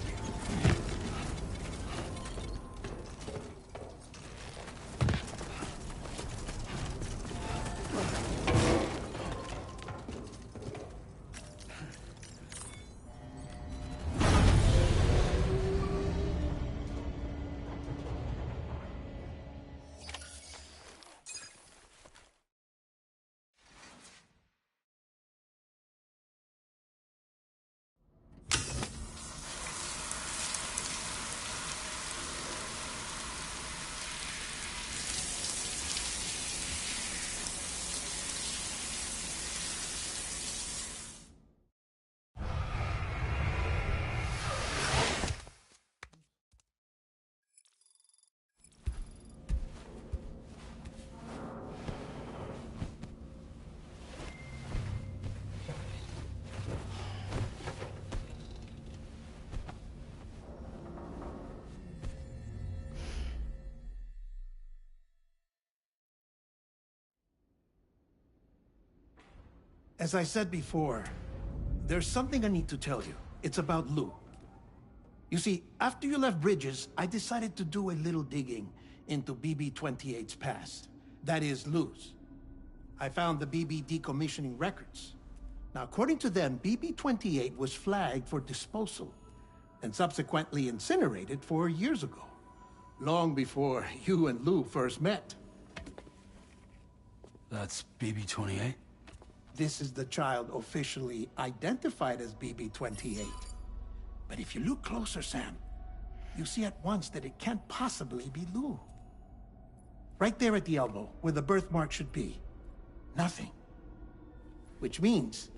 As I said before, there's something I need to tell you. It's about Lou. You see, after you left Bridges, I decided to do a little digging into BB-28's past. That is, Lou's. I found the BB decommissioning records. Now, according to them, BB-28 was flagged for disposal and subsequently incinerated 4 years ago, long before you and Lou first met. That's BB-28? This is the child officially identified as BB-28. But if you look closer, Sam, you see at once that it can't possibly be Lou. Right there at the elbow, where the birthmark should be. Nothing. Which means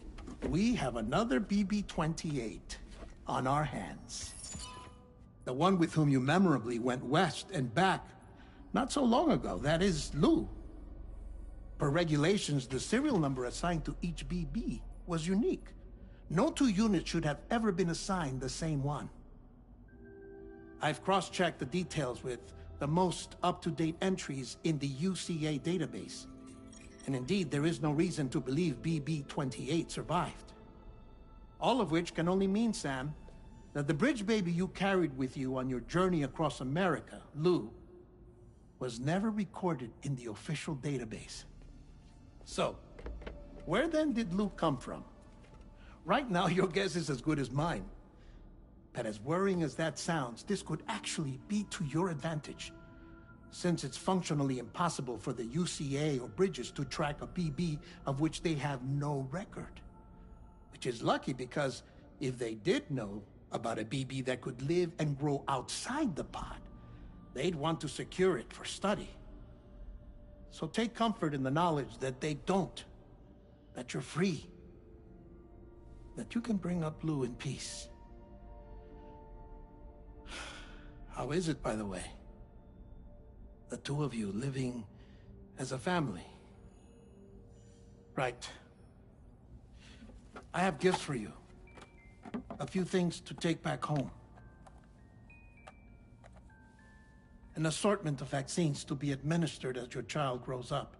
we have another BB-28 on our hands. The one with whom you memorably went west and back not so long ago, that is Lou. Per regulations, the serial number assigned to each BB was unique. No two units should have ever been assigned the same one. I've cross-checked the details with the most up-to-date entries in the UCA database. And indeed, there is no reason to believe BB-28 survived. All of which can only mean, Sam, that the bridge baby you carried with you on your journey across America, Lou, was never recorded in the official database. So, where then did Lou come from? Right now, your guess is as good as mine. that as worrying as that sounds, this could actually be to your advantage, since it's functionally impossible for the UCA or Bridges to track a BB of which they have no record. Which is lucky, because if they did know about a BB that could live and grow outside the pod, they'd want to secure it for study. So take comfort in the knowledge that they don't, that you're free, that you can bring up Lou in peace. How is it, by the way? The two of you living as a family. Right. I have gifts for you. A few things to take back home. An assortment of vaccines to be administered as your child grows up.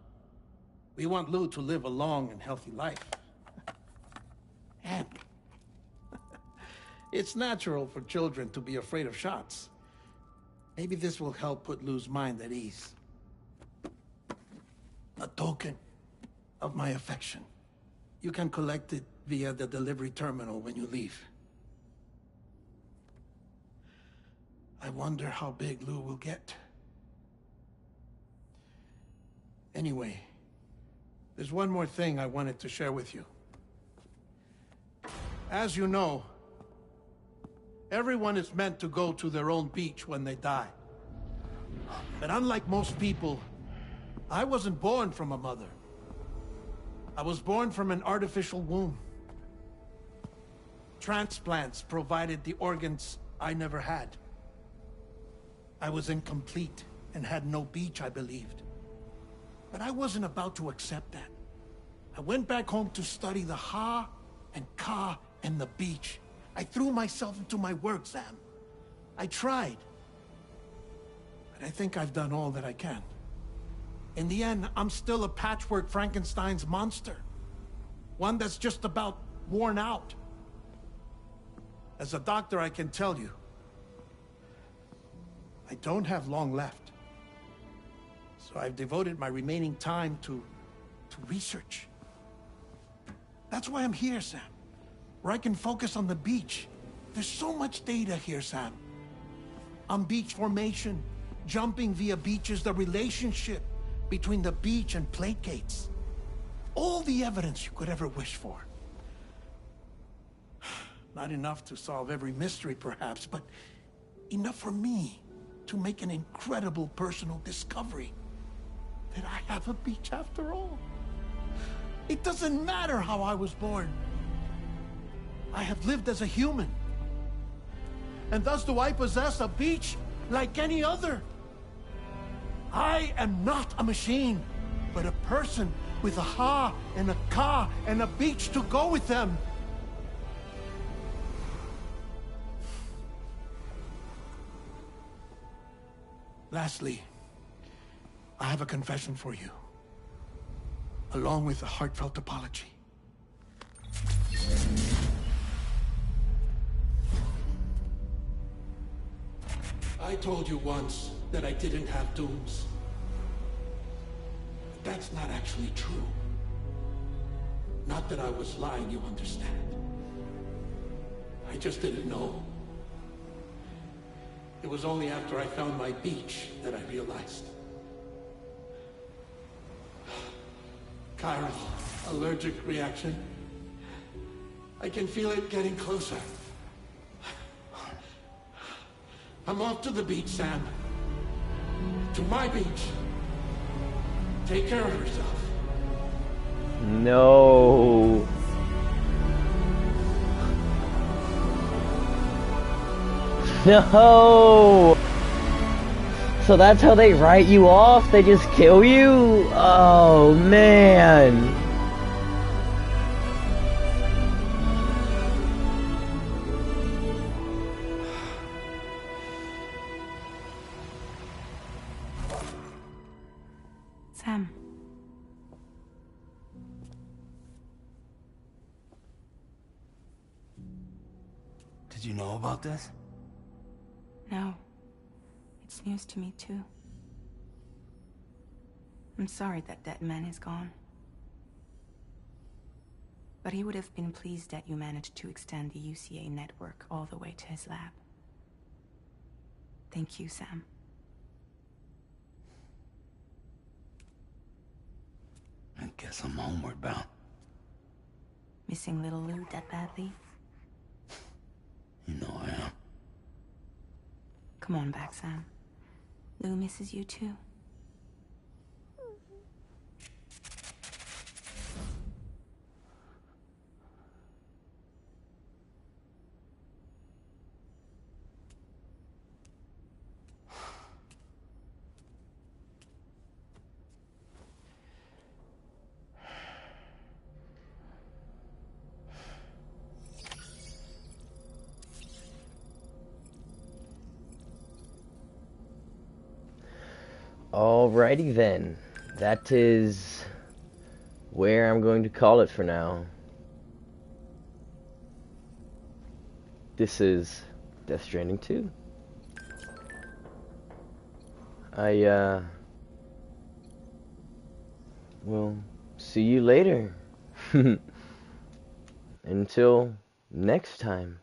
We want Lou to live a long and healthy life. And it's natural for children to be afraid of shots. Maybe this will help put Lou's mind at ease. A token of my affection. You can collect it via the delivery terminal when you leave. I wonder how big Lou will get. Anyway, there's one more thing I wanted to share with you. As you know, everyone is meant to go to their own beach when they die. But unlike most people, I wasn't born from a mother. I was born from an artificial womb. Transplants provided the organs I never had. I was incomplete and had no beach, I believed. But I wasn't about to accept that. I went back home to study the Ha and Ka and the beach. I threw myself into my work, Sam. I tried. But I think I've done all that I can. In the end, I'm still a patchwork Frankenstein's monster. One that's just about worn out. As a doctor, I can tell you, I don't have long left. So I've devoted my remaining time to research. That's why I'm here, Sam. Where I can focus on the beach. There's so much data here, Sam. On beach formation, jumping via beaches, the relationship between the beach and plate gates. All the evidence you could ever wish for. Not enough to solve every mystery, perhaps, but enough for me to make an incredible personal discovery. That I have a beach after all. It doesn't matter how I was born. I have lived as a human. And thus do I possess a beach like any other. I am not a machine, but a person with a Ha and a Ka and a beach to go with them. Lastly, I have a confession for you, along with a heartfelt apology. I told you once that I didn't have dooms. But that's not actually true. Not that I was lying, you understand. I just didn't know. It was only after I found my beach that I realized. Chiral allergic reaction. I can feel it getting closer. I'm off to the beach, Sam. To my beach. Take care of yourself. No. No. So that's how they write you off? They just kill you? Oh, man. Sam. Did you know about this? No. It's news to me, too. I'm sorry that man is gone. But he would have been pleased that you managed to extend the UCA network all the way to his lab. Thank you, Sam. I guess I'm homeward bound. Missing little Lou that badly? You know I am. Come on back, Sam. Lou misses you too. Alrighty then. That is where I'm going to call it for now. This is Death Stranding 2. I will see you later. Until next time.